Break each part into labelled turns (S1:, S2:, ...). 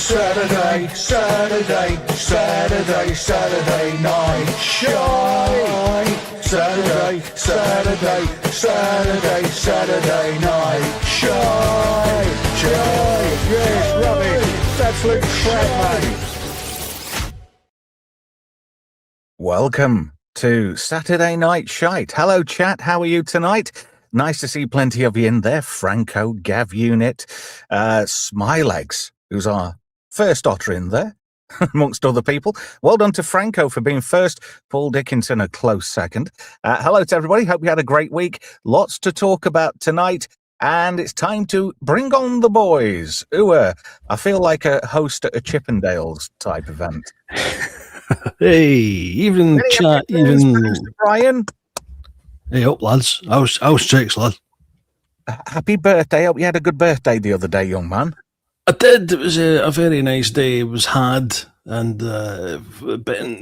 S1: Saturday, Saturday, Saturday, Saturday night shite. Saturday, Saturday, Saturday, Saturday night shite. Shite, yes, rubbish. That's absolute crap, mate.
S2: Welcome to Saturday Night Shite. Hello, chat. How are you tonight? Nice to see plenty of you in there. Franco, Gav Unit, Smilex, who's our first otter in there, amongst other people. Well done to Franco for being first. Paul Dickinson, a close second. Hello to everybody. Hope you had a great week. Lots to talk about tonight. And it's time to bring on the boys. I feel like a host at a Chippendales type event.
S3: Hey, even chat, even
S2: Brian.
S3: Hey up, lads. How's chicks, lad?
S2: Happy birthday. Hope you had a good birthday the other day, young man.
S3: I did. It was a very nice day. It was had and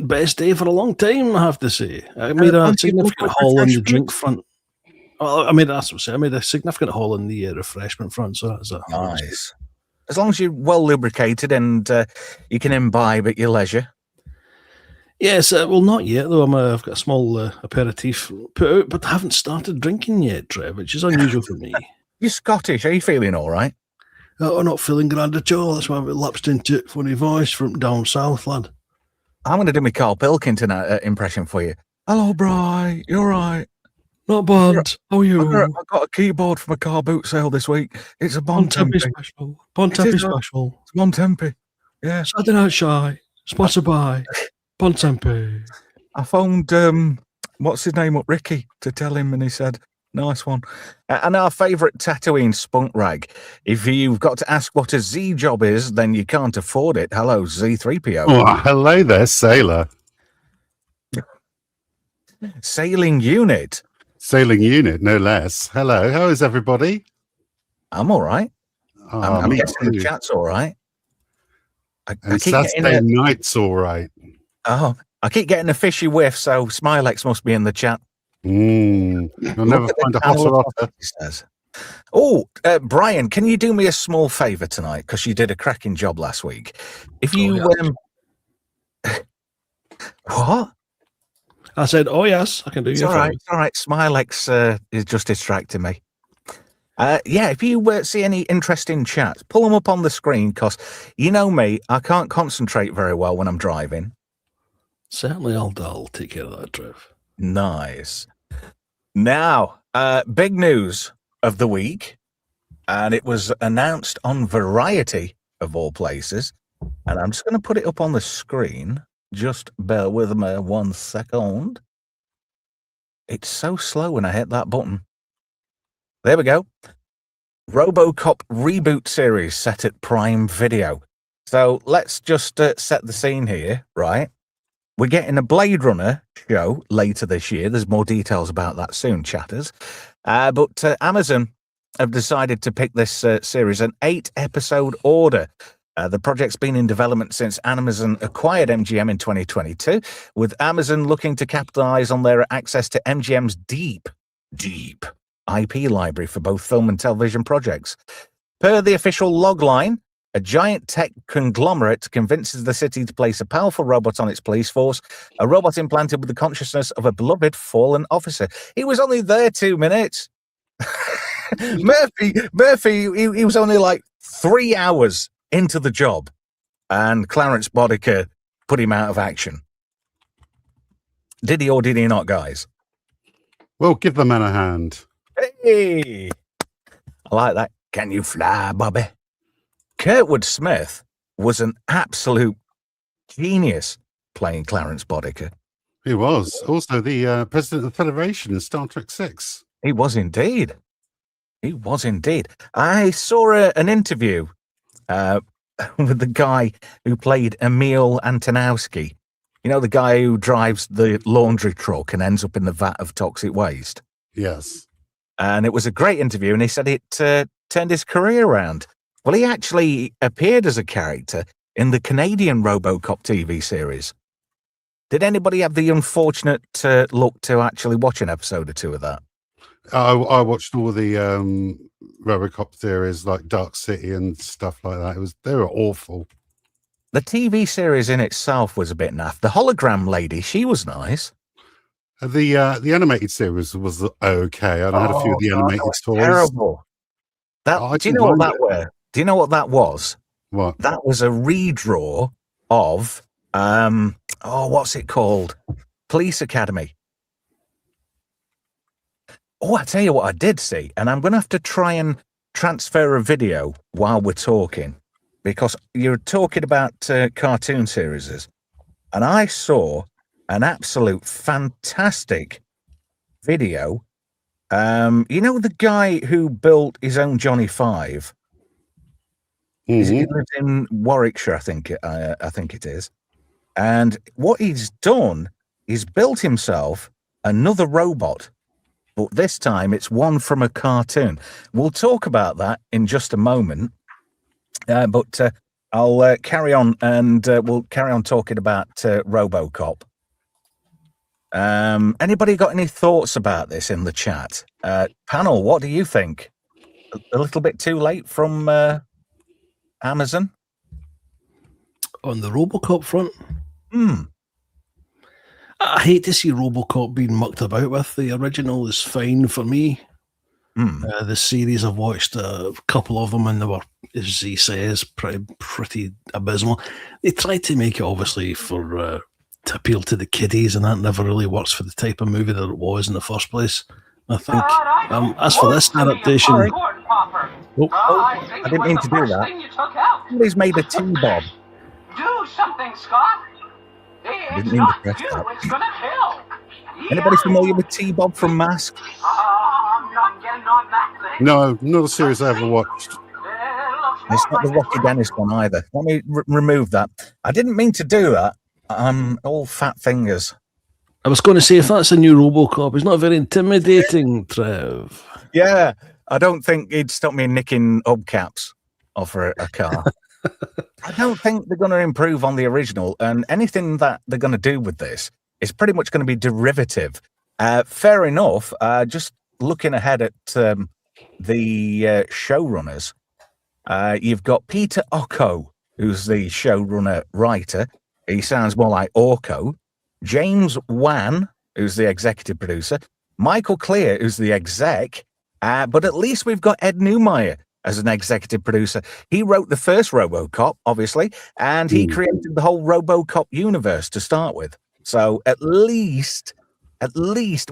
S3: best day for a long time, I have to say. I made a significant haul on the drink front. Well, I made a significant haul in the refreshment front. So that's
S2: nice. As long as you're well lubricated and you can imbibe at your leisure.
S3: Yes, well, not yet, though. I've got a small aperitif put out, but I haven't started drinking yet, Trev, which is unusual for me.
S2: You're Scottish. Are you feeling all right?
S3: I'm not feeling grand at all. That's why I've lapsed into funny voice from down south, lad.
S2: I'm going to do my Carl Pilkington impression for you. Hello, Bri. You all right?
S3: Not bad. How are you?
S2: I got a keyboard from a car boot sale this week. It's a Bontempi
S3: special. Bontempi special.
S2: It's Bontempi. Yeah.
S3: Saturday Night Shy. Sponsored by Bontempi.
S2: I phoned, what's his name up, Ricky, to tell him, and he said, nice one. And our favourite Tatooine spunk rag. If you've got to ask what a Z job is, then you can't afford it. Hello, Z3PO.
S4: Oh, hello there, sailor.
S2: Sailing unit.
S4: Sailing unit, no less. Hello, how is everybody?
S2: I'm all right.
S4: Oh,
S2: I'm guessing the chat's all right.
S4: And Saturday night's all right.
S2: Oh, I keep getting a fishy whiff, so Smilex must be in the chat.
S4: I'll never find a hotter otter.
S2: He says. Oh, Brian, can you do me a small favour tonight? Because you did a cracking job last week. If you... What?
S3: I said, oh, yes, I can do you a
S2: favor. It's all right. Smilex is just distracting me. If you see any interesting chats, pull them up on the screen, because you know me, I can't concentrate very well when I'm driving.
S3: Certainly, I'll take care of that, Trev.
S2: Nice. Now, big news of the week, and it was announced on Variety, of all places, and I'm just going to put it up on the screen. Just bear with me 1 second. It's so slow when I hit that button. There we go. RoboCop reboot series set at Prime Video. So let's just set the scene here, right? We're getting a Blade Runner show later this year. There's more details about that soon, chatters. But Amazon have decided to pick this series an 8-episode order. The project's been in development since Amazon acquired MGM in 2022, with Amazon looking to capitalize on their access to MGM's deep IP library for both film and television projects. Per the official logline, a giant tech conglomerate convinces the city to place a powerful robot on its police force, a robot implanted with the consciousness of a beloved fallen officer. He was only there 2 minutes. Murphy, he was only like 3 hours into the job, and Clarence Boddicker put him out of action. Did he or did he not, guys?
S4: Well, give the man a hand.
S2: Hey! I like that. Can you fly, Bobby? Kurtwood Smith was an absolute genius playing Clarence Boddicker.
S4: He was. Also the president of the Federation in Star Trek VI.
S2: He was indeed. I saw an interview with the guy who played Emil Antonowski. You know, the guy who drives the laundry truck and ends up in the vat of toxic waste?
S4: Yes.
S2: And it was a great interview, and he said it turned his career around. Well, he actually appeared as a character in the Canadian RoboCop TV series. Did anybody have the unfortunate luck to actually watch an episode or two of that?
S4: I watched all the RoboCop series like Dark City and stuff like that. They were awful.
S2: The TV series in itself was a bit naff. The hologram lady, she was nice.
S4: The animated series was okay, and I had a few of the animated toys.
S2: Terrible. Do you know what that were? Do you know what that was?
S4: What?
S2: That was a redraw of what's it called? Police Academy. Oh, I tell you what I did see, and I'm going to have to try and transfer a video while we're talking, because you're talking about cartoon series, and I saw an absolute fantastic video. You know the guy who built his own Johnny Five? He lives in Warwickshire, I think it is. And what he's done, he's built himself another robot, but this time it's one from a cartoon. We'll talk about that in just a moment. But I'll carry on, and we'll carry on talking about RoboCop. Anybody got any thoughts about this in the chat? Panel, what do you think? A little bit too late from Amazon?
S3: On the RoboCop front? I hate to see RoboCop being mucked about with. The original is fine for me. The series, I've watched a couple of them, and they were, as he says, pretty abysmal. They tried to make it, obviously, for to appeal to the kiddies, and that never really works for the type of movie that it was in the first place, I think. As for this adaptation...
S2: I didn't mean to do that. Somebody's made a T-Bob.
S5: Do something, Scott.
S2: Didn't mean to press that.
S5: It's gonna kill.
S2: Anybody familiar with T-Bob from Mask?
S5: I'm not getting on that thing.
S4: No, not a series I ever watched.
S2: It's not the Rocky Dennis one either. Let me remove that. I didn't mean to do that. I'm all fat fingers.
S3: I was going to say, if that's a new RoboCop, it's not very intimidating, Trev.
S2: Yeah, I don't think he'd stop me nicking hubcaps off a car. I don't think they're going to improve on the original, and anything that they're going to do with this is pretty much going to be derivative. Fair enough. Just looking ahead at the showrunners, you've got Peter Ocko, who's the showrunner writer. He sounds more like Orko. James Wan, who's the executive producer. Michael Clear, who's the exec. But at least we've got Ed Neumeyer as an executive producer. He wrote the first RoboCop, obviously, and he created the whole RoboCop universe to start with. So at least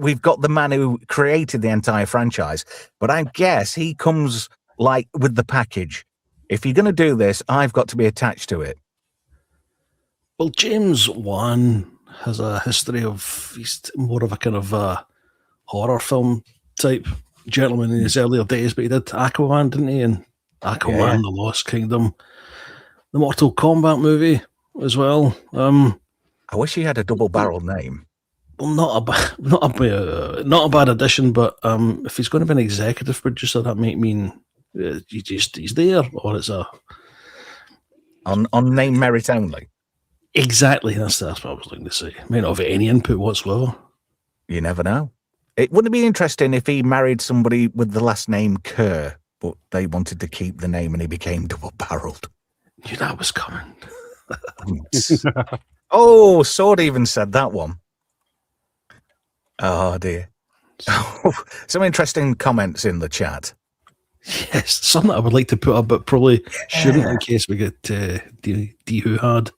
S2: we've got the man who created the entire franchise. But I guess he comes like with the package. If you're going to do this, I've got to be attached to it.
S3: Well, James Wan has a history of, he's more of a kind of horror film type gentleman in his earlier days, but he did Aquaman, didn't he? And Aquaman, The Lost Kingdom, the Mortal Kombat movie as well.
S2: I wish he had a double-barreled name.
S3: Well, not a bad addition, but if he's going to be an executive producer, that might mean he's there, or it's a
S2: on name merit only.
S3: Exactly, that's what I was looking to say. May not have any input whatsoever.
S2: You never know. It wouldn't be interesting if he married somebody with the last name Kerr, but they wanted to keep the name and he became double-barreled.
S3: Knew that was coming.
S2: Oh, Sword even said that one. Oh, dear. Some interesting comments in the chat.
S3: Yes, some that I would like to put up, but probably shouldn't in case we get de-hoo-ha'd.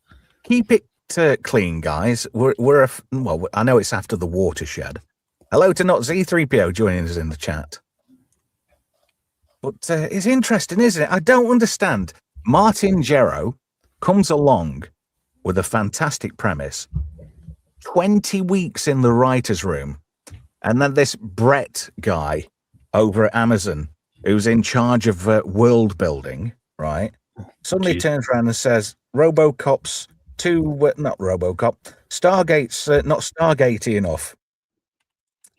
S2: Keep it clean, guys. Well, I know it's after the watershed. Hello to Not Z3PO joining us in the chat. But it's interesting, isn't it? I don't understand. Martin Gero comes along with a fantastic premise. 20 weeks in the writer's room. And then this Brett guy over at Amazon, who's in charge of world building, right? Suddenly turns around and says, RoboCop's not RoboCop, Stargate's not Stargatey enough.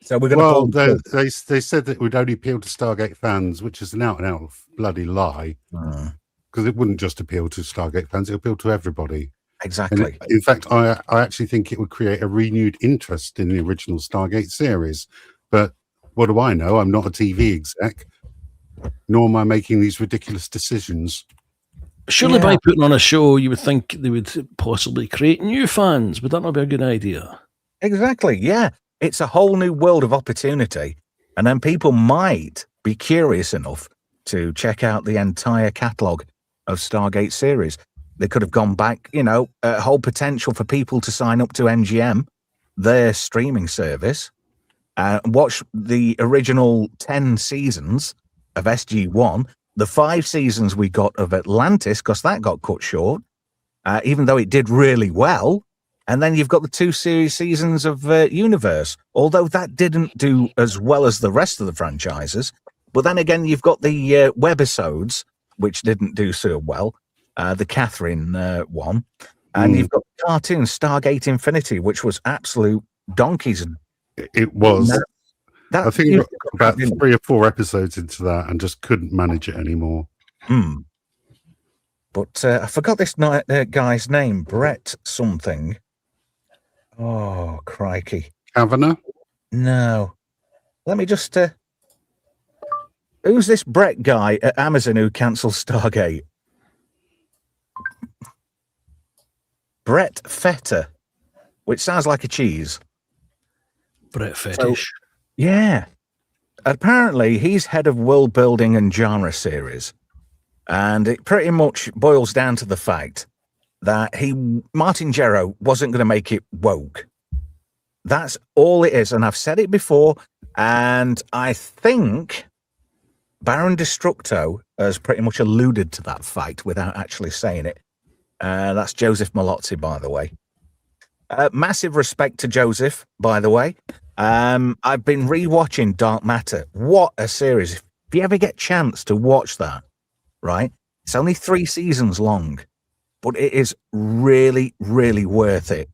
S2: So we're going
S4: to. Well, they said that it would only appeal to Stargate fans, which is an out and out bloody lie. Because it wouldn't just appeal to Stargate fans; it would appeal to everybody.
S2: Exactly.
S4: In fact, I actually think it would create a renewed interest in the original Stargate series. But what do I know? I'm not a TV exec, nor am I making these ridiculous decisions.
S3: Surely
S2: Yeah.
S3: by putting on a show, you would think they would possibly create new fans. Would that not be a good idea?
S2: Exactly. Yeah. It's a whole new world of opportunity. And then people might be curious enough to check out the entire catalogue of Stargate series. They could have gone back, a whole potential for people to sign up to MGM, their streaming service, watch the original 10 seasons of SG-1, the 5 seasons we got of Atlantis, because that got cut short, even though it did really well. And then you've got the 2 seasons of Universe, although that didn't do as well as the rest of the franchises. But then again, you've got the webisodes, which didn't do so well, the Catherine one. And you've got the cartoon Stargate Infinity, which was absolute donkeys.
S4: It was.
S2: That
S4: I think I got about 3 or 4 episodes into that and just couldn't manage it anymore.
S2: But I forgot this guy's name, Brett something. Oh, crikey.
S4: Kavanagh?
S2: No. Let me just... who's this Brett guy at Amazon who cancelled Stargate? Brett Fetter, which sounds like a cheese.
S3: Brett Fetish.
S2: Yeah. Apparently, he's head of world building and genre series. And it pretty much boils down to the fact that Martin Gero wasn't going to make it woke. That's all it is. And I've said it before. And I think Baron Destructo has pretty much alluded to that fact without actually saying it. That's Joseph Malozzi, by the way. Massive respect to Joseph, by the way. I've been rewatching Dark Matter. What a series. If you ever get a chance to watch that, right? It's only 3 seasons long, but it is really, really worth it.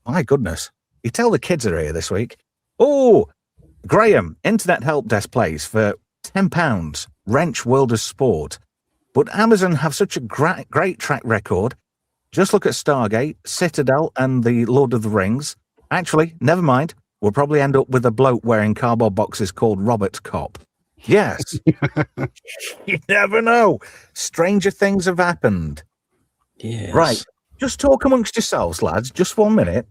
S2: My goodness. You tell the kids are here this week. Oh, Graham, Internet Help Desk plays for £10. Wrench World of Sport. But Amazon have such a great track record. Just look at Stargate, Citadel, and the Lord of the Rings. Actually, never mind. We'll probably end up with a bloke wearing cardboard boxes called RoboCop. Yes. You never know. Stranger things have happened.
S3: Yes.
S2: Right. Just talk amongst yourselves, lads. Just 1 minute.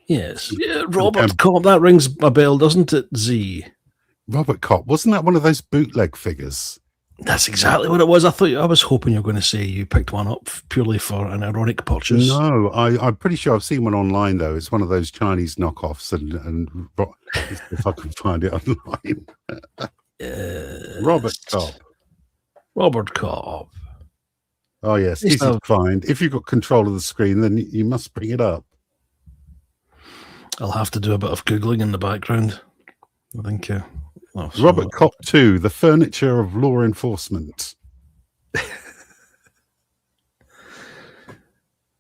S3: Yes. Yeah, RoboCop, that rings a bell, doesn't it, Z?
S4: RoboCop, wasn't that one of those bootleg figures?
S3: That's exactly what it was. I was hoping you were going to say you picked one up purely for an ironic purchase.
S4: No, I'm pretty sure I've seen one online, though. It's one of those Chinese knockoffs, and if I can find it online. RoboCop.
S3: RoboCop.
S4: Oh, yes, easy to find. If you've got control of the screen, then you must bring it up.
S3: I'll have to do a bit of Googling in the background. I think...
S4: RoboCop 2, The Furniture of Law Enforcement.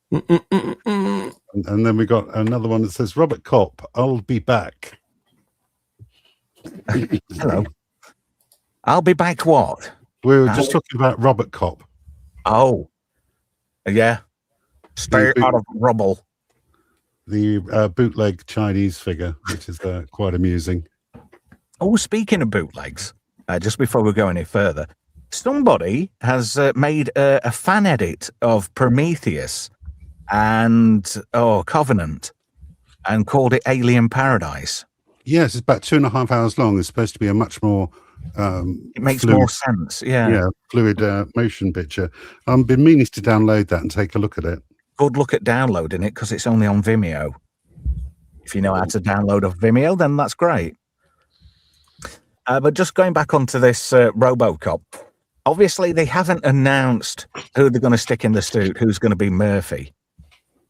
S4: And then we got another one that says, RoboCop, I'll be back.
S2: Hello. I'll be back what?
S4: We were just talking about RoboCop.
S2: Oh. Yeah. Stay out of rubble.
S4: The bootleg Chinese figure, which is quite amusing.
S2: Oh, speaking of bootlegs, just before we go any further, somebody has made a fan edit of Prometheus and Covenant and called it Alien Paradise.
S4: Yes, it's about 2.5 hours long. It's supposed to be a much more
S2: it makes
S4: fluid,
S2: more sense. Yeah,
S4: fluid motion picture. I've been meaning to download that and take a look at it.
S2: Good look at downloading it because it's only on Vimeo. If you know how to download off Vimeo, then that's great. But just going back onto this RoboCop, obviously they haven't announced who they're going to stick in the suit, who's going to be Murphy.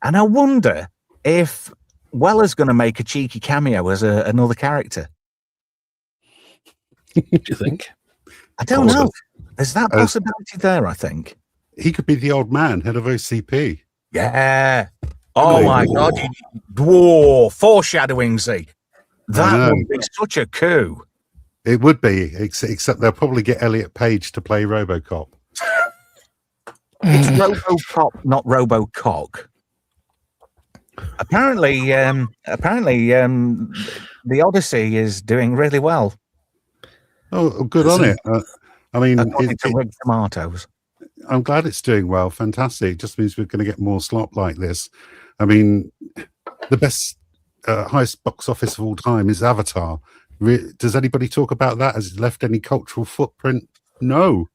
S2: And I wonder if Weller's going to make a cheeky cameo as another character.
S3: Do you think?
S2: I don't know. There's that possibility there, I think.
S4: He could be the old man, head of OCP.
S2: Yeah. Oh, my God. Whoa, foreshadowing, Z. That would be such a coup.
S4: It would be, except they'll probably get Elliot Page to play RoboCop.
S2: It's RoboCop, not RoboCock. Apparently, the Odyssey is doing really well.
S4: Oh, good on it. I mean,
S2: according to Red Tomatoes.
S4: I'm glad it's doing well. Fantastic. It just means we're going to get more slop like this. I mean, the best, highest box office of all time is Avatar. Does anybody talk about that? Has it left any cultural footprint? No,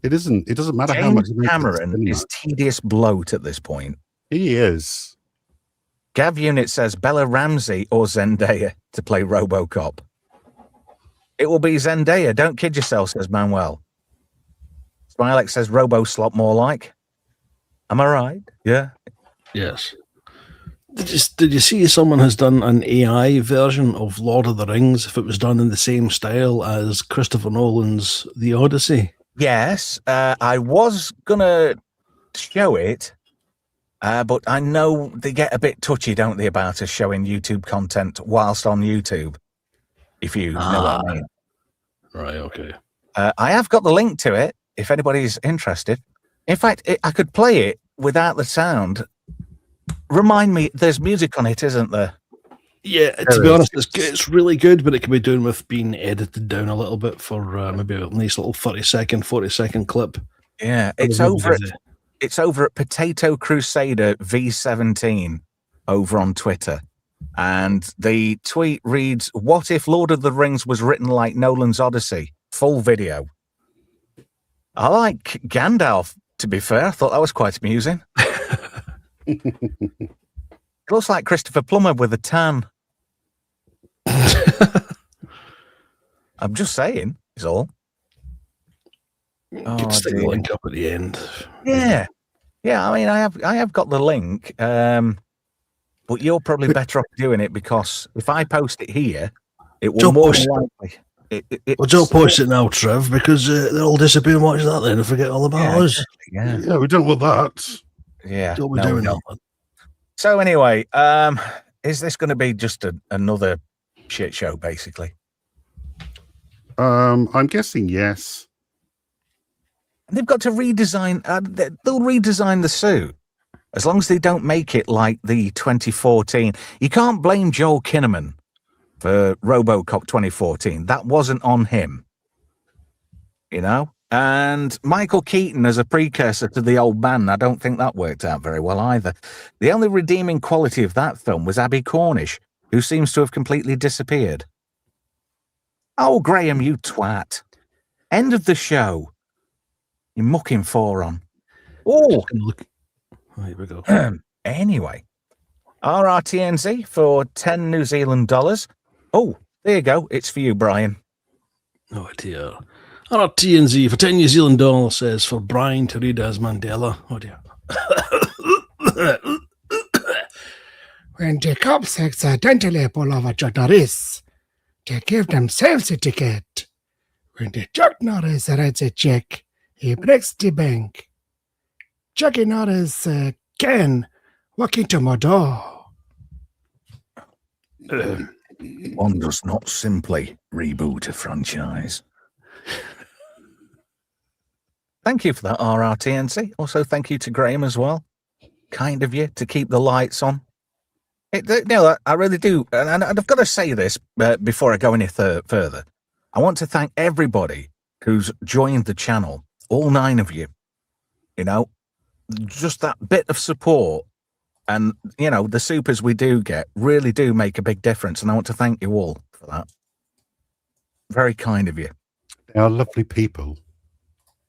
S4: it isn't. It doesn't matter how much
S2: Cameron is tedious bloat at this point.
S4: He is.
S2: Gav Unit says Bella Ramsey or Zendaya to play RoboCop. It will be Zendaya. Don't kid yourself, says Manuel. Smilex says RoboSlop more like. Am I right? Yeah.
S3: Yes. Did you see someone has done an AI version of Lord of the Rings if it was done in the same style as Christopher Nolan's The Odyssey?
S2: Yes. I was going to show it, but I know they get a bit touchy, don't they, about us showing YouTube content whilst on YouTube, if you know what I mean.
S3: Right, okay.
S2: I have got the link to it, if anybody's interested. In fact, I could play it without the sound. Remind me, there's music on it, isn't there?
S3: Yeah, to be honest, it's really good, but it can be done with being edited down a little bit for maybe a nice little 40-second clip.
S2: Yeah, it's over at Potato Crusader V17 over on Twitter. And the tweet reads, "What if Lord of the Rings was written like Nolan's Odyssey? Full video." I like Gandalf, to be fair. I thought that was quite amusing. It looks like Christopher Plummer with a tan. I'm just saying, is all.
S3: Could stick the link up at the end.
S2: Yeah. I mean, I have got the link, but you're probably better off doing it because if I post it here, it will more than likely.
S3: Well, don't post it now, Trev, because they'll all disappear and watch that then and forget all about us.
S4: Yeah, we don't want that.
S2: Yeah,
S3: don't be doing that.
S2: So anyway, is this going to be just another shit show, basically?
S4: I'm guessing yes.
S2: They've got to redesign. They'll redesign the suit as long as they don't make it like the 2014. You can't blame Joel Kinnaman for RoboCop 2014. That wasn't on him, you know. And Michael Keaton as a precursor to the old man, I don't think that worked out very well either. The only redeeming quality of that film was Abby Cornish, who seems to have completely disappeared. Oh, Graham, you twat. End of the show. You mucking forearm. Oh,
S3: here we go.
S2: Anyway, RRTNZ for 10 New Zealand dollars. Oh, there you go. It's for you, Brian.
S3: Oh, dear. RTNZ for 10 New Zealand dollars says for Brian to read as Mandela. Oh, dear.
S6: When the cops accidentally pull over Chuck Norris, they give themselves a ticket. When the Chuck Norris writes a check, he breaks the bank. Chucky Norris can walk into my door.
S2: One does not simply reboot a franchise. Thank you for that, RRTNC. Also, thank you to Graham as well. Kind of you to keep the lights on. I really do. And I've got to say this before I go any further. I want to thank everybody who's joined the channel, all 9 of you. You know, just that bit of support and, you know, the supers we do get really do make a big difference. And I want to thank you all for that. Very kind of you.
S4: They are lovely people.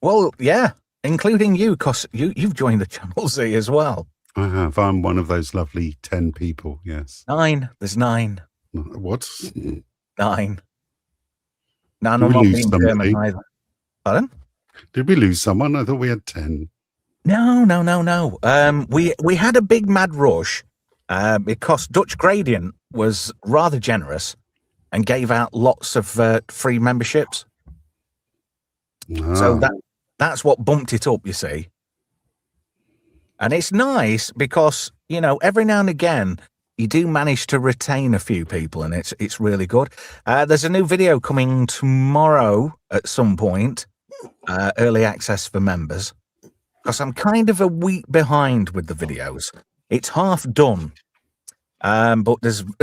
S2: Well, yeah, including you, because you've joined the channel, Z, as well.
S4: I have. I'm one of those lovely 10 people, yes.
S2: 9. There's 9.
S4: What?
S2: 9. No, I'm not being German either. Pardon?
S4: Did we lose someone? I thought we had 10.
S2: No. We had a big mad rush because Dutch Gradient was rather generous and gave out lots of free memberships. So that's what bumped it up, you see. And it's nice because, you know, every now and again, you do manage to retain a few people, and it's really good. There's a new video coming tomorrow at some point, early access for members, because I'm kind of a week behind with the videos. It's half done, but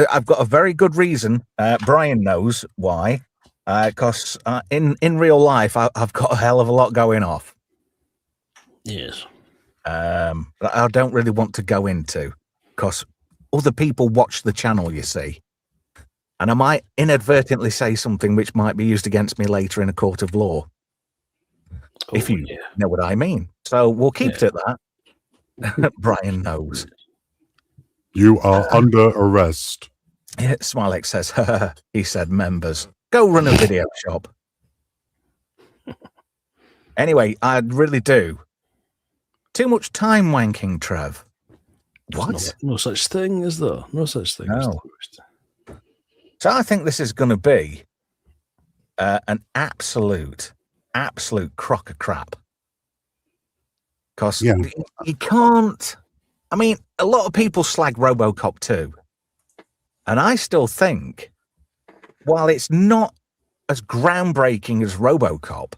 S2: I've got a very good reason. Brian knows why, because in real life, I've got a hell of a lot going off.
S3: Yes.
S2: That I don't really want to go into because other people watch the channel, you see. And I might inadvertently say something which might be used against me later in a court of law. If you know what I mean. So we'll keep it at that. Brian knows.
S4: You are under arrest.
S2: Yeah, Smilek says, he said, members, go run a video shop. Anyway, I really do. Too much time wanking, Trev. What?
S3: No such thing, is there? No such thing.
S2: No. So I think this is going to be an absolute crock of crap. Because you can't... I mean, a lot of people slag RoboCop 2. And I still think, while it's not as groundbreaking as RoboCop,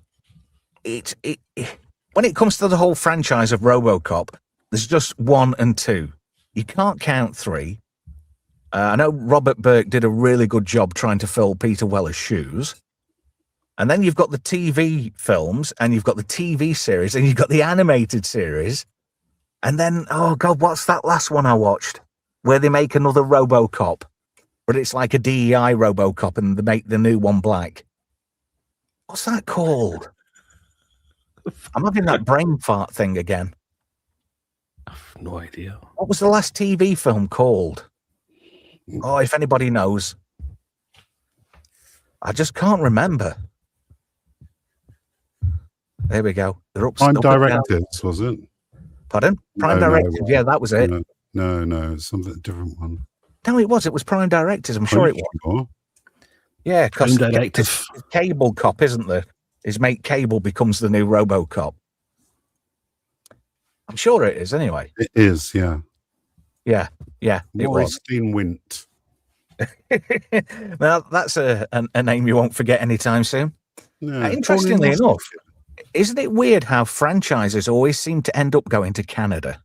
S2: when it comes to the whole franchise of RoboCop, there's just 1 and 2. You can't count 3. I know Robert Burke did a really good job trying to fill Peter Weller's shoes. And then you've got the TV films, and you've got the TV series, and you've got the animated series. And then, oh God, what's that last one I watched? Where they make another RoboCop, but it's like a DEI RoboCop, and they make the new one black. What's that called? I'm having that brain fart thing again.
S3: I've no idea.
S2: What was the last TV film called? Oh, if anybody knows. I just can't remember. There we go. They're
S4: Prime Directives, was it?
S2: Pardon? Prime Directives. Yeah, that was it.
S4: No, it's something different one.
S2: No, it was. It was Prime Directives. I'm sure it was. Yeah, because Cable Cop, isn't there? His mate Cable becomes the new RoboCop. I'm sure it is, anyway.
S4: It is, yeah.
S2: Yeah. It was.
S4: Wint.
S2: Now, that's a name you won't forget anytime soon.
S4: No,
S2: interestingly enough, isn't it weird how franchises always seem to end up going to Canada?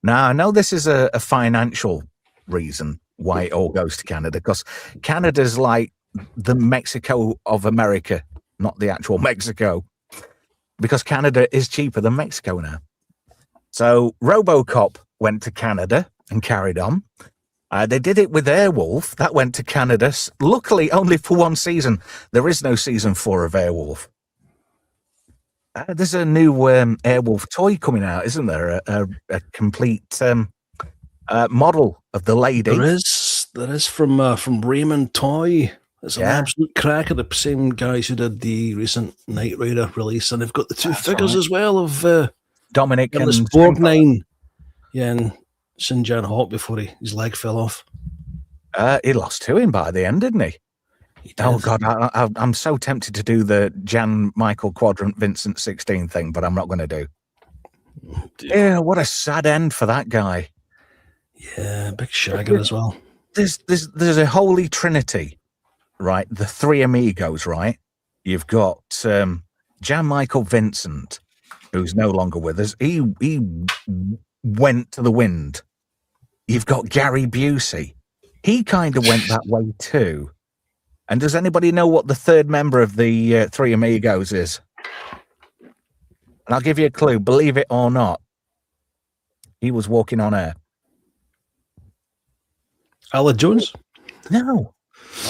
S2: Now, I know this is a financial reason why it all goes to Canada, because Canada's like the Mexico of America, not the actual Mexico, because Canada is cheaper than Mexico now. So RoboCop went to Canada and carried on. They did it with Airwolf. That went to Canada, luckily only for 1 season. There is no season 4 of Airwolf. There's a new Airwolf toy coming out, isn't there? A complete model of the lady.
S3: There is from Raymond Toy. It's an absolute cracker. The same guys who did the recent Knight Rider release, and they've got the 2 figures as well of
S2: Dominic and
S3: Borgnine. Yeah, and Sinjan Hawk before his leg fell off.
S2: He lost to him by the end, didn't he? Oh God, I'm so tempted to do the Jan Michael Quadrant Vincent 16 thing, but I'm not going to do. Yeah, what a sad end for that guy.
S3: Yeah, big shagger as well.
S2: There's a holy trinity, right? The 3 amigos, right? You've got Jan Michael Vincent, who's no longer with us. He went to the wind. You've got Gary Busey. He kind of went that way too. And does anybody know what the 3rd member of the 3 amigos is? And I'll give you a clue. Believe it or not, he was walking on air.
S3: Alan Jones?
S2: No.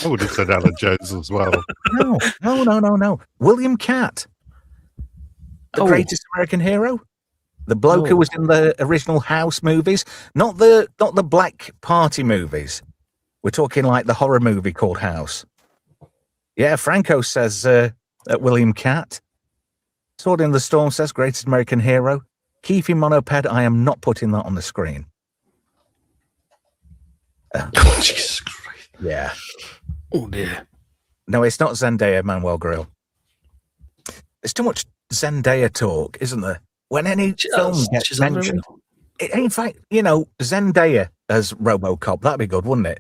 S4: I would have said Alan Jones as well.
S2: No. William Catt. The greatest American hero. The bloke who was in the original House movies. Not the Black Party movies. We're talking like the horror movie called House. Yeah, Franco says William Catt. Sword in the Storm says greatest American hero. Keith Monoped, I am not putting that on the screen.
S3: Jesus Christ.
S2: Yeah.
S3: Oh dear.
S2: No, it's not Zendaya, Manuel Grill. There's too much Zendaya talk, isn't there? When any film gets mentioned. In fact, Zendaya as RoboCop, that'd be good, wouldn't it?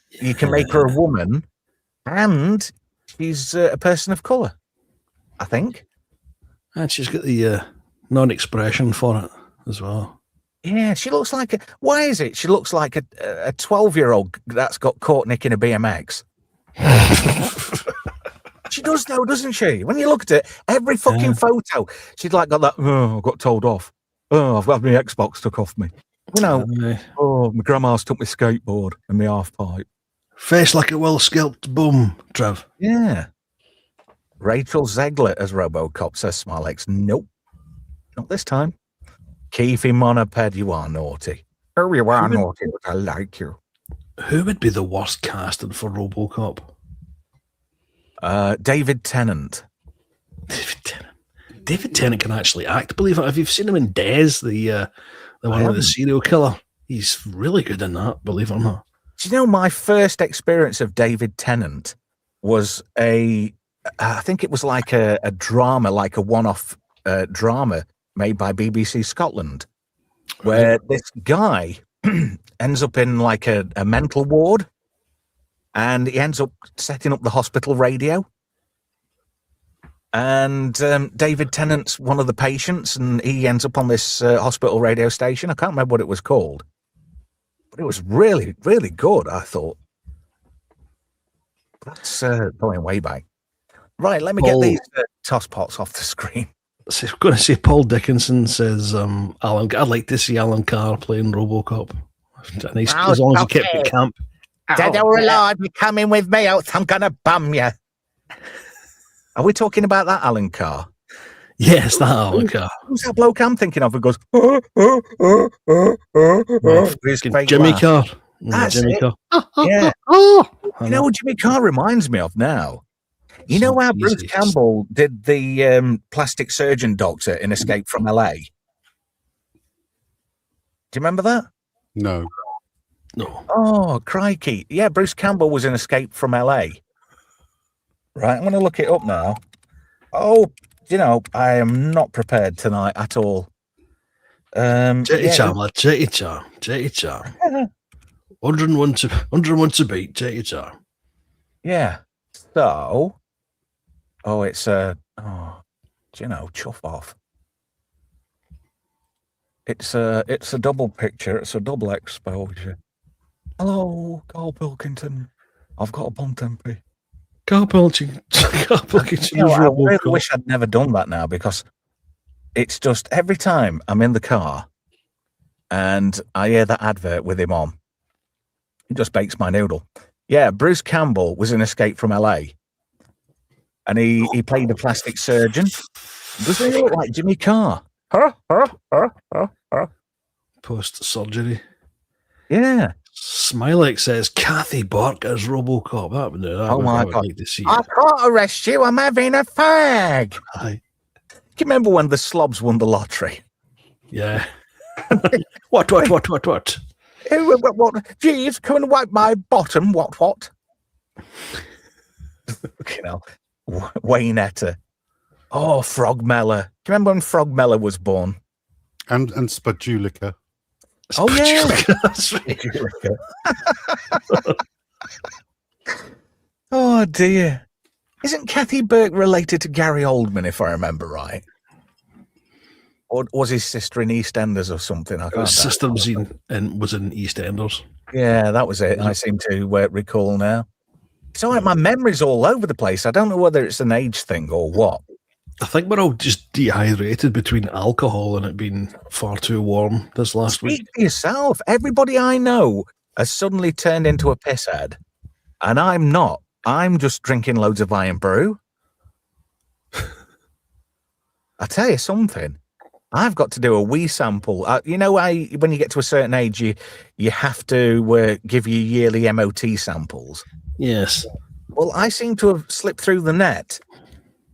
S2: You can make her a woman, and she's a person of colour, I think.
S3: And she's got the non-expression for it as well.
S2: Yeah, she looks like why is it? She looks like a 12-year-old that's got caught nicking a BMX. She does though, doesn't she? When you look at it, every fucking photo, she's like got that. Oh, I got told off. Oh, I've got my Xbox took off me. You know. Oh, my grandma's took my skateboard and my half pipe.
S3: Face like a well-scalped bum, Trev.
S2: Yeah. Rachel Zegler as RoboCop, says Smilex. Nope. Not this time. Keefy Monoped, you are naughty. Oh, you are naughty, but I like you.
S3: Who would be the worst casting for RoboCop?
S2: David Tennant.
S3: David Tennant can actually act. Believe it. Have you seen him in Dez, the one with the serial killer? He's really good in that. Believe it or not.
S2: Do you know my first experience of David Tennant was I think it was like a drama, like a one-off drama made by BBC Scotland, where this guy ends up in like a mental ward, and he ends up setting up the hospital radio. And David Tennant's one of the patients, and he ends up on this hospital radio station. I can't remember what it was called, but it was really, really good, I thought. That's going way back. Right, let me get these tosspots off the screen.
S3: So I'm going to say Paul Dickinson says, Alan, I'd like to see Alan Carr playing RoboCop. As long as he kept it camp.
S2: Dead or alive, you're coming with me, else I'm going to bum you. Are we talking about that Alan Carr?
S3: Yes, that Alan Carr.
S2: Who's that bloke I'm thinking of who goes,
S3: Jimmy Carr.
S2: Jimmy Carr. Yeah. You know what Jimmy Carr reminds me of now? You know how Bruce Campbell did the plastic surgeon doctor in Escape from LA? Do you remember that?
S4: No.
S2: Oh, crikey. Yeah, Bruce Campbell was in Escape from LA. Right, I'm going to look it up now. Oh, you know, I am not prepared tonight at all.
S3: Jetty charm, lad. Jetty charm. 101 to beat. Jetty charm.
S2: Yeah. So, it's chuff off. It's a double picture. It's a double exposure. Hello, Carl Pilkington. I've got a bum tempy.
S3: Carl Pilkington.
S2: I really wish I'd never done that now, because it's just every time I'm in the car and I hear that advert with him on, it just bakes my noodle. Yeah, Bruce Campbell was in Escape from LA, and he played a plastic surgeon. Doesn't he look like Jimmy Carr?
S3: Post-surgery.
S2: Yeah.
S3: Smilex says Kathy Burke as RoboCop. That would do that.
S2: Oh my God.
S3: Like to see
S2: I can't arrest you. I'm having a fag.
S3: Aye.
S2: Do you remember when the slobs won the lottery?
S3: Yeah. What?
S2: What? Jeeves, come and wipe my bottom. What? You know, Waynetta. Oh, Frogmeller. Do you remember when Frogmeller was born?
S4: And Spadulica.
S2: Oh, yeah.
S3: That's right.
S2: Oh, dear. Isn't Kathy Burke related to Gary Oldman, if I remember right? Or was his sister in EastEnders or something?
S3: His sister was in EastEnders.
S2: Yeah, that was it. I seem to recall now. It's all right, my memory's all over the place. I don't know whether it's an age thing or what.
S3: I think we're all just dehydrated between alcohol and it being far too warm this last week.
S2: Speak for yourself. Everybody I know has suddenly turned into a pisshead, and I'm not. I'm just drinking loads of Iron Brew. I tell you something. I've got to do a wee sample. You know, when you get to a certain age, you have to give your yearly MOT samples.
S3: Yes.
S2: Well, I seem to have slipped through the net.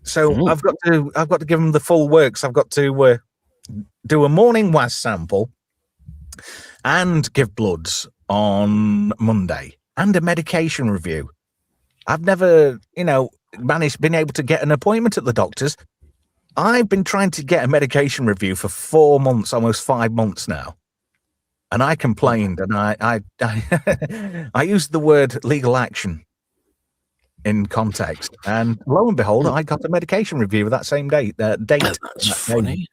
S2: So I've got to give them the full works. I've got to do a morning WAS sample and give bloods on Monday and a medication review. I've never, been able to get an appointment at the doctor's. I've been trying to get a medication review for 4 months, almost 5 months now. And I complained, and I used the word legal action in context, and lo and behold, I got a medication review that same date.
S3: That's funny.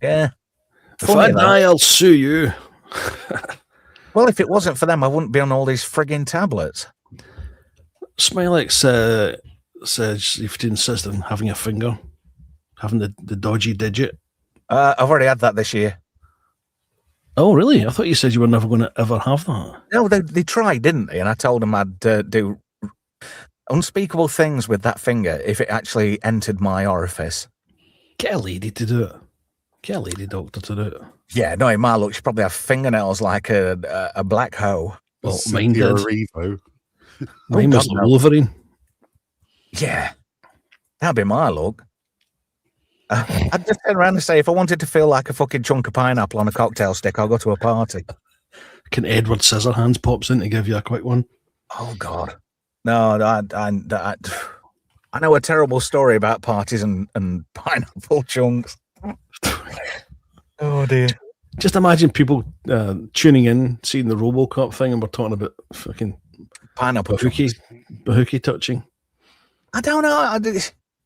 S2: Yeah.
S3: If I die, I'll sue you.
S2: Well, if it wasn't for them, I wouldn't be on all these frigging tablets.
S3: Smilex says you have to insist on having a finger, having the dodgy digit.
S2: I've already had that this year.
S3: Oh, really? I thought you said you were never going to ever have that.
S2: No, they tried, didn't they? And I told them I'd do unspeakable things with that finger if it actually entered my orifice.
S3: Get a lady to do it. Get a lady doctor to do it.
S2: Yeah, no, in my look, she probably have fingernails like a black hoe.
S3: Well, mine did.
S4: Evo.
S3: Mine was
S2: God, no.
S3: Wolverine.
S2: Yeah, that'd be my look. I'd just turn around and say, if I wanted to feel like a fucking chunk of pineapple on a cocktail stick, I'll go to a party.
S3: Can Edward Scissorhands pops in to give you a quick one?
S2: Oh, God. No, I know a terrible story about parties and pineapple chunks. Oh, dear.
S3: Just imagine people tuning in, seeing the RoboCop thing, and we're talking about fucking
S2: Pineapple
S3: bahookie touching.
S2: I don't know.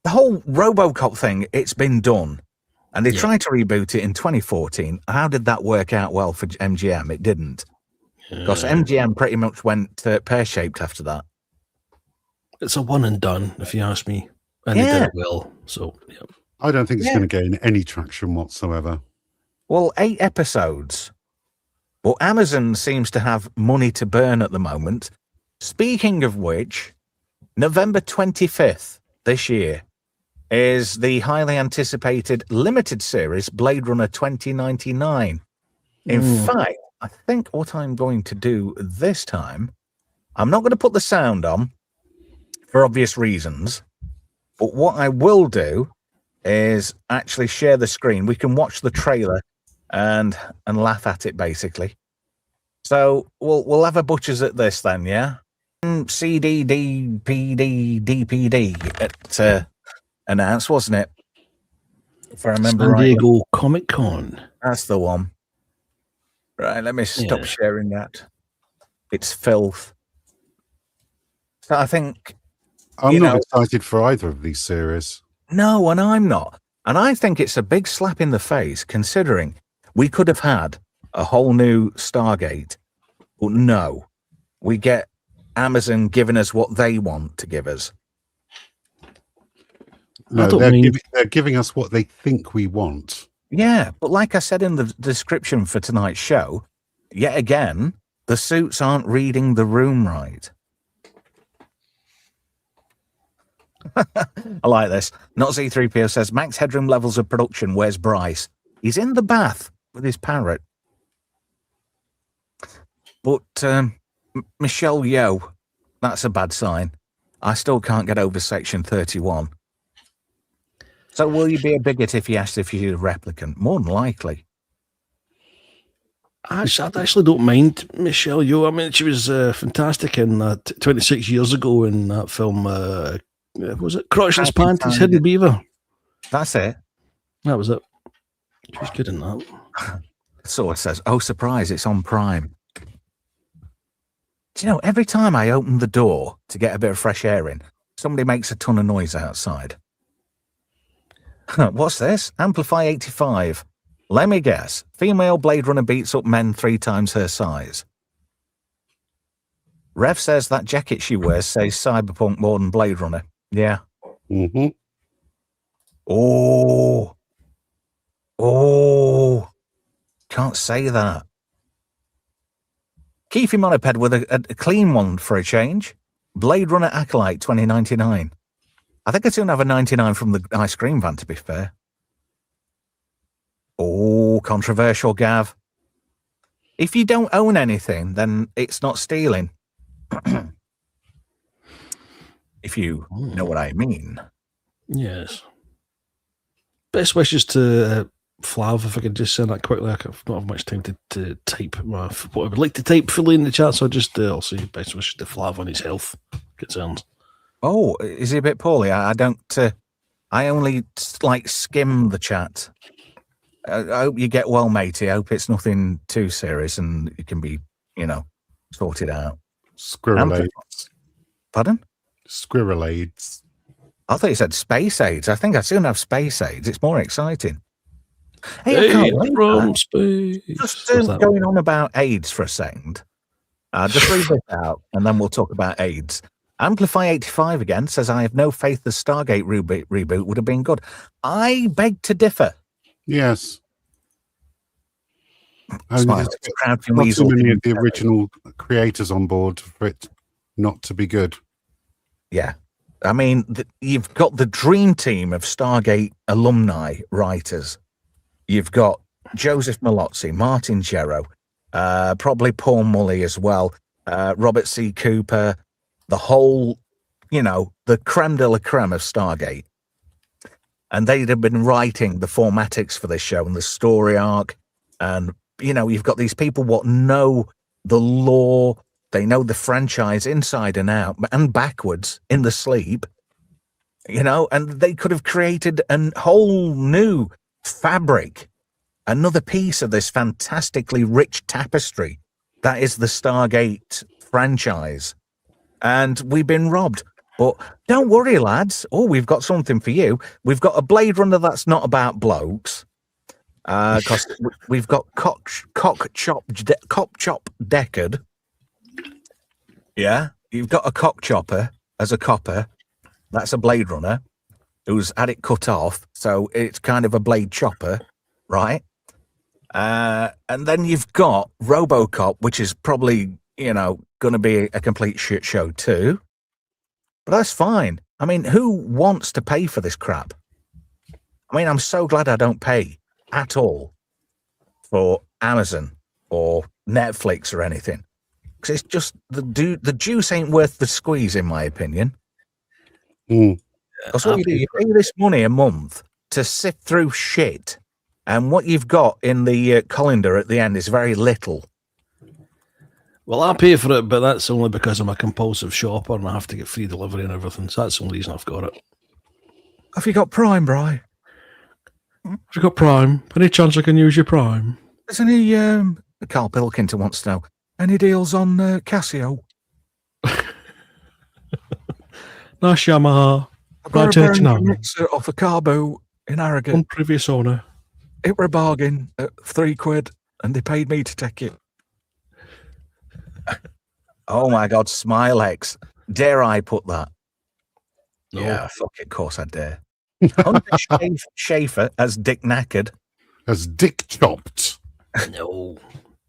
S2: The whole RoboCop thing, it's been done. And they tried to reboot it in 2014. How did that work out well for MGM? It didn't. Because MGM pretty much went pear-shaped after that.
S3: It's a one and done, if you ask me. And they did it well. So, yeah.
S4: I don't think it's going to gain any traction whatsoever.
S2: Well, 8 episodes. Well, Amazon seems to have money to burn at the moment. Speaking of which, November 25th this year is the highly anticipated limited series Blade Runner 2099. In fact, I think what I'm going to do this time, I'm not going to put the sound on for obvious reasons, but what I will do is actually share the screen. We can watch the trailer and laugh at it, basically. So we'll have a butchers at this then, yeah? CD, DPD, DPD announced, wasn't it? If I remember
S3: San
S2: right.
S3: Diego Comic Con.
S2: That's the one. Right, let me stop sharing that. It's filth. So I think...
S4: I'm not excited for either of these series.
S2: No, and I'm not. And I think it's a big slap in the face, considering we could have had a whole new Stargate. But no, we get Amazon giving us what they want to give us.
S4: No, they're giving us what they think we want.
S2: Yeah, but like I said in the description for tonight's show, yet again, the suits aren't reading the room right. I like this. Not Z3PO says, max headroom levels of production. Where's Bryce? He's in the bath with his parrot. But Michelle Yeoh, that's a bad sign. I still can't get over Section 31. So will you be a bigot if he asks if you're a replicant? More than likely.
S3: I actually don't mind Michelle Yeoh. I mean, she was fantastic in that 26 years ago in that film, was it Crotchless Panties, Hidden Beaver?
S2: That's it.
S3: That was it. She was good in that.
S2: So it says, oh, surprise, it's on Prime. Do you know, every time I open the door to get a bit of fresh air in, somebody makes a ton of noise outside. What's this? Amplify 85. Let me guess. Female Blade Runner beats up men 3 times her size. Rev says that jacket she wears says Cyberpunk more than Blade Runner. Yeah.
S4: Mm-hmm.
S2: Oh. Can't say that. Keefy Monoped with a clean one for a change. Blade Runner Acolyte 2099. I think I'd soon have a 99 from the ice cream van, to be fair. Oh, controversial, Gav. If you don't own anything, then it's not stealing. If you know what I mean.
S3: Yes. Best wishes to Flav, if I could just say that quickly. I've not have much time to type what I would like to type fully in the chat, so I'll say best wishes to Flav on his health concerns.
S2: Oh, is he a bit poorly? I don't. I only skim the chat. I hope you get well, matey. I hope it's nothing too serious and it can be, sorted out.
S4: Squirrelades.
S2: Pardon?
S4: Squirrelades.
S2: I thought you said space aids. I think I'd soon have space aids. It's more exciting.
S3: Hey, from space.
S2: Just going on about AIDS for a second. Just read this out and then we'll talk about AIDS. Amplify85 again says, I have no faith the Stargate reboot would have been good. I beg to differ.
S4: Yes.
S2: Smile.
S4: Not too many of the original creators on board for it not to be good.
S2: Yeah. I mean, you've got the dream team of Stargate alumni writers. You've got Joseph Malozzi, Martin Gero, probably Paul Mully as well, Robert C. Cooper, the whole, the creme de la creme of Stargate. And they'd have been writing the formatics for this show and the story arc. And, you've got these people what know the lore. They know the franchise inside and out and backwards in the sleep, and they could have created a whole new fabric, another piece of this fantastically rich tapestry that is the Stargate franchise. And we've been robbed. But don't worry, lads. Oh, we've got something for you. We've got a Blade Runner that's not about blokes. Because we've got Cock Chop Deckard. Yeah, you've got a cock chopper as a copper. That's a Blade Runner who's had it cut off. So it's kind of a blade chopper, right? And then you've got RoboCop, which is probably, going to be a complete shit show too. But that's fine. I mean, who wants to pay for this crap? I mean, I'm so glad I don't pay at all for Amazon or Netflix or anything. Because it's just the juice ain't worth the squeeze, in my opinion. Because what you do, you pay this money a month to sift through shit, and what you've got in the colander at the end is very little.
S3: Well, I pay for it, but that's only because I'm a compulsive shopper and I have to get free delivery and everything. So that's the only reason I've got it.
S2: Have you got Prime, Bri?
S3: Have you got Prime? Any chance I can use your Prime?
S2: Is any Carl Pilkington wants to know, any deals on Casio?
S3: Nice Yamaha.
S2: I've got a brand new mixer off a Carbo in Harrogate.
S3: On previous owner.
S2: It were a bargain at £3, and they paid me to take it. Oh my God, Smilex. Dare I put that?
S3: No.
S2: Yeah, fuck it, of course I dare. Hunter Schaefer as Dick Knackered.
S4: As Dick Chopped.
S3: No.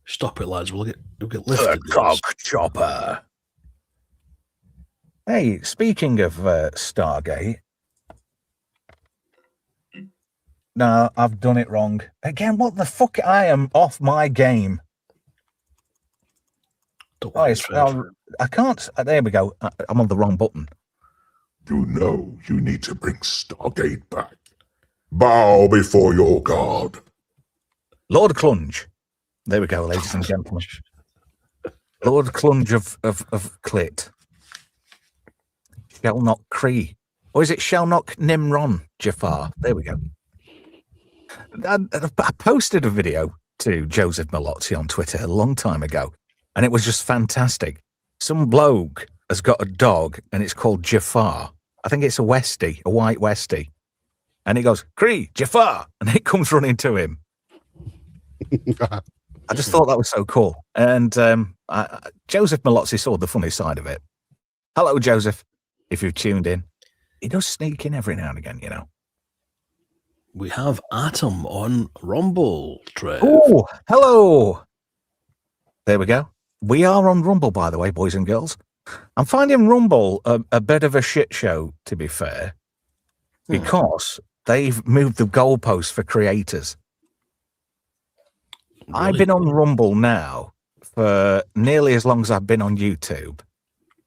S3: Stop it, lads. We'll get lifted.
S2: The cock chopper. Hey, speaking of Stargate. No, I've done it wrong. Again, what the fuck? I am off my game. I can't. There we go. I'm on the wrong button.
S1: You know you need to bring Stargate back. Bow before your god.
S2: Lord Clunge. There we go, ladies and gentlemen. Lord Clunge of Clit. Shall not Cree. Or is it Shall not Nimron Jafar? There we go. I posted a video to Joseph Malozzi on Twitter a long time ago, and it was just fantastic. Some bloke has got a dog, and it's called Jafar. I think it's a Westie, a white Westie. And he goes, Cree, Jafar! And it comes running to him. I just thought that was so cool. And Joseph Malozzi saw the funny side of it. Hello, Joseph, if you've tuned in. He does sneak in every now and again,
S3: We have Atom on Rumble, Trev.
S2: Oh, hello. There we go. We are on Rumble, by the way, boys and girls. I'm finding Rumble a bit of a shit show, to be fair, because they've moved the goalposts for creators. Really? I've been on Rumble now for nearly as long as I've been on YouTube.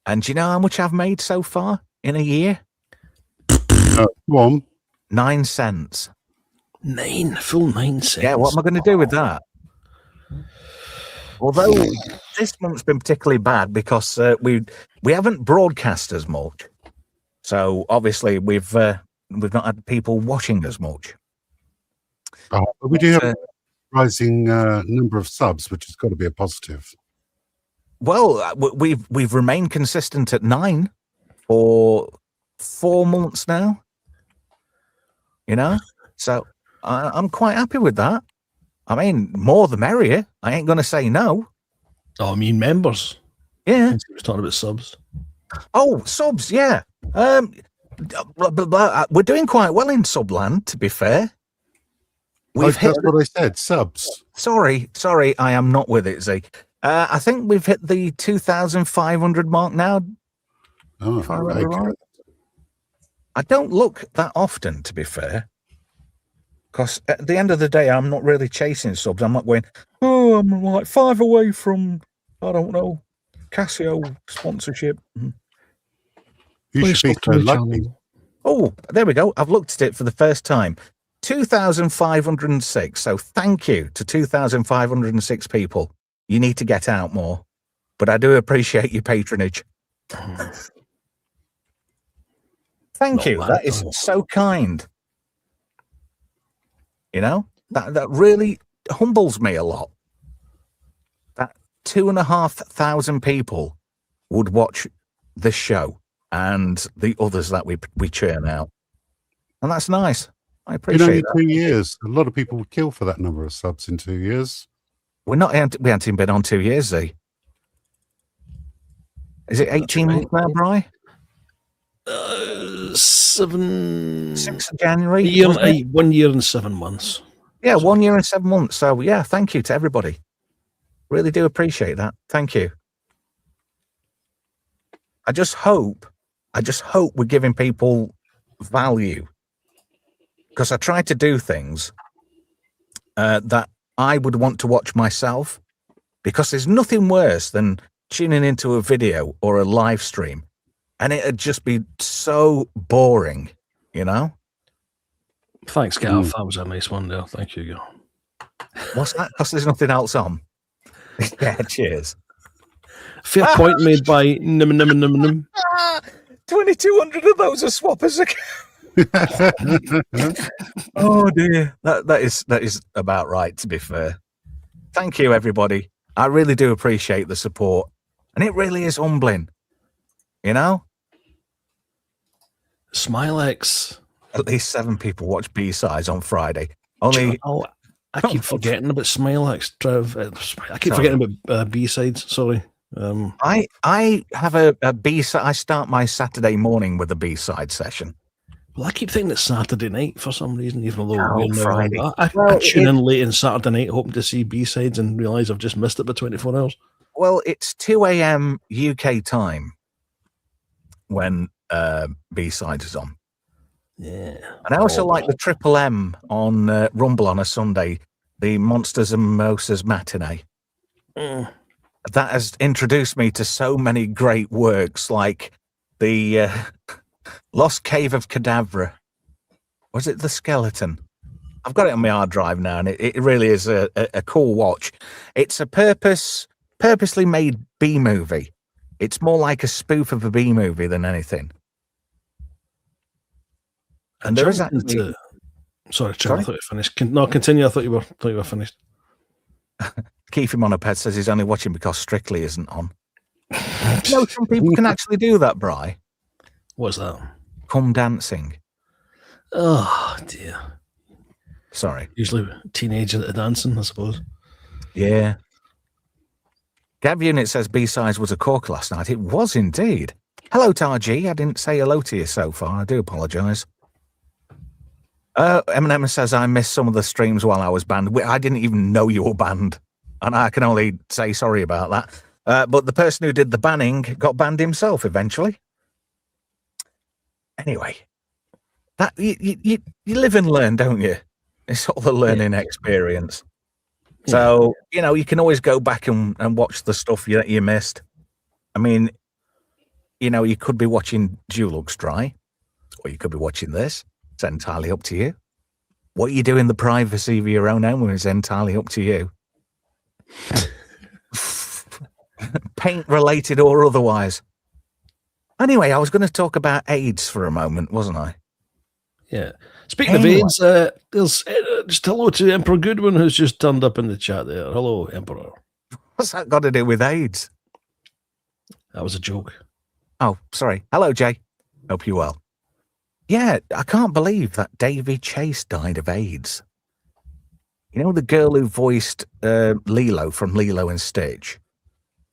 S2: And do you know how much I've made so far in a year?
S4: One.
S2: 9 cents.
S3: Full 9 cents.
S2: Yeah, what am I going to do with that? Although this month's been particularly bad because we haven't broadcast as much, so obviously we've not had people watching as much.
S4: But we do have a rising number of subs, which has got to be a positive.
S2: Well, we've remained consistent at 9 for 4 months now. So I'm quite happy with that. I mean, more the merrier. I ain't going to say no.
S3: Oh, I mean members.
S2: Yeah.
S3: He was talking about subs.
S2: Oh, subs, yeah. We're doing quite well in Subland, to be fair.
S4: That's what I said. Subs.
S2: Sorry, I am not with it, Z. I think we've hit the 2,500 mark now.
S4: Oh,
S2: If I remember right. I don't look that often, to be fair. Because at the end of the day, I'm not really chasing subs. I'm not going, oh, I'm like 5 away from, I don't know, Casio sponsorship.
S4: You should be so lucky.
S2: Oh, there we go. I've looked at it for the first time. 2,506. So thank you to 2,506 people. You need to get out more. But I do appreciate your patronage. Thank you. That is so kind. You know, that really humbles me a lot. That 2,500 people would watch this show and the others that we churn out. And that's nice. I appreciate that.
S4: 2 years. A lot of people would kill for that number of subs in 2 years.
S2: We haven't even been on 2 years, Z. Is it 18 months now, Bri?
S3: 6th
S2: of January.
S3: 1 year and 7 months.
S2: Yeah, 1 year and 7 months. So yeah, thank you to everybody. Really do appreciate that. Thank you. I just hope we're giving people value. Because I try to do things that I would want to watch myself. Because there's nothing worse than tuning into a video or a live stream and it'd just be so boring, you know?
S3: Thanks, Gav. That was a nice one there. Thank you, Gav.
S2: What's that? Because there's nothing else on. Yeah, cheers.
S3: Fair point made by Nim.
S2: 2,200 of those are swappers. Oh dear. That is about right, to be fair. Thank you, everybody. I really do appreciate the support. And it really is humbling. You know?
S3: Smilex.
S2: At least 7 people watch B-sides on Friday. Only
S3: I keep forgetting about Smilex, Trev. I keep forgetting about B-sides, sorry.
S2: I have a B-side. I start my Saturday morning with a B-side session.
S3: Well, I keep thinking it's Saturday night for some reason, even though
S2: we're Friday.
S3: I tune in late on Saturday night hoping to see B-sides and realise I've just missed it by 24 hours.
S2: Well, it's 2 a.m. UK time when B-sides is on.
S3: Yeah.
S2: And I also like the Triple M on Rumble on a Sunday, the Monsters and Mimosas matinee. That has introduced me to so many great works like the Lost Cave of Cadavra. Was it The Skeleton? I've got it on my hard drive now, and it really is a cool watch. It's a purposely made B-movie. It's more like a spoof of a B-movie than anything. And there is actually...
S3: Sorry, Chad, I thought you finished. No, continue. I thought you were finished.
S2: Keep him on a pet says he's only watching because Strictly isn't on. You know, some people can actually do that, Bri.
S3: What's that?
S2: Come dancing.
S3: Oh, dear.
S2: Sorry.
S3: Usually teenager at the dancing, I suppose.
S2: Yeah. Gab Unit says B-sides was a cork last night. It was indeed. Hello, Tarji. I didn't say hello to you so far. I do apologise. Eminem says I missed some of the streams while I was banned. I didn't even know you were banned. And I can only say sorry about that. But the person who did the banning got banned himself eventually. Anyway, that you live and learn, don't you? It's all the learning experience. So, you know, you can always go back and watch the stuff that you missed. I mean, you know, you could be watching Dulux Dry, or you could be watching this. It's entirely up to you. What you do in the privacy of your own home is entirely up to you. Paint related or otherwise. Anyway, I was going to talk about AIDS for a moment, wasn't I?
S3: Yeah. Speaking of AIDS, there's just hello to Emperor Goodwin, who's just turned up in the chat there. Hello, Emperor.
S2: What's that got to do with AIDS?
S3: That was a joke.
S2: Oh, sorry. Hello, Jay. Hope you're well. Yeah, I can't believe that Davy Chase died of AIDS. You know the girl who voiced Lilo from Lilo and Stitch?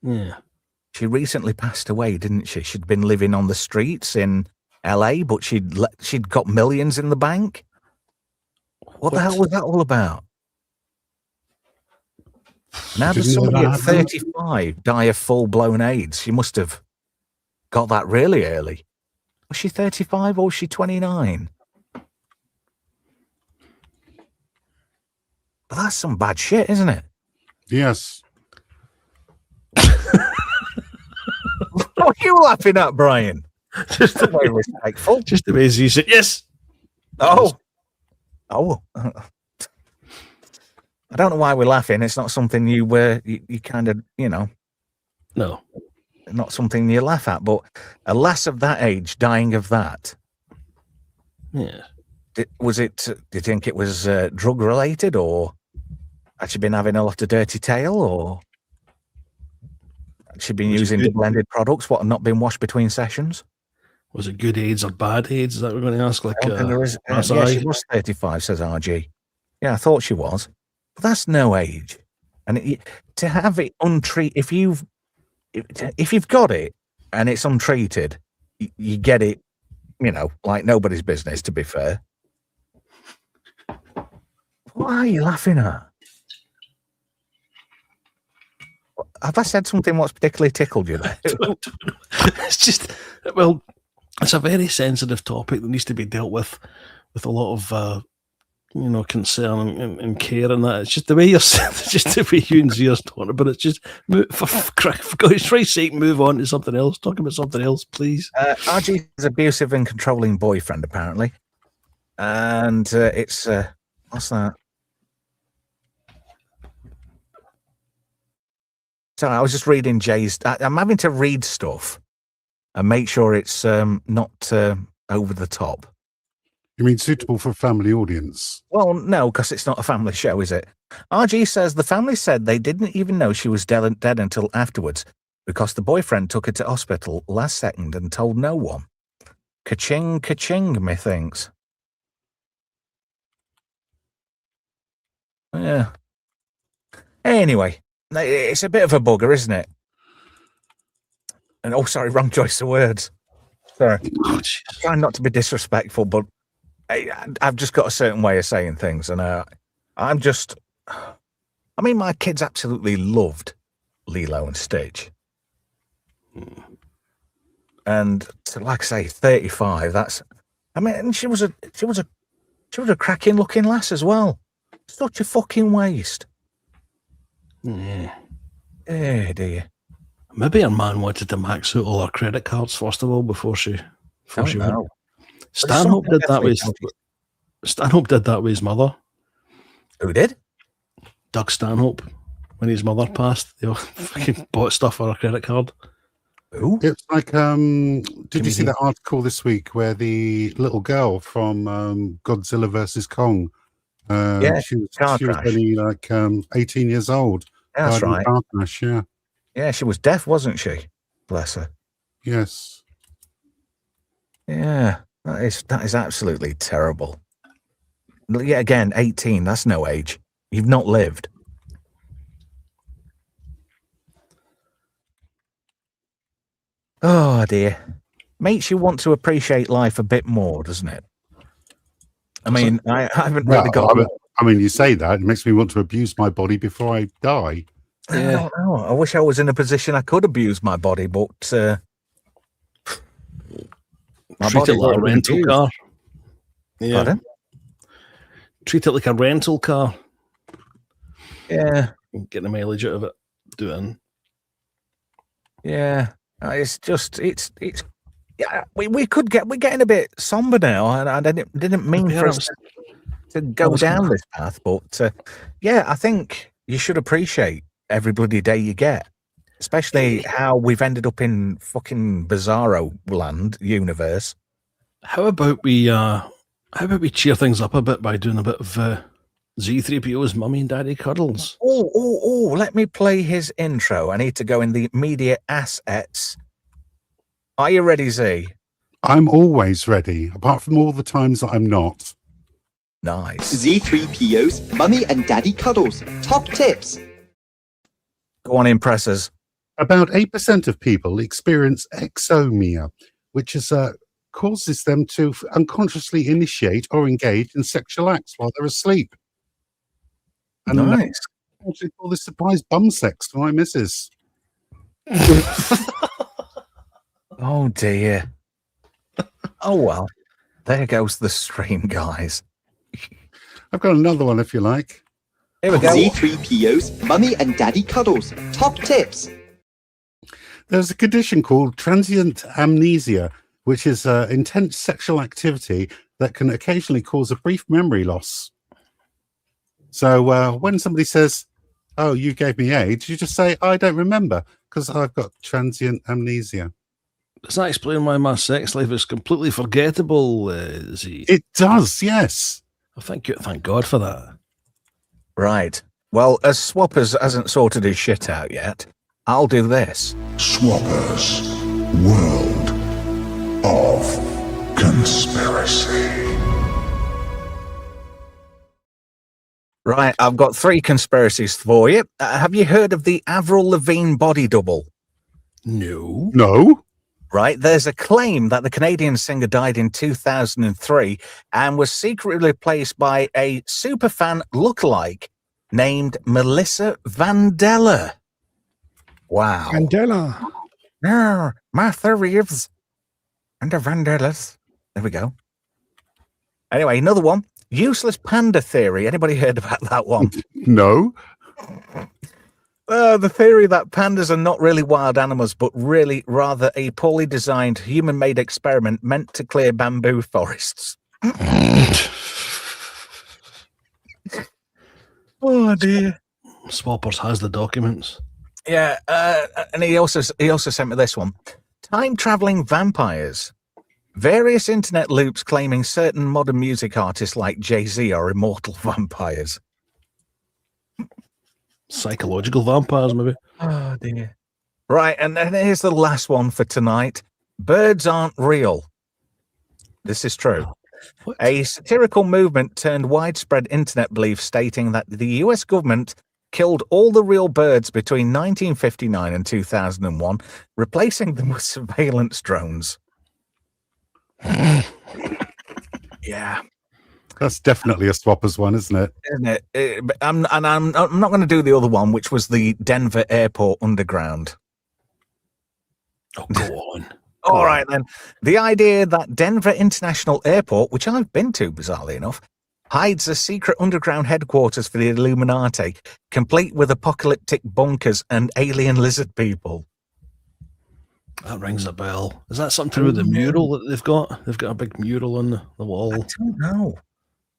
S3: Yeah.
S2: She recently passed away, didn't she? She'd been living on the streets in LA, but she'd got millions in the bank. What the hell was that all about? Now does somebody at 35 die of full-blown AIDS? She must have got that really early. Was she 35 or was she 29? But that's some bad shit, isn't it?
S4: Yes.
S2: What are you laughing at, Brian?
S3: Just the way
S2: respectful.
S3: Just the way you said yes.
S2: Oh. I don't know why we're laughing. It's not something you kind of,
S3: No.
S2: Not something you laugh at, but a lass of that age dying of that.
S3: Yeah.
S2: Do you think it was drug related, or had she been having a lot of dirty tail, or had she been using blended products, what had not been washed between sessions?
S3: Was it good AIDS or bad AIDS? Is that what we're going to ask?
S2: Yeah, she was 35, says RG. Yeah, I thought she was. But that's no age. And to have it untreated, if you've got it and it's untreated, you get it, like nobody's business, to be fair. What are you laughing at? Have I said something what's particularly tickled you there?
S3: It's just, well, it's a very sensitive topic that needs to be dealt with a lot of, concern and care and that. It's just the way you're just the way you and Zia's talking about it. It's just, for God's sake, move on to something else. Talk about something else, please.
S2: RG is abusive and controlling boyfriend, apparently. And it's, what's that? Sorry, I was just reading Jay's. I'm having to read stuff and make sure it's not over the top.
S4: You mean suitable for a family audience?
S2: Well, no, because it's not a family show, is it? RG says the family said they didn't even know she was dead until afterwards because the boyfriend took her to hospital last second and told no one. Ka-ching, ka-ching, methinks. Yeah. Anyway, it's a bit of a bugger, isn't it? And sorry, wrong choice of words. Sorry. I'm trying not to be disrespectful, but I've just got a certain way of saying things, and my kids absolutely loved Lilo and Stitch. And like I say, 35, and she was a cracking looking lass as well. Such a fucking waste.
S3: Yeah.
S2: Eh, dear.
S3: Maybe her man wanted to max out all her credit cards first of all before she went. Stanhope did that with his mother.
S2: Who did?
S3: Doug Stanhope. When his mother passed, they all fucking bought stuff for her credit card.
S2: Who?
S4: It's like, did you see that article this week where the little girl from Godzilla versus Kong? She was only like 18 years old.
S2: Yeah, that's right.
S4: Car crash, yeah.
S2: Yeah, she was deaf, wasn't she? Bless her.
S4: Yes.
S2: Yeah, that is absolutely terrible. Yeah, again, 18, that's no age. You've not lived. Oh, dear. Makes you want to appreciate life a bit more, doesn't it? I mean, I haven't really got...
S4: you say that. It makes me want to abuse my body before I die.
S2: Yeah. I don't know. I wish I was in a position I could abuse my body, but...
S3: Treat it like a rental car. Yeah.
S2: Pardon?
S3: Treat it like a rental car.
S2: Yeah.
S3: Get the mileage out of it. Do it.
S2: Yeah. It's just, yeah, we're getting a bit somber now, and I didn't mean for us to go down this path, but yeah, I think you should appreciate every bloody day you get, especially how we've ended up in fucking bizarro land universe.
S3: How about we cheer things up a bit by doing a bit of Z3PO's Mummy and Daddy Cuddles?
S2: Oh, let me play his intro. I need to go in the media assets. Are you ready, Z?
S4: I'm always ready, apart from all the times that I'm not.
S2: Nice.
S7: Z3PO's Mummy and Daddy Cuddles. Top tips.
S2: Go on, impressors.
S4: About 8% of people experience exomia, which is causes them to unconsciously initiate or engage in sexual acts while they're asleep. And
S2: Nice.
S4: I actually call this surprise bum sex to my missus.
S2: Oh dear. Oh well. There goes the stream, guys.
S4: I've got another one if you like.
S2: Here we go.
S7: C3PO's Mummy and Daddy Cuddles. Top tips.
S4: There's a condition called transient amnesia, which is intense sexual activity that can occasionally cause a brief memory loss. So when somebody says, "Oh, you gave me AIDS," you just say, "I don't remember," because I've got transient amnesia.
S3: Does that explain why my sex life is completely forgettable, Z?
S4: It does, yes.
S3: Thank God for that.
S2: Right. Well, as Swappers hasn't sorted his shit out yet, I'll do this.
S1: Swappers, world of conspiracy.
S2: Right, I've got 3 conspiracies for you. Have you heard of the Avril Lavigne body double?
S3: No.
S4: No.
S2: Right, there's a claim that the Canadian singer died in 2003 and was secretly replaced by a superfan lookalike named Melissa Vandella. Wow.
S6: Mandela.
S2: No, Martha Reeves and the Vandellas. There we go. Anyway, another one. Useless panda theory. Anybody heard about that one?
S4: No.
S2: The theory that pandas are not really wild animals, but really rather a poorly designed human-made experiment meant to clear bamboo forests. Oh dear.
S3: Swappers has the documents.
S2: Yeah, and he also sent me this one. Time-traveling vampires. Various internet loops claiming certain modern music artists like Jay-Z are immortal vampires.
S3: Psychological vampires, maybe.
S2: Oh dear. Right, and then here's the last one for tonight. Birds aren't real. This is true.
S3: What?
S2: A satirical movement turned widespread internet belief stating that the US government killed all the real birds between 1959 and 2001, replacing them with surveillance drones. Yeah.
S4: That's definitely a Swappers one, isn't it?
S2: Isn't it? I'm not going to do the other one, which was the Denver Airport Underground.
S3: Oh, go on.
S2: All right, then. The idea that Denver International Airport, which I've been to, bizarrely enough, hides a secret underground headquarters for the Illuminati, complete with apocalyptic bunkers and alien lizard people.
S3: That rings a bell. Is that something to do with the mural that they've got? They've got a big mural on the wall.
S2: I don't know.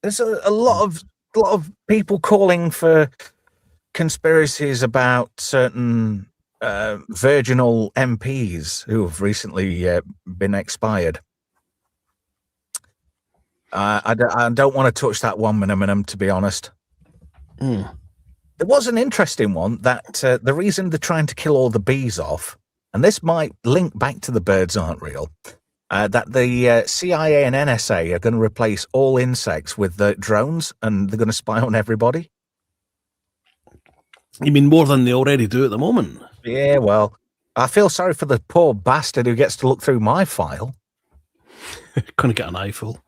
S2: There's a lot of people calling for conspiracies about certain virginal MPs who have recently been expired. I don't want to touch that one minimum, to be honest. There was an interesting one that the reason they're trying to kill all the bees off, and this might link back to the birds aren't real, that the CIA and NSA are going to replace all insects with drones, and they're going to spy on everybody.
S3: You mean more than they already do at the moment?
S2: Yeah, well, I feel sorry for the poor bastard who gets to look through my file.
S3: Couldn't get an eyeful.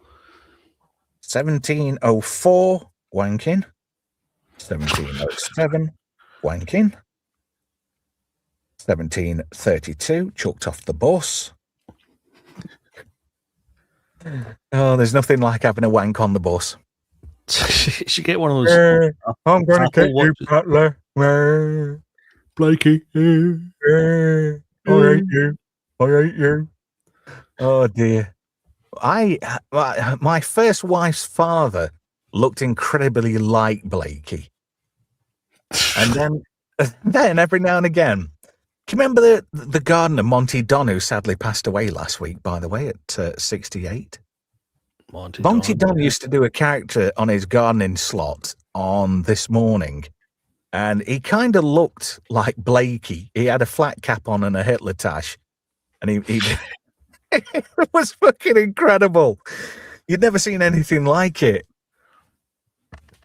S2: 1704, wanking. 1707, wanking. 1732, chucked off the bus. Oh, there's nothing like having a wank on the bus.
S3: You should get one of those.
S2: I'm going to
S3: get you,
S2: Butler.
S3: Blakey.
S2: I hate you. Oh, dear. My first wife's father looked incredibly like Blakey. And then every now and again, do you remember the gardener, Monty Don, who sadly passed away last week, by the way, at 68? Monty Don used to do a character on his gardening slot on This Morning, and he kind of looked like Blakey. He had a flat cap on and a Hitler tash, and he it was fucking incredible. You'd never seen anything like it.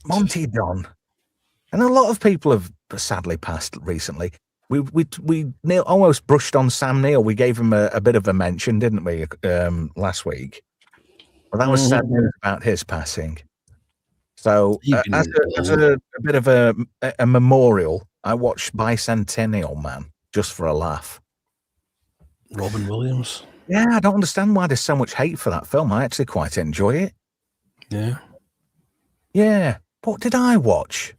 S2: Monty Don. And a lot of people have sadly passed recently. We almost brushed on Sam Neill. We gave him a bit of a mention, didn't we, last week? Well, that was sad news about his passing. So, as a bit of a memorial, I watched Bicentennial Man just for a laugh.
S3: Robin Williams.
S2: Yeah, I don't understand why there's so much hate for that film. I actually quite enjoy it.
S3: Yeah.
S2: Yeah. What did I watch?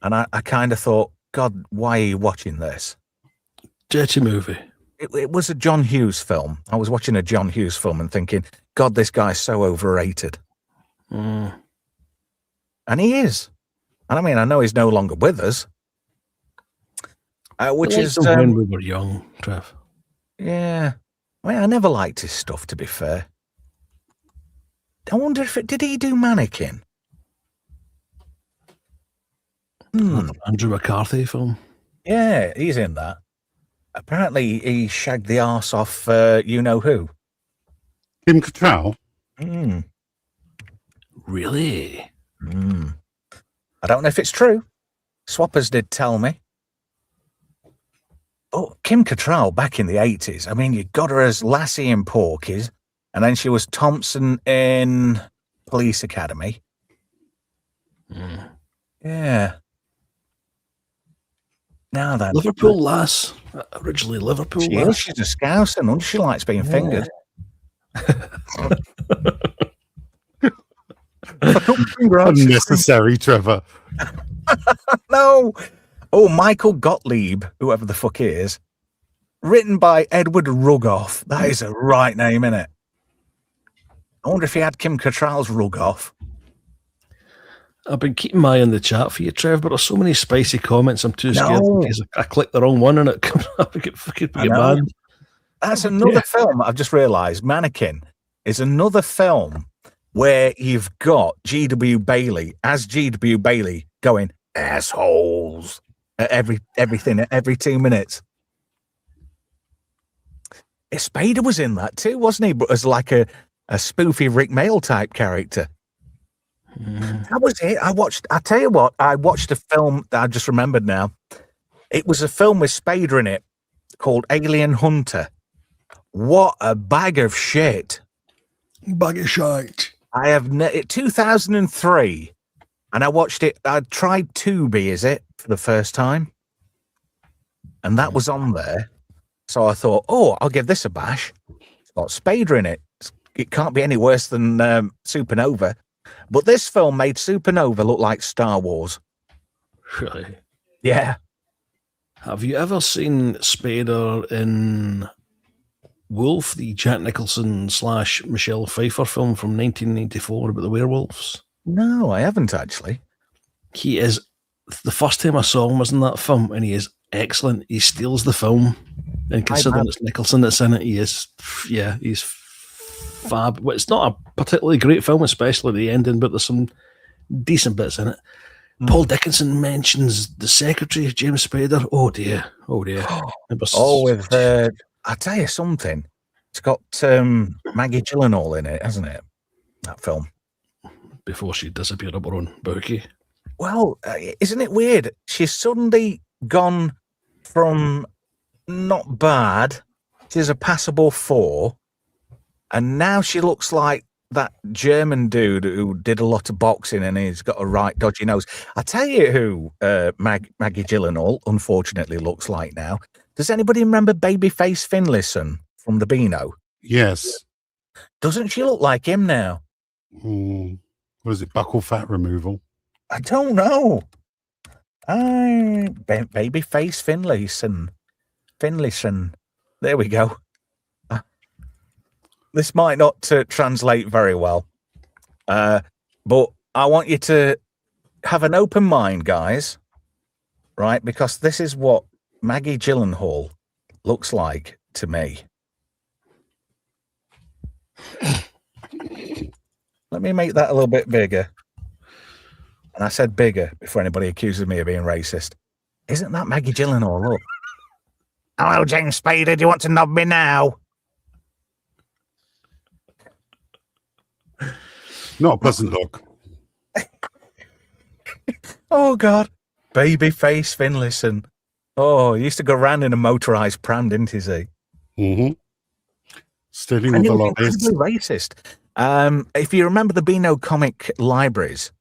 S2: And I kind of thought, God, why are you watching this?
S3: Dirty movie.
S2: It was a John Hughes film. I was watching a John Hughes film and thinking, God, this guy's so overrated. And he is. And I mean, I know he's no longer with us. Which is
S3: when we were young, Trev.
S2: Yeah. I mean, I never liked his stuff, to be fair. I wonder if did he do Mannequin?
S3: Andrew McCarthy film.
S2: Yeah, he's in that. Apparently, he shagged the arse off you know who.
S4: Kim Cattrall.
S3: Really?
S2: I don't know if it's true. Swappers did tell me. Oh, Kim Cattrall back in the 80s. I mean, you got her as Lassie in Porky's, and then she was Thompson in Police Academy. Yeah. Now then.
S3: Liverpool lass. Originally Liverpool lass.
S2: She's a Scouser, and she likes being fingered.
S4: Unnecessary, Trevor.
S2: No. Oh, Michael Gottlieb, whoever the fuck he is. Written by Edward Rugoff. That is a right name, innit? I wonder if he had Kim Cattrall's rug off.
S3: I've been keeping my eye on the chat for you, Trev, but there's so many spicy comments. I'm too scared because I clicked the wrong one and it comes up. I get mad.
S2: That's another film I've just realised. Mannequin is another film where you've got G.W. Bailey as G.W. Bailey going, assholes, at everything, every 2 minutes. Spader was in that too, wasn't he? But as like a spoofy Rick Mail type character. That was it. I tell you what, I watched a film that I just remembered now. It was a film with Spader in it called Alien Hunter. What a bag of shit.
S3: Bag of shite.
S2: I have 2003, and I watched it. I tried Tubi, is it, for the first time, and that was on there. So I thought, oh, I'll give this a bash. It's got Spader in it. It can't be any worse than Supernova. But this film made Supernova look like Star Wars.
S3: Really?
S2: Yeah.
S3: Have you ever seen Spader in Wolf, the Jack Nicholson / Michelle Pfeiffer film from 1994 about the werewolves?
S2: No, I haven't actually.
S3: He is, the first time I saw him was in that film, and he is excellent. He steals the film, and considering it's Nicholson that's in it, he's fab. Well, it's not a particularly great film, especially at the ending, but there's some decent bits in it. Paul Dickinson mentions the secretary, James Spader. Oh dear.
S2: I'll tell you something. It's got Maggie Gyllenhaal in it, hasn't it? That film.
S3: Before she disappeared up her own bookie.
S2: Well, isn't it weird? She's suddenly gone from not bad, she's a passable 4, and now she looks like that German dude who did a lot of boxing and he's got a right dodgy nose. I tell you who Maggie Gyllenhaal unfortunately looks like now. Does anybody remember Babyface Finlayson from the Beano?
S4: Yes.
S2: Doesn't she look like him now?
S4: What is it? Buccal fat removal?
S2: I don't know. Babyface Finlayson. There we go. This might not translate very well, but I want you to have an open mind, guys, right? Because this is what Maggie Gyllenhaal looks like to me. Let me make that a little bit bigger. And I said bigger before anybody accuses me of being racist. Isn't that Maggie Gyllenhaal? Look. Hello, James Spader. Do you want to knob me now?
S4: Not a pleasant look.
S2: Oh, God. Babyface Finlayson. Oh, he used to go around in a motorized pram, didn't he?
S4: Mm-hmm. Stealing all
S2: And he
S4: the
S2: was
S4: lollies.
S2: incredibly racist. If you remember the Beano comic libraries,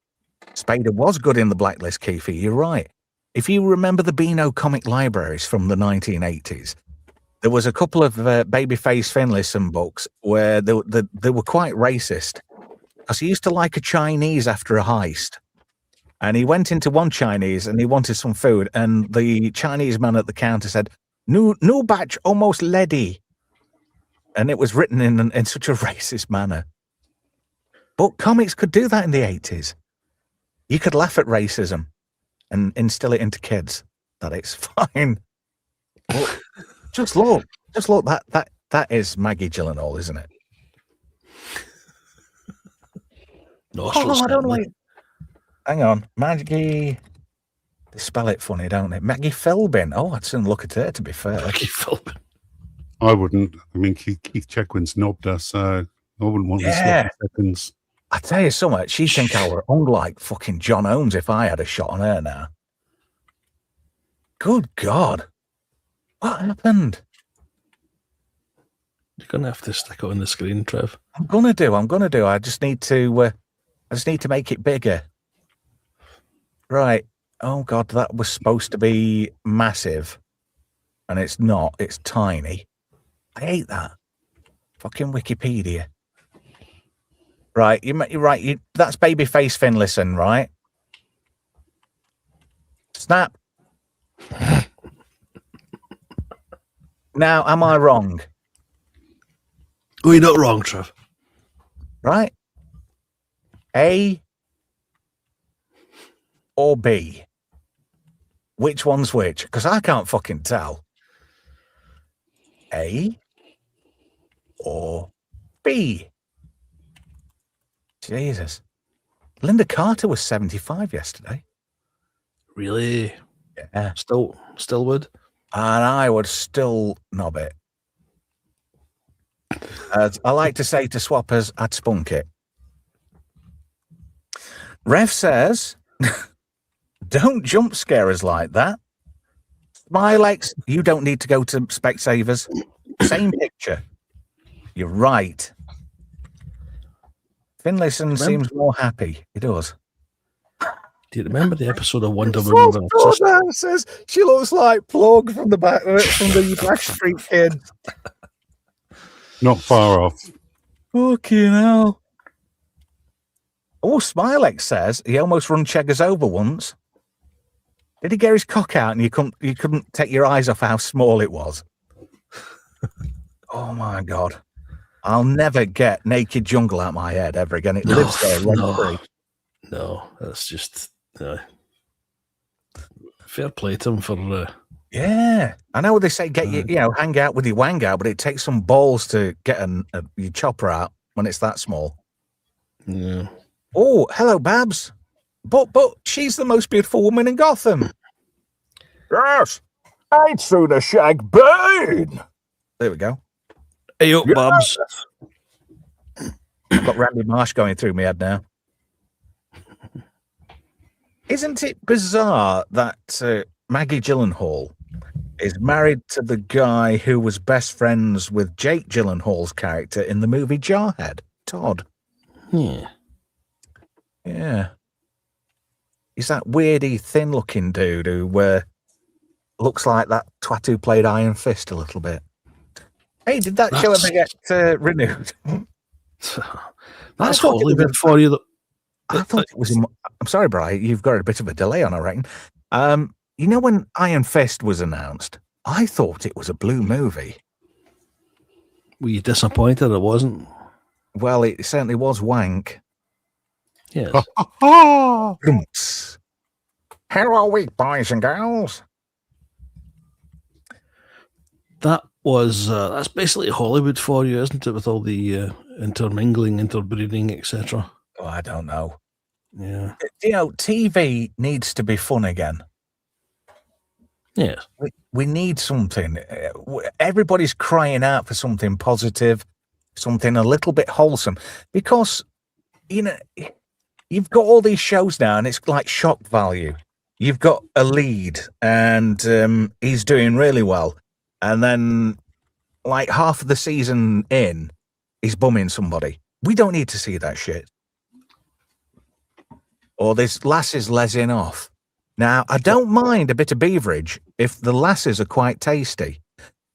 S2: Spader was good in the Blacklist, Keefe. You're right. If you remember the Beano comic libraries from the 1980s, there was a couple of Babyface Finlayson books where they were quite racist because he used to like a Chinese after a heist. And he went into one Chinese and he wanted some food. And the Chinese man at the counter said, "New batch, almost leady." And it was written in such a racist manner. But comics could do that in the 80s. You could laugh at racism and instill it into kids that it's fine. But just look, that is Maggie Gyllenhaal, isn't it?
S3: Nostrils,
S2: I don't know. Hang on, Maggie. They spell it funny, don't they? Maggie Philbin. Oh, I'd soon look at her, to be fair.
S3: Maggie Philbin.
S4: I wouldn't. I mean, Keith Chegwin's knobbed her, so I wouldn't want these sloppy seconds.
S2: I tell you something, she'd think I were unlike fucking John Holmes if I had a shot on her now. Good God. What happened?
S3: You're going to have to stick it on the screen, Trev.
S2: I'm gonna do. I just need to make it bigger. Right. Oh God, that was supposed to be massive. And it's not. It's tiny. I hate that. Fucking Wikipedia. Right, you're right. That's Babyface Finlayson, right? Snap. Now, am I wrong?
S3: Oh, you're not wrong, Trev.
S2: Right? A or B? Which one's which? Because I can't fucking tell. A or B? Jesus. Linda Carter was 75 yesterday.
S3: Really?
S2: Yeah.
S3: Still would?
S2: And I would still knob it. As I like to say to swappers, I'd spunk it. Rev says, don't jump scare us like that. Smilex, you don't need to go to Specsavers. Same picture. You're right. Finlayson seems more happy. He does.
S3: Do you remember the episode of Wonder Woman?
S2: Says she looks like Plug from the back from the Backstreet Kids.
S4: Not far off.
S2: Fucking hell. Oh, Smilex says he almost run Cheggers over once. Did he get his cock out and you couldn't take your eyes off how small it was? Oh my God. I'll never get Naked Jungle out of my head ever again. It lives there rent-free.
S3: No, that's just fair play to him for
S2: yeah. I know what they say, get hang out with your wang out, but it takes some balls to get your chopper out when it's that small.
S3: Yeah.
S2: Oh, hello, Babs. But she's the most beautiful woman in Gotham. Yes. I'd sooner shag Bane. There we go.
S3: Hey up, Babs.
S2: I've got Randy Marsh going through my head now. Isn't it bizarre that Maggie Gyllenhaal is married to the guy who was best friends with Jake Gyllenhaal's character in the movie Jarhead, Todd?
S3: Yeah.
S2: Yeah. He's that weirdy, thin-looking dude who looks like that twat who played Iron Fist a little bit. Hey, did that show ever get renewed?
S3: That's Hollywood for you.
S2: I thought it was. I'm sorry, Brian. You've got a bit of a delay on, I reckon. You know when Iron Fist was announced, I thought it was a blue movie.
S3: Were you disappointed it wasn't?
S2: Well, it certainly was wank.
S3: Yes.
S2: Hello, week, boys and girls.
S3: That was that's basically Hollywood for you, isn't it? With all the intermingling, interbreeding, etc.
S2: Oh, I don't know.
S3: Yeah.
S2: TV needs to be fun again.
S3: Yes.
S2: We need something. Everybody's crying out for something positive, something a little bit wholesome, because you've got all these shows now, and it's like shock value. you've got a lead and he's doing really well. And then, like, half of the season in, he's bumming somebody. We don't need to see that shit. Or this lasses lezzing off. Now, I don't mind a bit of beverage if the lasses are quite tasty.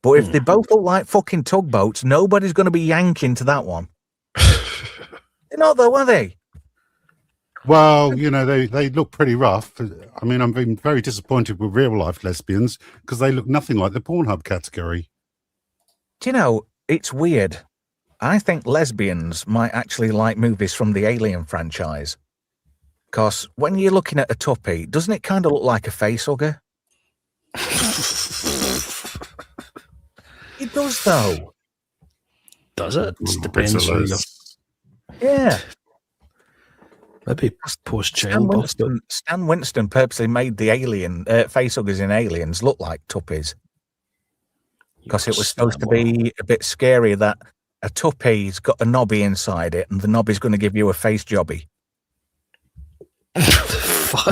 S2: But if they both look like fucking tugboats, nobody's going to be yanking to that one. They're not, though, are they?
S4: Well, you know, they look pretty rough. I mean, I'm being very disappointed with real life lesbians because they look nothing like the Pornhub category.
S2: Do you know, it's weird. I think lesbians might actually like movies from the Alien franchise. Because when you're looking at a tuppy, doesn't it kind of look like a facehugger? It does, though.
S3: Does it? It depends who you're...
S2: Yeah.
S3: Maybe post-childbirth.
S2: Stan Winston purposely made the alien facehuggers in Aliens look like tuppies. Because it was supposed to be a bit scary that a tuppy's got a knobby inside it and the knobby's going to give you a face jobby.
S3: Fuck.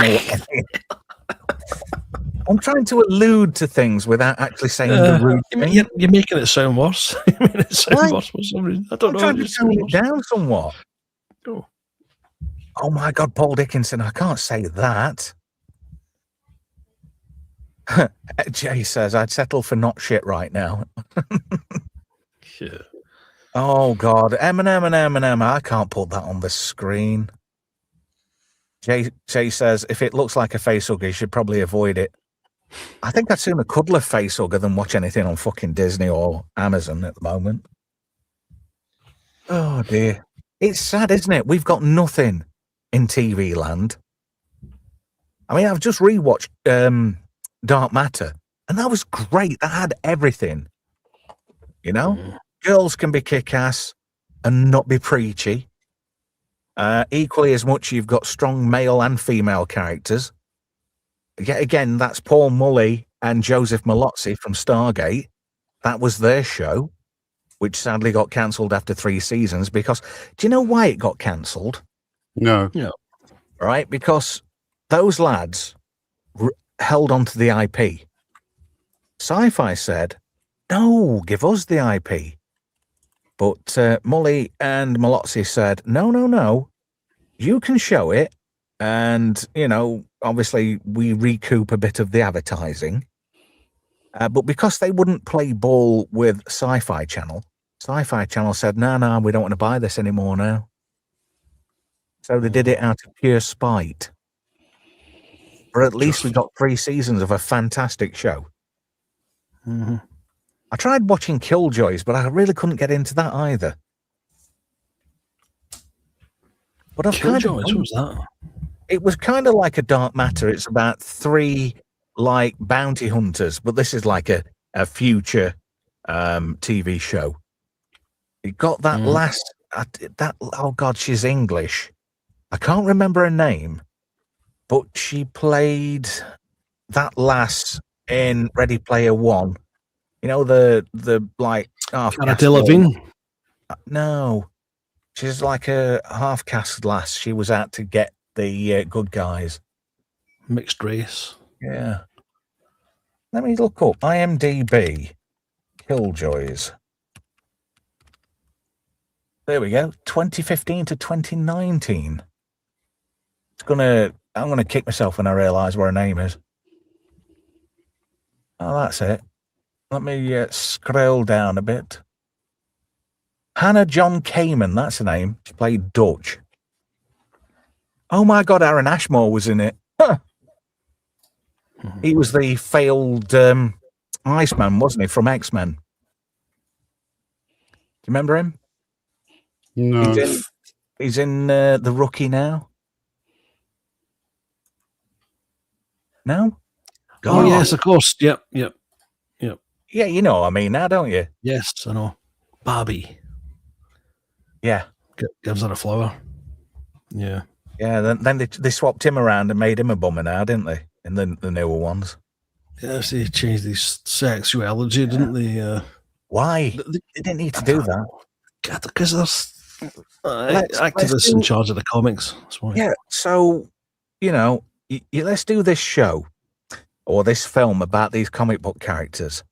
S2: I'm trying to allude to things without actually saying the rude thing.
S3: You're making it sound worse. You're making it sound worse for some reason. I don't know.
S2: I'm trying to tone it down somewhat.
S3: Oh.
S2: Oh my God, Paul Dickinson, I can't say that. Jay says, I'd settle for not shit right now.
S3: Yeah.
S2: Oh God, Eminem, I can't put that on the screen. Jay says, if it looks like a facehugger, you should probably avoid it. I think I'd sooner cuddle a facehugger than watch anything on fucking Disney or Amazon at the moment. Oh dear. It's sad, isn't it? We've got nothing in TV land. I mean, I've just rewatched Dark Matter, and that was great. That had everything. You know? Girls can be kick-ass and not be preachy. Equally as much, you've got strong male and female characters. Yet again, that's Paul Mully and Joseph Malozzi from Stargate. That was their show, which sadly got cancelled after 3 seasons because, do you know why it got cancelled?
S4: No.
S3: Yeah.
S2: Right? Because those lads held on to the IP. Sci-Fi said, no, give us the IP. But Mully and Malozzi said, no, you can show it. And, you know, obviously we recoup a bit of the advertising. But because they wouldn't play ball with Sci-Fi Channel said, no, we don't want to buy this anymore now. So they did it out of pure spite. Or at least we got 3 seasons of a fantastic show.
S3: Mm-hmm.
S2: I tried watching Killjoys, but I really couldn't get into that either. But I've
S3: Killjoys, what was that?
S2: It was kind of like a Dark Matter. It's about 3 like bounty hunters, but this is like a future TV show. It got that oh God, she's English. I can't remember her name, but she played that lass in Ready Player One. You know, the like half
S3: Cara Delevingne?
S2: No, she's like a half caste lass. She was out to get the good guys.
S3: Mixed race.
S2: Yeah. Let me look up IMDb Killjoys. There we go. 2015 to 2019. I'm gonna kick myself when I realise what her name is. Oh, that's it. Let me scroll down a bit. Hannah John Kamen, that's her name. She played Dutch. Oh my God, Aaron Ashmore was in it. Huh. He was the failed Iceman, wasn't he, from X-Men? Do you remember him?
S4: No.
S2: He's in The Rookie now. No?
S3: Oh, yes, of course. Yep.
S2: Yeah, you know what I mean now, don't you?
S3: Yes, I know. Barbie.
S2: Yeah.
S3: Gives her a flower. Yeah.
S2: Yeah, then they swapped him around and made him a bummer now, didn't they? In the newer ones.
S3: Yes, they changed his sexuality, didn't they?
S2: Why? They didn't need to do that.
S3: God, because there's activists in charge of the comics. That's why.
S2: Yeah, so, you know, let's do this show or this film about these comic book characters.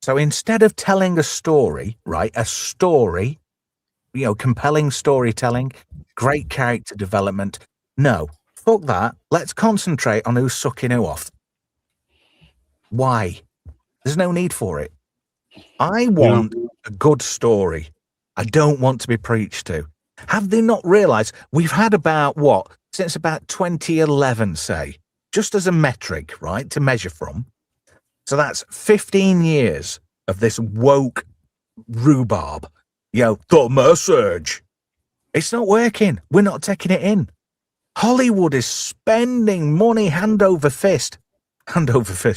S2: So instead of telling a story, right, a story, compelling storytelling, great character development, no, fuck that. Let's concentrate on who's sucking who off. Why? There's no need for it. I want a good story. I don't want to be preached to. Have they not realised we've had since about 2011, say, just as a metric, right, to measure from. So that's 15 years of this woke rhubarb. The message. It's not working. We're not taking it in. Hollywood is spending money hand over fist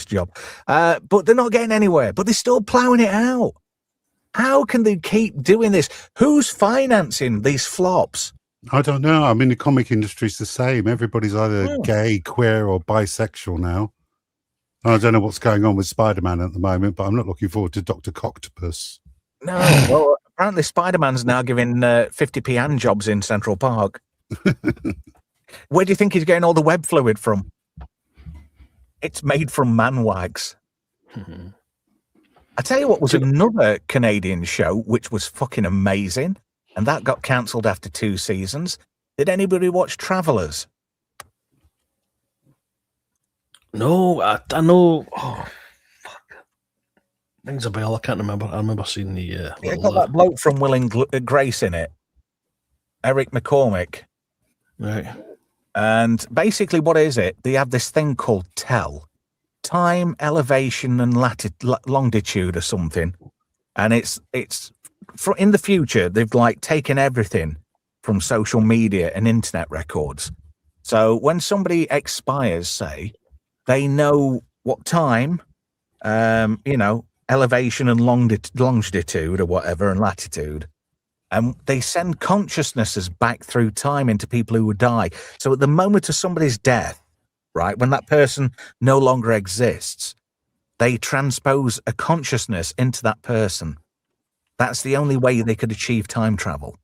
S2: job. But they're not getting anywhere, but they're still ploughing it out. How can they keep doing this? Who's financing these flops?
S4: I don't know. I mean, the comic industry's the same. Everybody's either gay, queer, or bisexual now. I don't know what's going on with Spider-Man at the moment, but I'm not looking forward to Dr. Coctopus.
S2: No, well, apparently Spider-Man's now giving 50p hand jobs in Central Park. Where do you think he's getting all the web fluid from? It's made from man-wags. I tell you what was another Canadian show which was fucking amazing, and that got cancelled after 2 seasons. Did anybody watch Travellers?
S3: No, I know. Oh, fuck. Rings a bell. I can't remember. I remember seeing the.
S2: It got that bloke from Will and Grace in it, Eric McCormick.
S3: Right.
S2: And basically, what is it? They have this thing called TEL, time, elevation, and longitude, or something. And it's in the future. They've taken everything from social media and internet records. So when somebody expires, say, they know what time, elevation and longitude or whatever, and latitude. And they send consciousnesses back through time into people who would die. So at the moment of somebody's death, right, when that person no longer exists, they transpose a consciousness into that person. That's the only way they could achieve time travel.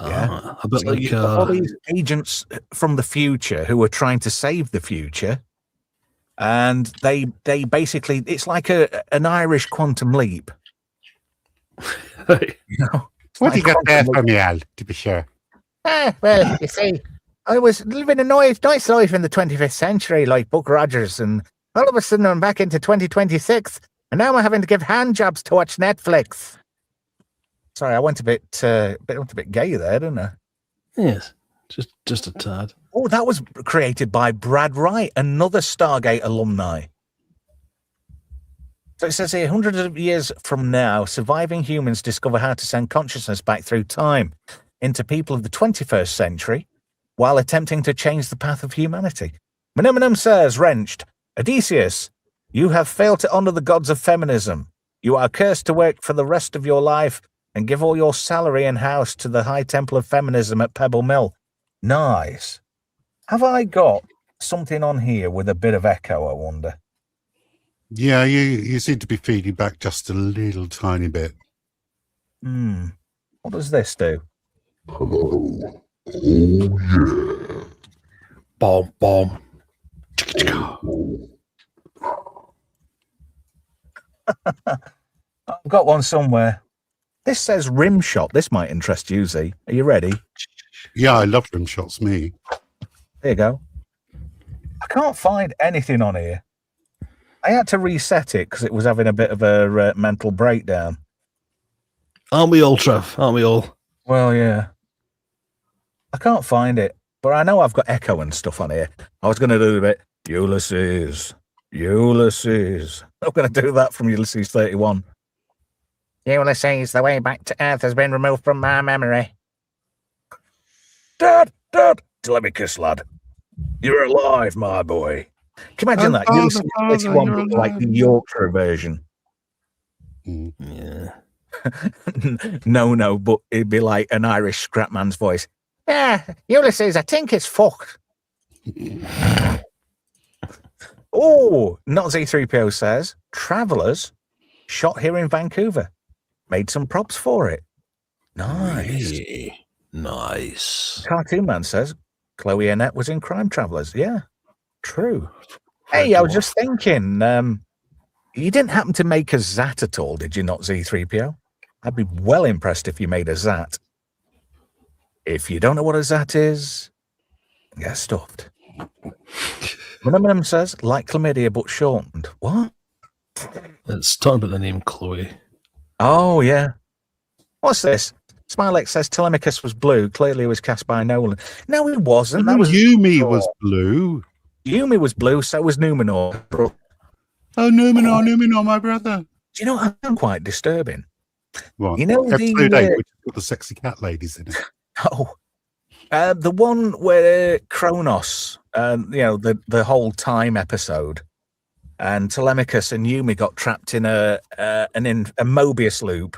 S3: Yeah. A bit
S2: so you've got all these agents from the future who are trying to save the future. And they basically, it's like an Irish quantum leap.
S4: What do you got there for me, Al, to be sure?
S2: Well, you see, I was living a nice life in the 25th century, like Buck Rogers, and all of a sudden I'm back into 2026, and now I'm having to give hand jobs to watch Netflix. Sorry, I went a bit gay there, didn't I?
S3: Yes, just a tad.
S2: Oh, that was created by Brad Wright, another Stargate alumni. So it says here, hundreds of years from now, surviving humans discover how to send consciousness back through time into people of the 21st century while attempting to change the path of humanity. Menemenem says, wrenched, Odysseus, you have failed to honor the gods of feminism. You are cursed to work for the rest of your life and give all your salary and house to the High Temple of Feminism at Pebble Mill. Nice. Have I got something on here with a bit of echo, I wonder?
S4: Yeah, you seem to be feeding back just a little tiny bit.
S2: What does this do?
S1: Hello. Oh, yeah.
S3: Bomb, bomb.
S2: I've got one somewhere. This says rim shot. This might interest you, Z. Are you ready?
S4: Yeah, I love rim shots, me.
S2: There you go. I can't find anything on here. I had to reset it because it was having a bit of a mental breakdown.
S3: Aren't we all, Trev? Aren't we all?
S2: Well, yeah. I can't find it, but I know I've got echo and stuff on here. I was going to do a bit, Ulysses. I'm going to do that from Ulysses 31. Ulysses, the way back to Earth has been removed from my memory. Dad, Telemachus, lad. You're alive, my boy. Can you imagine that? Ulysses 31, but like the Yorkshire version.
S3: Yeah.
S2: No, but it'd be like an Irish scrapman's voice. Yeah, Ulysses, I think it's fucked. Oh, not Z3PO says, Travellers shot here in Vancouver. Made some props for it. Nice.
S3: Really? Nice.
S2: Cartoon Man says, Chloe Annette was in Crime Travellers. Yeah, true. Hey, I was just thinking, you didn't happen to make a Zat at all, did you not, Z3PO? I'd be well impressed if you made a Zat. If you don't know what a Zat is, get stuffed. Minimum says, like chlamydia, but shortened. What?
S3: It's talking about the name Chloe.
S2: Oh, yeah. What's this? Smilex says Telemachus was blue. Clearly, he was cast by Nolan. No, he wasn't. That was
S4: Yumi was blue.
S2: Yumi was blue, so was Numenor.
S4: Oh, Numenor, my brother.
S2: Do you know what I found quite disturbing?
S4: What?
S2: You know
S4: Episode 8, which has got the sexy cat ladies in it.
S2: Oh, the one where Kronos, the whole time episode, and Telemachus and Yumi got trapped in a Mobius loop,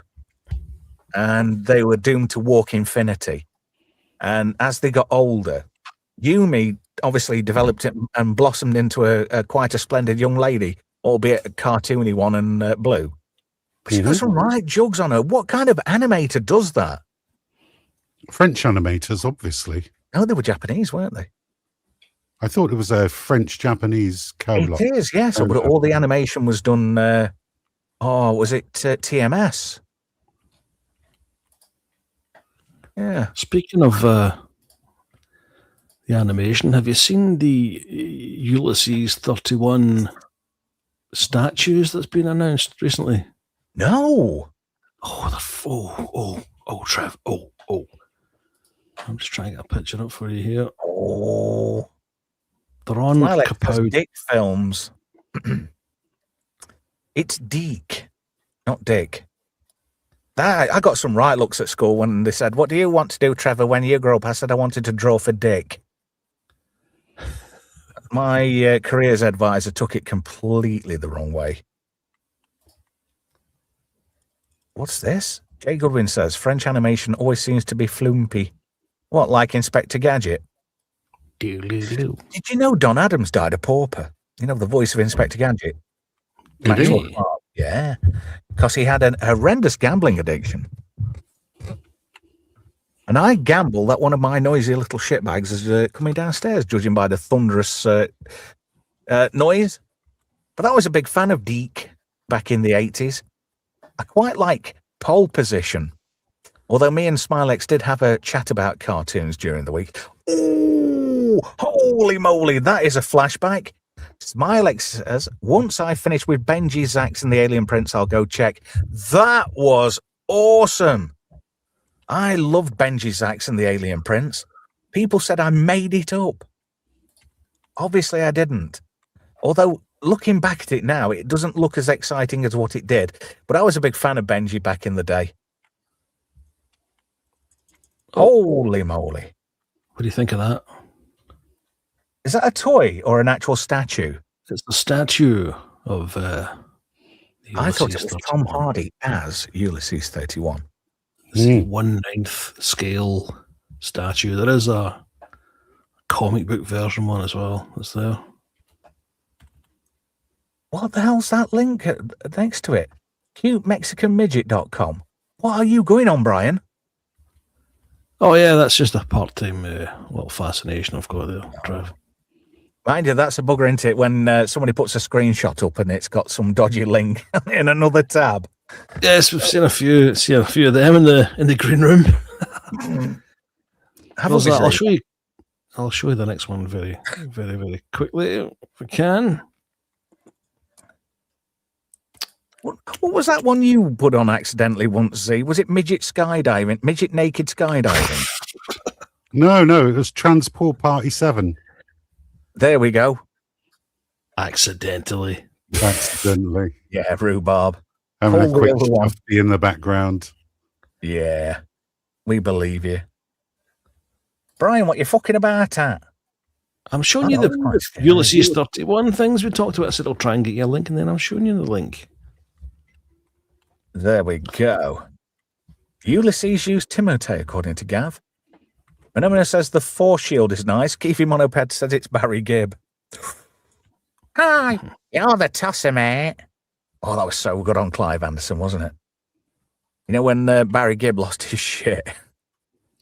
S2: and they were doomed to walk infinity. And as they got older, Yumi obviously developed it and blossomed into a quite a splendid young lady, albeit a cartoony one and blue. But she got some right jugs on her. What kind of animator does that?
S4: French animators, obviously.
S2: No, they were Japanese, weren't they?
S4: I thought it was a French-Japanese collab.
S2: It is, yes. But all the animation was done, was it TMS? Yeah.
S3: Speaking of the animation, have you seen the Ulysses 31 statues that's been announced recently?
S2: No.
S3: Trev. I'm just trying to get a picture up for you here.
S2: Oh.
S3: They're on Kapow.
S2: Dick Films. It's Deke, not Dick. I got some right looks at school when they said, "What do you want to do, Trevor, when you grow up?" I said, "I wanted to draw for Dick." My careers advisor took it completely the wrong way. What's this? Jay Goodwin says, French animation always seems to be flumpy. What, like Inspector Gadget? Did you know Don Adams died a pauper? You know, the voice of Inspector Gadget? Yeah, because he had a horrendous gambling addiction. And I gamble that one of my noisy little shitbags is coming downstairs, judging by the thunderous noise. But I was a big fan of Deke back in the 80s. I quite like Pole Position. Although me and Smilex did have a chat about cartoons during the week. Oh, holy moly, that is a flashback. Smilex says, once I finish with Benji, Zax and the Alien Prince, I'll go check. That was awesome. I loved Benji, Zax and the Alien Prince. People said I made it up. Obviously I didn't. Although looking back at it now, it doesn't look as exciting as what it did. But I was a big fan of Benji back in the day. Holy moly.
S3: What do you think of that?
S2: Is that a toy or an actual statue?
S3: It's a statue of
S2: I thought it was Tom Hardy as Ulysses 31.
S3: It's a 1/9 scale statue. There is a comic book version one as well. That's there.
S2: What the hell's that link next to it? CuteMexicanMidget.com. What are you going on, Brian?
S3: Oh, yeah, that's just a part-time little fascination I've got there, Trev.
S2: Mind you, that's a bugger, isn't it? When somebody puts a screenshot up and it's got some dodgy link in another tab.
S3: Yes, we've seen a few of them in the green room. I'll show you the next one very, very, very quickly if we can.
S2: What was that one you put on accidentally once, Z? Was it midget naked skydiving?
S4: No, it was Transport Party 7.
S2: There we go.
S3: Accidentally.
S2: Yeah, rhubarb.
S4: Having a quick stuffy in the background.
S2: Yeah, we believe you. Brian, what you fucking about at?
S3: I'm showing you the Ulysses 31 things we talked about. I said I'll try and get you a link, and then I'm showing you the link.
S2: There we go. Ulysses used Timotei, according to Gav. Phenomena says the Force Shield is nice. Keefy Monoped says it's Barry Gibb. Hi, you're the tosser, mate. Oh, that was so good on Clive Anderson, wasn't it? You know when Barry Gibb lost his shit?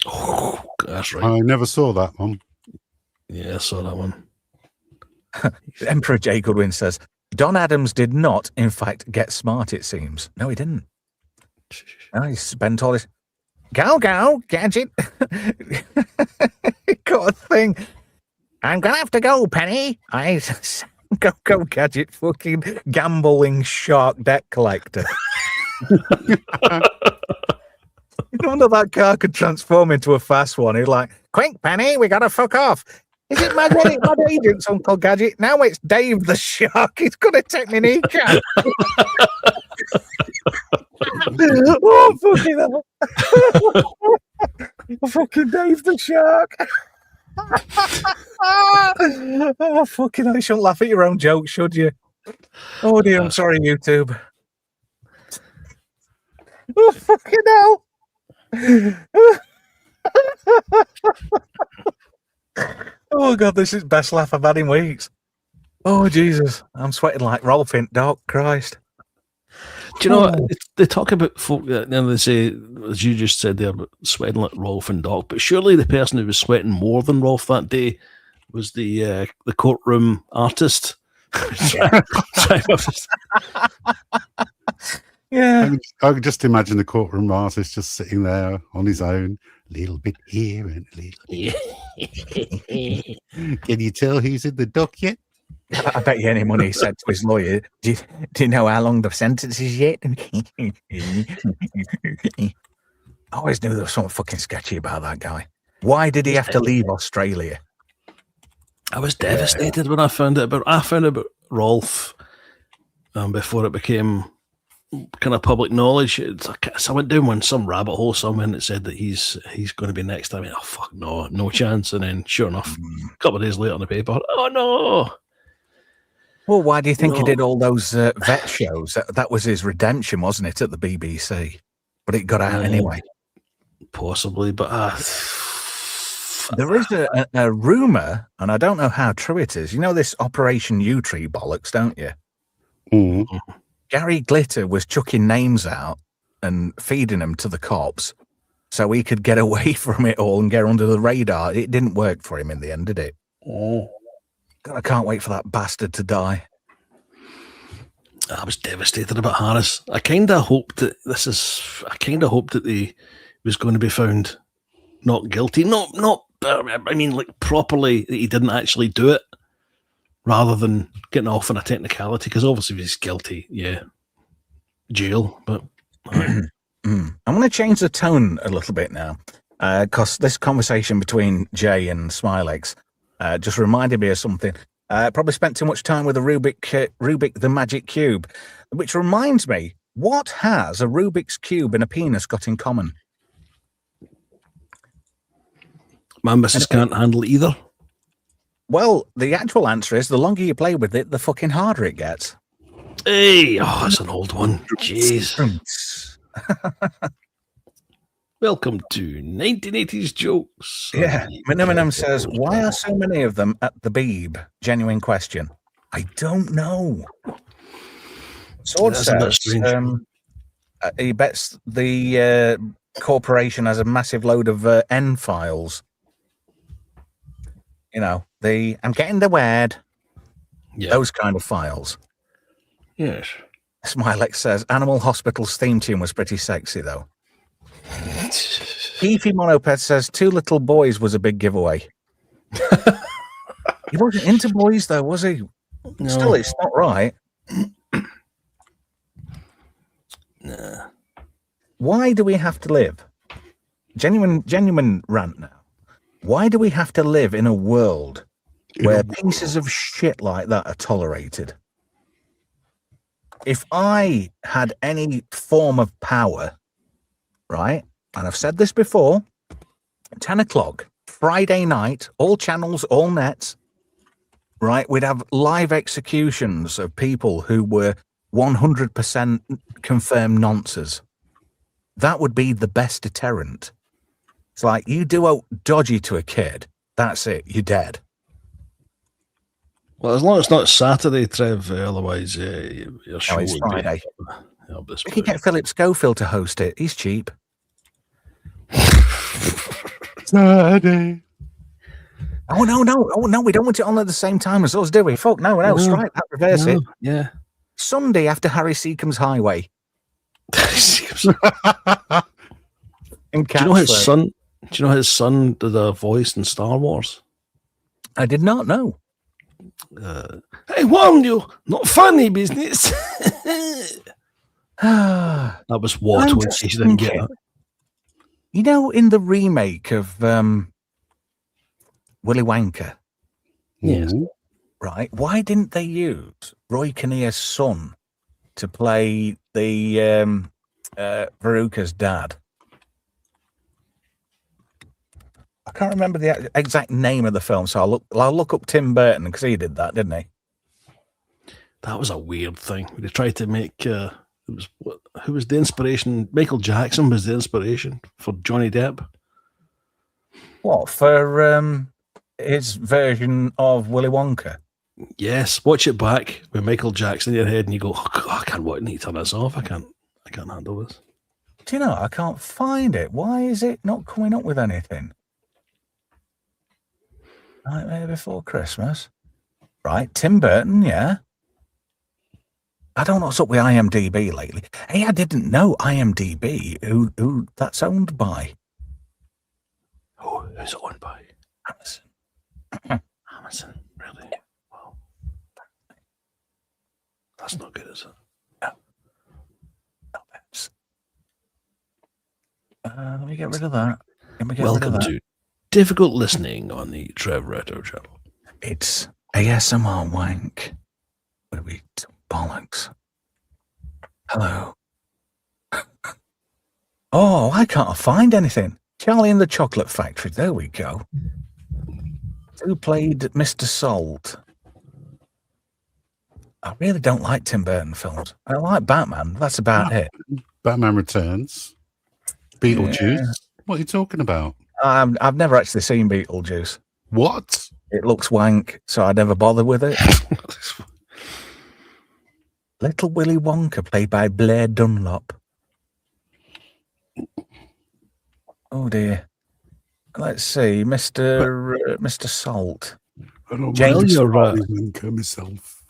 S3: Oh, that's right.
S4: I never saw that one.
S3: Yeah, I saw that one.
S2: Emperor J. Goodwin says, Don Adams did not, in fact, get smart, it seems. No, he didn't. No, he spent all his... Go, Gadget. Got a thing. I'm going to have to go, Penny. Go, Gadget, fucking gambling shark debt collector. No wonder that car could transform into a fast one. He's like, quick, Penny, we got to fuck off. Is it Mad Agents, Uncle Gadget? Now it's Dave the Shark. He's going to take me kneecap. Oh, fucking hell. Fucking Dave the Shark. Oh, fucking hell. You shouldn't laugh at your own jokes, should you? Oh, dear. I'm sorry, YouTube. Oh, fucking hell. Oh, God, this is the best laugh I've had in weeks. Oh, Jesus. I'm sweating like Rolf in Doc. Christ.
S3: Do you know what? They talk about folk that they say, as you just said there, about sweating like Rolf and Doc, but surely the person who was sweating more than Rolf that day was the courtroom artist.
S2: Yeah.
S4: I could just imagine the courtroom artist just sitting there on his own, a little bit here and a little bit. Can you tell he's in the dock yet?
S2: I bet you any money he said to his lawyer, do you know how long the sentence is yet? I always knew there was something fucking sketchy about that guy. Why did he have to leave Australia?
S3: I was devastated when I found out about Rolf before it became kind of public knowledge. So I went down some rabbit hole somewhere and it said that he's going to be next. I mean, oh fuck no chance. And then sure enough, a couple of days later on the paper, oh no.
S2: Well, why do you think he did all those vet shows? That was his redemption, wasn't it, at the BBC? But it got out anyway.
S3: Possibly, but
S2: there is a rumour, and I don't know how true it is. You know this Operation U-Tree bollocks, don't you?
S4: Mm-hmm.
S2: Gary Glitter was chucking names out and feeding them to the cops so he could get away from it all and get under the radar. It didn't work for him in the end, did it?
S3: Oh.
S2: God, I can't wait for that bastard to die.
S3: I was devastated about Harris. I kind of hoped that he was going to be found not guilty. Not. I mean, like properly that he didn't actually do it, rather than getting off on a technicality. Because obviously, if he's guilty, yeah, jail. But
S2: I'm going to change the tone a little bit now, because this conversation between Jay and Smilex just reminded me of something. Probably spent too much time with a Rubik the Magic Cube, which reminds me, what has a Rubik's Cube and a penis got in common?
S3: My missus can't handle either.
S2: Well, the actual answer is the longer you play with it, the fucking harder it gets.
S3: Hey, that's an old one. Jeez. Welcome to 1980s jokes.
S2: Yeah. Minimum says, why are so many of them at the Beeb? Genuine question. I don't know. Sword says, he bets the corporation has a massive load of N files. You know, I'm getting the word. Yeah. Those kind of files.
S3: Yes.
S2: Smilex says, Animal Hospital's theme tune was pretty sexy, though. Beefy Monoped says, 2 little boys was a big giveaway. He wasn't into boys, though, was he? No. Still, it's not right.
S3: Nah.
S2: Why do we have to live? Genuine rant now. Why do we have to live in a world where pieces of shit like that are tolerated? If I had any form of power, right, and I've said this before, 10 o'clock, Friday night, all channels, all nets, right, we'd have live executions of people who were 100% confirmed nonces. That would be the best deterrent. It's like, you do a dodgy to a kid, that's it, you're dead.
S3: Well, as long as it's not Saturday, Trev, otherwise your show
S2: it's
S3: would
S2: Friday.
S3: Be...
S2: We could get Philip Schofield to host it. He's cheap.
S4: Saturday.
S2: Oh, no, we don't want it on at the same time as us, do we? Fuck, no, strike that, reverse it.
S3: Yeah.
S2: Sunday after Harry Seacombe's Highway.
S3: Do
S2: In
S3: you know his
S2: Catchford.
S3: son? Do you know his son did a voice in Star Wars?
S2: I did not know.
S3: I warned you, not funny business.
S2: That
S3: That was what
S2: I'm
S3: when
S2: just
S3: she didn't get
S2: thinking.
S3: it.
S2: You know, in the remake of Willy Wonka,
S3: Yes.
S4: Mhm.
S2: right? Why didn't they use Roy Kinnear's son to play the Veruca's dad? I can't remember the exact name of the film, so I'll look up Tim Burton because he did that, didn't he?
S3: That was a weird thing. They tried to make who was the inspiration? Michael Jackson was the inspiration for Johnny Depp.
S2: What for his version of Willy Wonka?
S3: Yes, watch it back with Michael Jackson in your head, and you go, "Oh God, I can't wait to turn this off. I can't handle this."
S2: Do you know? I can't find it. Why is it not coming up with anything? Nightmare Before Christmas, right? Tim Burton, yeah. I don't know what's up with IMDb lately. Hey, I didn't know IMDb who that's owned by.
S3: Oh, who's it owned by?
S2: Amazon.
S3: Amazon, really? Wow. That's not good, is it?
S2: Let me get rid of that.
S3: Welcome to Difficult Listening on the Trev Retro channel.
S2: It's ASMR wank. Where we bollocks. Hello. Oh, I can't find anything. Charlie and the Chocolate Factory. There we go. Who played Mr. Salt? I really don't like Tim Burton films. I like Batman. That's about it.
S4: Batman Returns. Beetlejuice.
S2: Yeah.
S4: What are you talking about?
S2: I've never actually seen Beetlejuice.
S4: What?
S2: It looks wank, so I never bother with it. Little Willy Wonka, played by Blair Dunlop. Oh dear. Let's see, Mr. Salt.
S4: I don't
S2: James
S4: mind
S3: you're right.
S4: Wonka myself.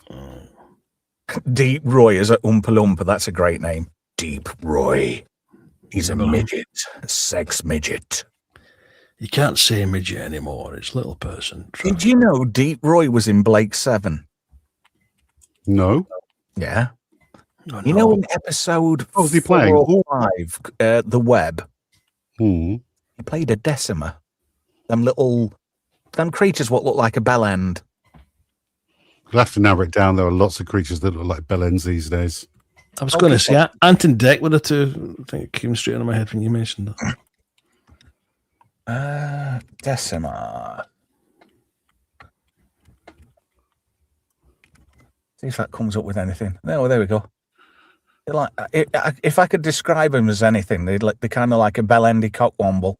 S2: Deep Roy is a Oompa Loompa. That's a great name. Deep Roy. He's a midget, a sex midget.
S3: You can't say midget anymore. It's little person.
S2: Did you know Deep Roy was in Blake 7?
S4: No.
S2: Yeah.
S3: Oh,
S2: You know in episode
S4: What was he
S2: 4
S4: playing?
S2: or 5, The Web,
S4: Hmm.
S2: he played a Decima. Them creatures what look like a bell end.
S4: You'll have to narrow it down. There are lots of creatures that look like bellends these days.
S3: I was going to say Ant and Dec were the two. I think it came straight into my head when you mentioned that.
S2: Decima. See if that comes up with anything. Oh, there we go. They're like, if I could describe them as anything, they're kind of like a bell-endy cockwomble.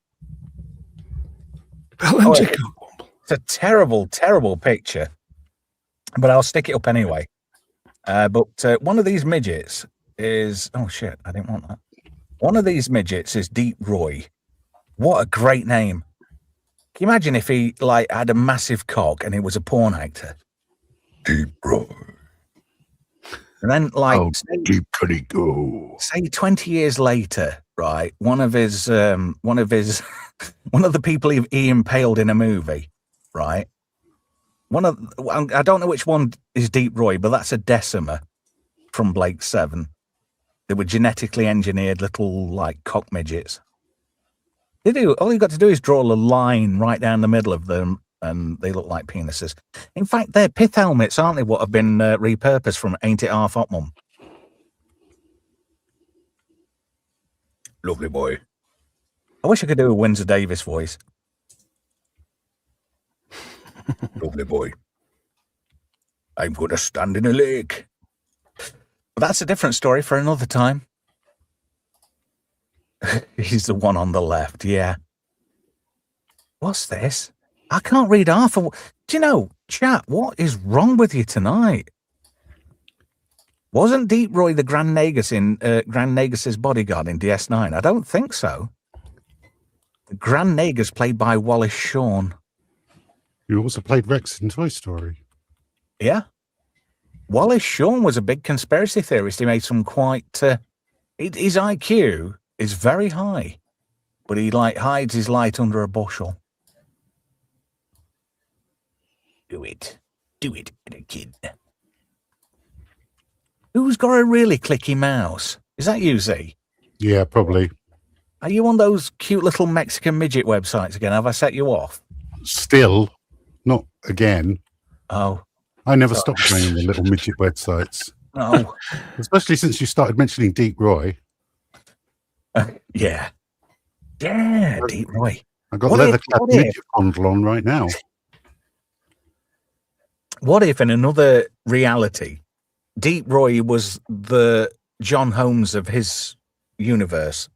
S2: It's a terrible, terrible picture, but I'll stick it up anyway. But one of these midgets is... Oh, shit, I didn't want that. One of these midgets is Deep Roy. What a great name. Can you imagine if he had a massive cock and he was a porn actor? Deep Roy. And then,
S1: How deep could he go?
S2: say 20 years later, right? One of the people he impaled in a movie, right? I don't know which one is Deep Roy, but that's a Decima from Blake 7. They were genetically engineered little cock midgets. They do. All you got to do is draw a line right down the middle of them, and they look like penises. In fact, they're pith helmets, aren't they? What have been repurposed from Ain't It Half Hot Mum? Lovely boy. I wish I could do a Windsor Davis voice. Lovely boy. I'm going to stand in a lake. But that's a different story for another time. He's the one on the left, yeah. What's this? I can't read half of... Do you know, chat, what is wrong with you tonight? Wasn't Deep Roy the Grand Nagus in Grand Nagus's bodyguard in DS9? I don't think so. The Grand Nagus played by Wallace Shawn.
S4: You also played Rex in Toy Story.
S2: Yeah. Wallace Shawn was a big conspiracy theorist. He made some quite... his IQ is very high, but he hides his light under a bushel. Do it, little kid. Who's got a really clicky mouse? Is that you, Z?
S4: Yeah, probably.
S2: Are you on those cute little Mexican midget websites again? Have I set you off?
S4: Still, not again.
S2: Oh.
S4: I never stopped going on the little midget websites.
S2: Oh.
S4: Especially since you started mentioning Deep Roy.
S2: Yeah. Yeah, Deep Roy.
S4: I've got leather-clad midget fondle on right now.
S2: What if in another reality, Deep Roy was the John Holmes of his universe?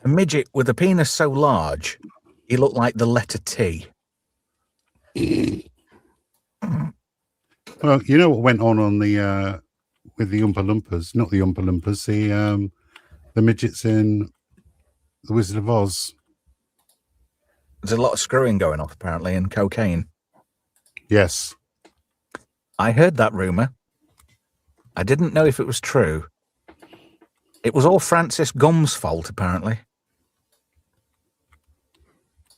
S2: A midget with a penis so large, he looked like the letter T.
S4: Well, you know what went on the with the Oompa Loompas? Not the Oompa Loompas, the midgets in The Wizard of Oz.
S2: There's a lot of screwing going off, apparently, and cocaine.
S4: Yes.
S2: I heard that rumor. I didn't know if it was true. It was all Francis Gum's fault, apparently.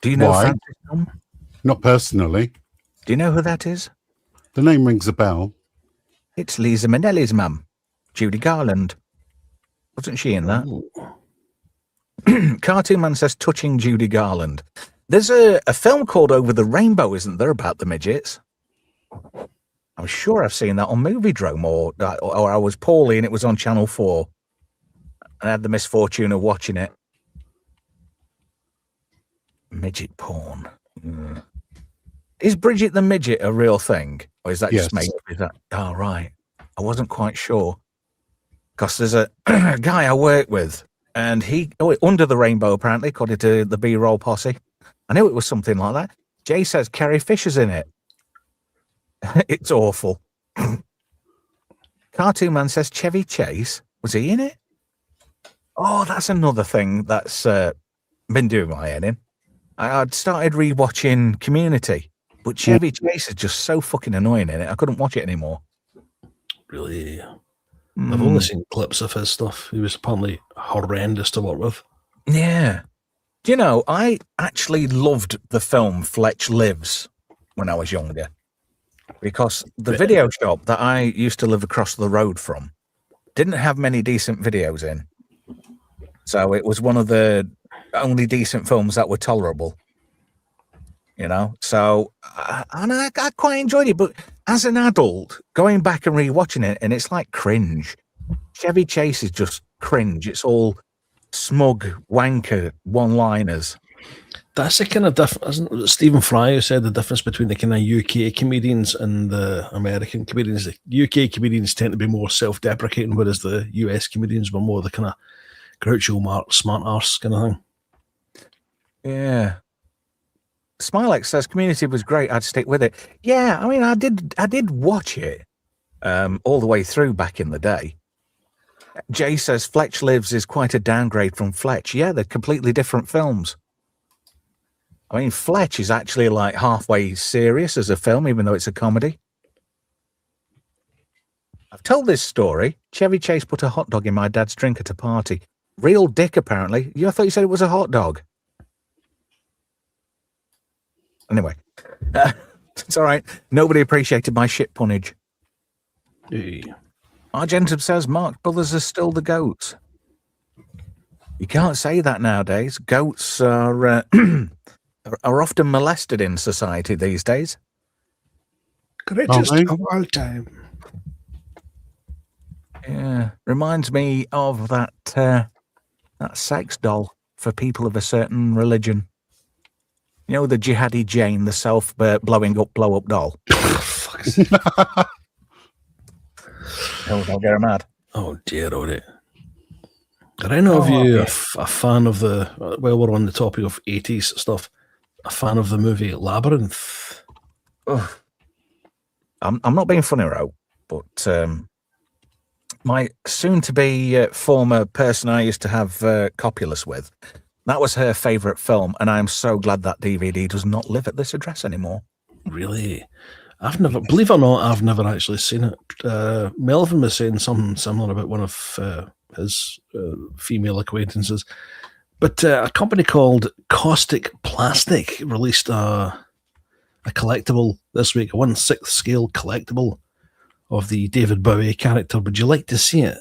S2: Do you know Francis Gum?
S4: Not personally.
S2: Do you know who that is?
S4: The name rings a bell.
S2: It's Lisa Minnelli's mum, Judy Garland. Wasn't she in that? Cartoon Man says touching Judy Garland. There's a film called Over the Rainbow, isn't there, about the midgets? I'm sure I've seen that on Movie Drome, or I was poorly and it was on Channel 4. And I had the misfortune of watching it. Midget porn. Mm. Is Bridget the Midget a real thing? Or is that just made up? Is that... Oh, right. I wasn't quite sure. Because there's a guy I work with, and Under the Rainbow, apparently, according to the B-roll posse. I knew it was something like that. Jay says Carrie Fisher's in it. It's awful. Cartoon Man says Chevy Chase. Was he in it? Oh, that's another thing that's been doing my head in. I'd started rewatching Community, but Chevy Chase is just so fucking annoying in it. I couldn't watch it anymore.
S3: Really? I've only seen clips of his stuff. He was apparently horrendous to work with.
S2: Yeah. Do you know, I actually loved the film Fletch Lives when I was younger, because the video shop that I used to live across the road from didn't have many decent videos in. So it was one of the only decent films that were tolerable, you know? So, and I quite enjoyed it, but as an adult, going back and rewatching it, and it's like cringe. Chevy Chase is just cringe. It's all smug, wanker one-liners.
S3: That's the kind of difference. Stephen Fry who said the difference between the kind of UK comedians and the American comedians. The UK comedians tend to be more self-deprecating, whereas the US comedians were more the kind of Groucho smart arse kind of thing.
S2: Yeah. Smilex says Community was great. I'd stick with it. Yeah, I mean, I did watch it all the way through back in the day. Jay says Fletch Lives is quite a downgrade from Fletch. Yeah, they're completely different films. I mean, Fletch is actually like halfway serious as a film, even though it's a comedy. I've told this story. Chevy Chase put a hot dog in my dad's drink at a party. Real dick, apparently. I thought you said it was a hot dog. Anyway, it's all right. Nobody appreciated my shit punnage.
S3: Hey.
S2: Argentum says Marx Brothers are still the goats. You can't say that nowadays. Goats are often molested in society these days.
S6: Greatest of all time.
S2: Yeah, reminds me of that sex doll for people of a certain religion. You know, the Jihadi Jane, the self-blowing up blow-up doll. Oh, don't get her mad.
S3: Oh dear, already. I don't know if you're a fan of the, well, we're on the topic of 80s stuff, a fan of the movie Labyrinth.
S2: Oh. I'm not being funny, Ro, but my soon-to-be former person I used to have copulus with That was her favourite film, and I am so glad that DVD does not live at this address anymore.
S3: Really? I've never, believe it or not, I've never actually seen it. Melvin was saying something similar about one of his female acquaintances. But a company called Caustic Plastic released a collectible this week, a 1/6 scale collectible of the David Bowie character. Would you like to see it?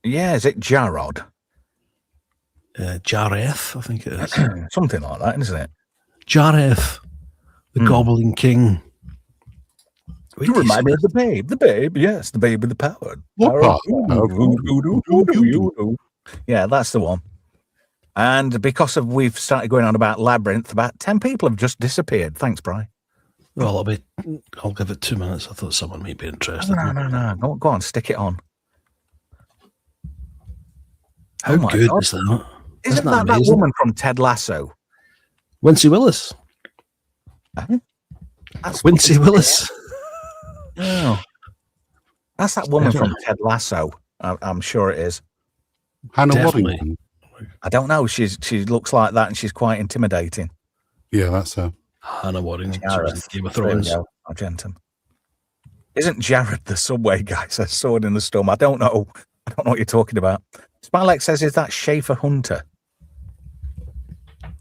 S2: Yeah, is it Jarod?
S3: Jareth, I think it is.
S2: Something like that, isn't it?
S3: Jareth, the Goblin King.
S2: You remind me of the babe, yes, the babe with the power. Yeah, that's the one. And because we've started going on about Labyrinth, about 10 people have just disappeared. Thanks, Bri.
S3: Well, I'll give it 2 minutes. I thought someone might be interested.
S2: No. Go on, stick it on.
S3: How good is that?
S2: Isn't that woman from Ted Lasso?
S3: Wincy Willis.
S2: That's
S3: Wincy Willis.
S2: No. That's that woman from Ted Lasso. I'm sure it is.
S4: Hannah Waddington.
S2: I don't know. She looks like that, and she's quite intimidating.
S4: Yeah, that's her.
S3: Hannah Waddington. Game of
S2: There we
S3: Thrones.
S2: go. Argentum. Isn't Jared the subway guy? Says Sword in the Storm. I don't know what you're talking about. Spylex says, is that Schaefer Hunter?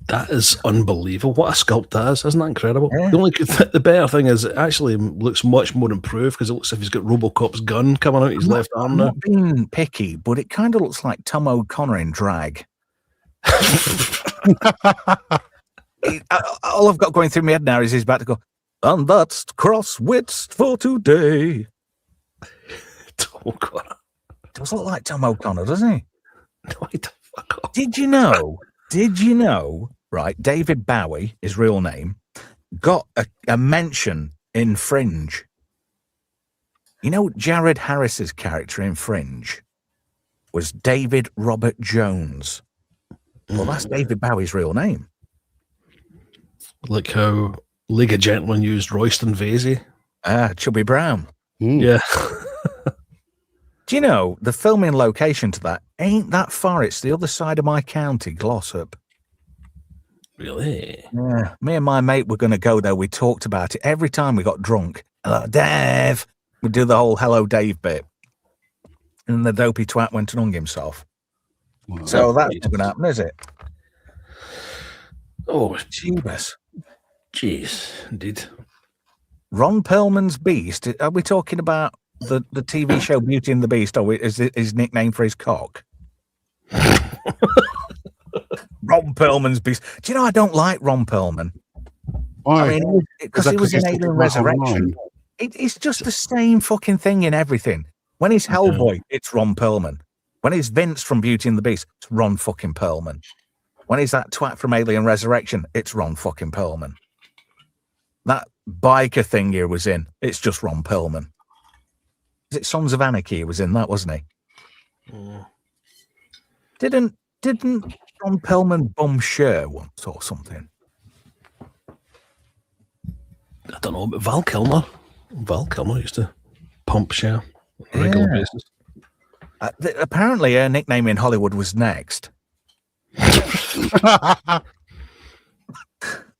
S3: That is unbelievable. What a sculpt that is. Isn't that incredible?
S2: Yeah.
S3: The better thing is it actually looks much more improved because it looks like he's got RoboCop's gun coming out his left arm now.
S2: I'm not being picky, but it kind of looks like Tom O'Connor in drag. All I've got going through my head now is he's about to go, and that's Crosswits for today.
S3: Tom O'Connor.
S2: Does look like Tom O'Connor, doesn't he?
S3: No, I don't fuck off.
S2: Did you know, right, David Bowie, his real name, got a mention in Fringe. You know, Jared Harris's character in Fringe was David Robert Jones. Well, that's David Bowie's real name.
S3: Like how League of Gentlemen used Royston Vasey.
S2: Chubby Brown.
S3: Yeah.
S2: Do you know, the filming location to that ain't that far. It's the other side of my county, Glossop.
S3: Really?
S2: Yeah. Me and my mate were going to go there. We talked about it every time we got drunk. Hello, Dave. We'd do the whole Hello, Dave bit. And the dopey twat went and hung himself.
S4: Wow.
S2: So that's not going to happen, is it?
S3: Oh,
S2: Jeebus.
S3: jeez, indeed.
S2: Ron Perlman's Beast. Are we talking about the TV show Beauty and the Beast, or is it his nickname for his cock? Ron Perlman's Beast. Do you know I don't like Ron Perlman?
S4: Why?
S2: I mean, because he was in Alien Resurrection. It's just the same fucking thing in everything. When he's Hellboy, it's Ron Perlman. When he's Vince from Beauty and the Beast, it's Ron fucking Perlman. When he's that twat from Alien Resurrection, it's Ron fucking Perlman. That biker thing he was in, it's just Ron Perlman. Is it Sons of Anarchy he was in that, wasn't he? Didn't Ron Perlman bum Cher once or something?
S3: I don't know, but Val Kilmer used to pump Cher on a regular basis.
S2: Apparently her nickname in Hollywood was Next.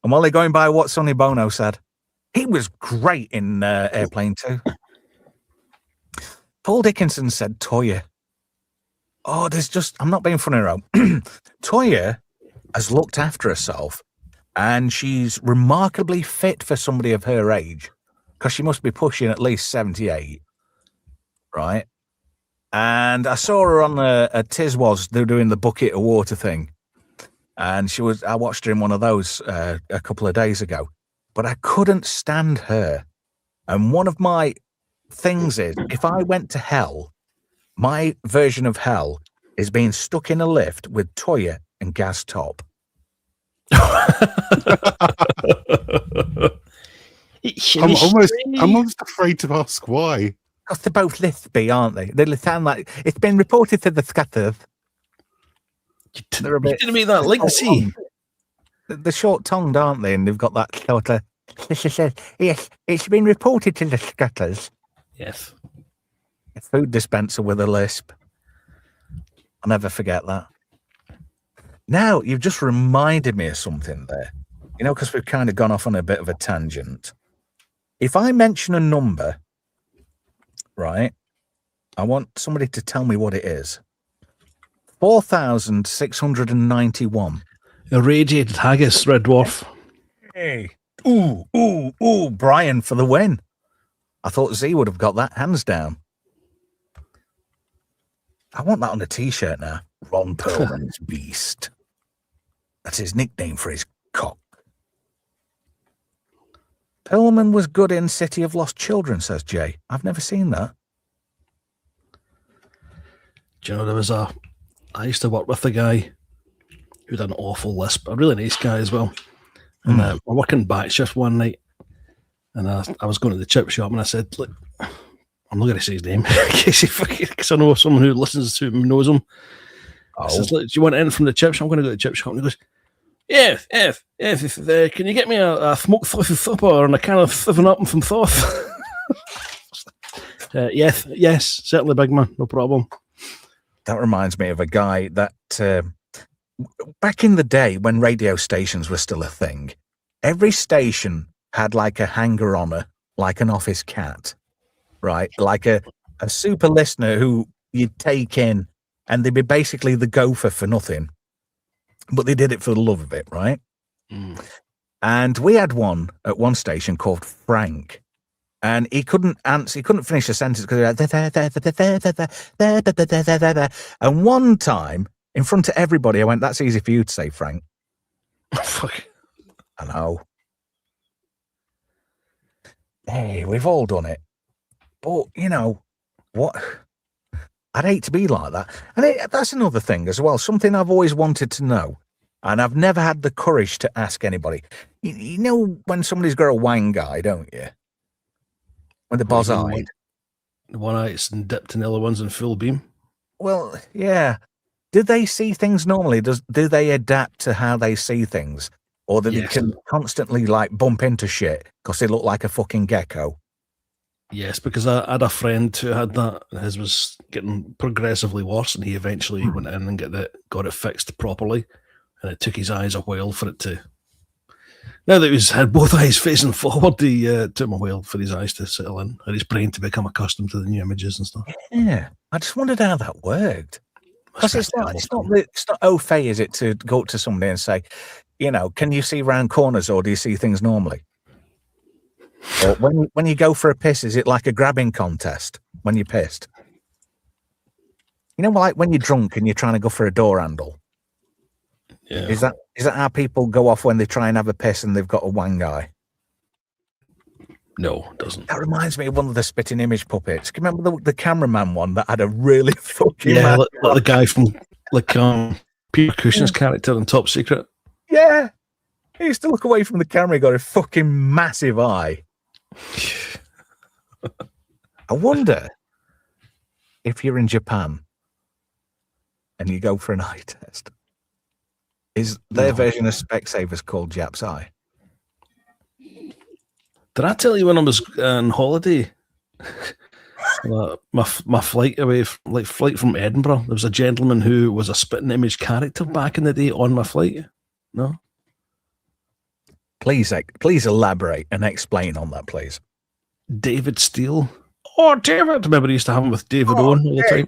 S2: I'm only going by what Sonny Bono said. He was great in Airplane 2. Paul Dickinson said Toya. Oh, I'm not being funny around. Toya has looked after herself and she's remarkably fit for somebody of her age because she must be pushing at least 78. Right? And I saw her on a Tiswas, they're doing the bucket of water thing. And I watched her in one of those a couple of days ago, but I couldn't stand her. And one of my things is, if I went to hell, my version of hell is being stuck in a lift with Toya and Gas Top.
S4: I'm almost afraid to ask why.
S2: Because they're both lispy, aren't they? They sound like it's been reported to the scatters.
S3: They're a bit. You didn't mean that Linksy.
S2: They're short-tongued, aren't they? And they've got that sort of. Yes, it's been reported to the scatters.
S3: Yes.
S2: A food dispenser with a lisp. I'll never forget that. Now, you've just reminded me of something there. You know, because we've kind of gone off on a bit of a tangent. If I mention a number, right, I want somebody to tell me what it is. 4,691.
S3: Irradiated haggis, red dwarf.
S2: Hey. Ooh, Brian for the win. I thought Z would have got that hands down. I want that on a t-shirt now. Ron Perlman's Beast. That's his nickname for his cock. Perlman was good in City of Lost Children, says Jay. I've never seen that.
S3: Do you know, I used to work with a guy who had an awful lisp, a really nice guy as well. And we're working back shift one night, and I was going to the chip shop, and I said, look, I'm not going to say his name, because I know someone who listens to him knows him. I says, look, do you want anything from the chip shop? I'm going to go to the chip shop. And he goes, can you get me a smoked fluffy thupper and a can of thiven up from Thoth? Yes, certainly, big man, no problem.
S2: That reminds me of a guy that back in the day when radio stations were still a thing, every station had like a hanger-oner, like an office cat, right? Like a super listener who you'd take in, and they'd be basically the gopher for nothing, but they did it for the love of it, right? And we had one at one station called Frank, and he couldn't answer, he couldn't finish a sentence because and one time, in front of everybody, I went, that's easy for you to say, Frank.
S3: Fuck.
S2: I know. Hey, we've all done it. But, you know, what? I'd hate to be like that. And that's another thing as well, something I've always wanted to know, and I've never had the courage to ask anybody. You know when somebody's got a wang guy, don't you? When the boz-eyed.
S3: The one eye is dipped and the other one's in full beam.
S2: Well, yeah. Do they see things normally? Do they adapt to how they see things? Or that they can constantly like bump into shit because they look like a fucking gecko?
S3: Yes, because I had a friend who had that, and his was getting progressively worse, and he eventually went in and got it fixed properly, and it took his eyes a while for it to... Now that he's had both eyes facing forward, he took him a while for his eyes to settle in, and his brain to become accustomed to the new images and stuff.
S2: Yeah, I just wondered how that worked. Because it's not au fait, is it, to go up to somebody and say, you know, can you see round corners or do you see things normally? Or when you go for a piss, is it like a grabbing contest when you're pissed? You know, like when you're drunk and you're trying to go for a door handle.
S3: Yeah.
S2: Is that how people go off when they try and have a piss and they've got a wang eye?
S3: No, it doesn't.
S2: That reminds me of one of the spitting image puppets. Can you remember the cameraman one that had a really fucking
S3: like the guy from Peter Cushing's character in Top Secret?
S2: Yeah. He used to look away from the camera, he got a fucking massive eye. I wonder if you're in Japan and you go for an eye test, is their version of Specsavers called Jap's Eye?
S3: Did I tell you when I was on holiday? my flight away, flight from Edinburgh, there was a gentleman who was a spitting image character back in the day on my flight. No?
S2: Please elaborate and explain on that, please.
S3: David Steele. Oh, David! Remember, he used to have him with David Owen all the time.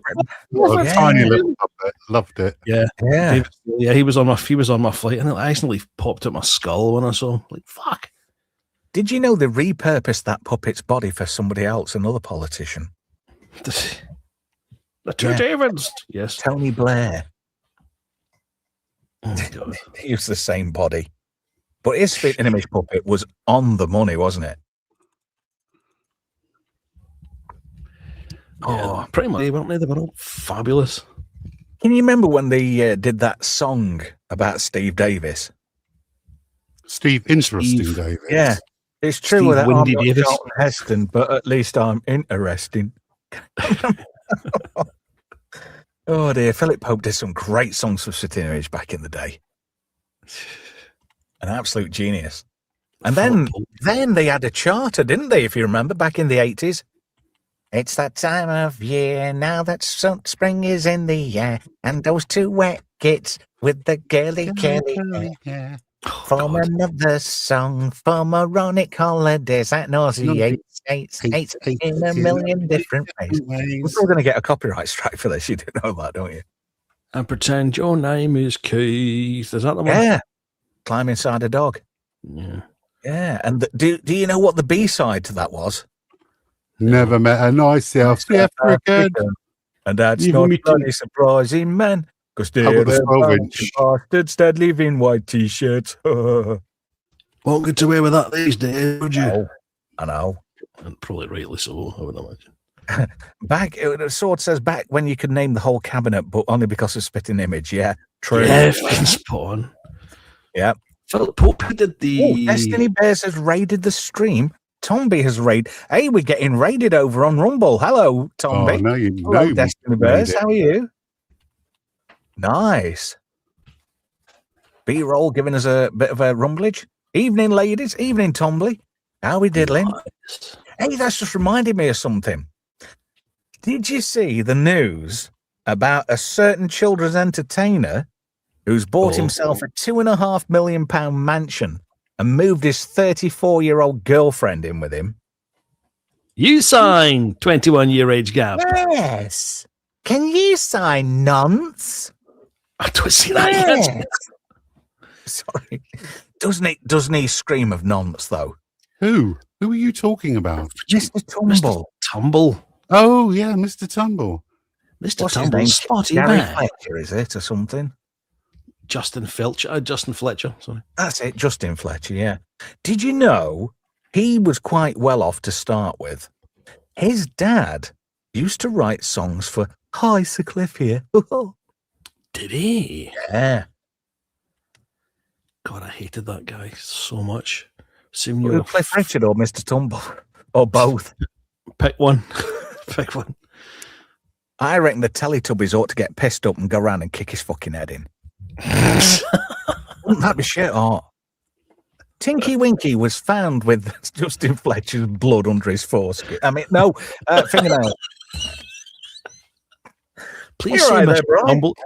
S4: Tiny little puppet. Loved it.
S3: Yeah.
S2: Yeah.
S3: David, he was on my flight, and it accidentally popped out my skull when I saw him. Like, fuck.
S2: Did you know they repurposed that puppet's body for somebody else, another politician?
S3: The two Davids. Yes.
S2: Tony Blair.
S3: Oh, my God.
S2: He used the same body. But his spitting image puppet was on the money, wasn't it?
S3: Oh, pretty much, weren't they? They were all fabulous.
S2: Can you remember when they did that song about Steve Davis?
S4: Interesting Davis.
S2: Yeah. It's true
S3: Steve
S2: that I'm
S3: Windy
S2: not
S3: Davis.
S2: Charlton Heston, but at least I'm interesting. Oh dear, Philip Pope did some great songs for Spitting Image back in the day. An absolute genius. And then they had a charter, didn't they, if you remember, back in the 80s? It's that time of year now that spring is in the air, and those two wet gits with the curly hair form another song for moronic holidays that nauseates in a million different ways. We're still going to get a copyright strike for this. You do know that, don't you?
S3: And pretend your name is Keith. Is that the one?
S2: Yeah. Climb inside a dog.
S3: Yeah.
S2: Yeah. And do you know what the B-side to that was?
S4: Never met a nice South African.
S2: And that's
S3: You
S2: not
S3: meet
S2: bloody surprising, man. Because
S4: How
S2: they're
S4: about the 12-inch?
S2: bastards that live in white t-shirts.
S3: Won't get away with that these days, would you?
S2: I know.
S3: And probably rightly so, I would imagine.
S2: Back, the sword says back when you could name the whole cabinet, but only because of spitting image. Yeah, true.
S3: Yeah, fucking spawn.
S2: Yeah.
S3: Philip Pope did the...
S2: Destiny Bears has raided the stream. Tomby has raided. Hey, we're getting raided over on Rumble. Hello, Tomby.
S4: Oh, no, you
S2: Hello,
S4: know
S2: Destiny Bears. How are you? Nice. B-roll giving us a bit of a rumblage. Evening, ladies. Evening, Tomby. How we diddling?
S3: Nice.
S2: Hey, that's just reminded me of something. Did you see the news about a certain children's entertainer who's bought himself a £2.5 million mansion and moved his 34-year-old girlfriend in with him?
S3: You sign 21-year age gap.
S2: Yes. Can you sign nonce?
S3: I don't see that yet.
S2: Sorry. Doesn't he scream of nonce, though?
S4: Who are you talking about?
S2: Mr. Tumble.
S3: Mr. Tumble.
S4: Oh, yeah, Mr. Tumble.
S3: Mr.
S2: What's his
S3: Tumble.
S2: name?
S3: Spotty
S2: Gary
S3: man.
S2: Fletcher, is it, or something?
S3: Justin Fletcher, sorry.
S2: That's it, Justin Fletcher, yeah. Did you know he was quite well off to start with? His dad used to write songs for Hi, Sir Cliff here.
S3: Did he?
S2: Yeah.
S3: God, I hated that guy so much.
S2: Cliff Richard or Mr. Tumble? Or both?
S3: Pick one. Pick one.
S2: I reckon the Teletubbies ought to get pissed up and go around and kick his fucking head in. Wouldn't that be shit hot? Tinky Winky was found with Justin Fletcher's blood under his foreskin. I mean, no, fingernail.
S3: Please say Mr. Tumble.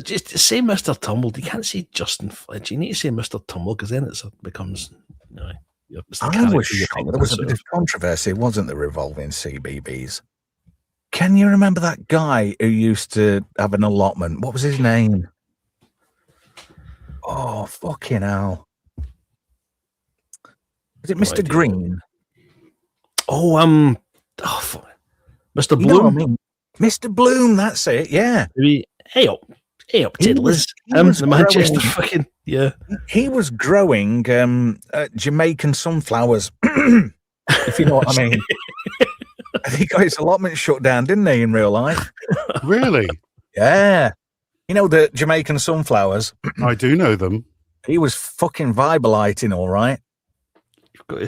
S3: Just say Mr. Tumble. You can't say Justin Fletcher. You need to say Mr. Tumble because then it becomes.
S2: I was shocked. There was a bit of controversy, wasn't there, revolving CBBS? Can you remember that guy who used to have an allotment? What was his name? Oh, fucking hell. Was it Mr. Green?
S3: Oh, Mr. Bloom.
S2: You know what I mean? Mr. Bloom, that's it, yeah.
S3: Hey up, tiddlers. The Manchester fucking, yeah.
S2: He was growing Jamaican sunflowers, if you know what I mean. He got his allotment shut down, didn't he, in real life?
S4: Really?
S2: Yeah. You know the Jamaican sunflowers?
S4: I do know them.
S2: He was fucking vibaliting, all right.
S3: Got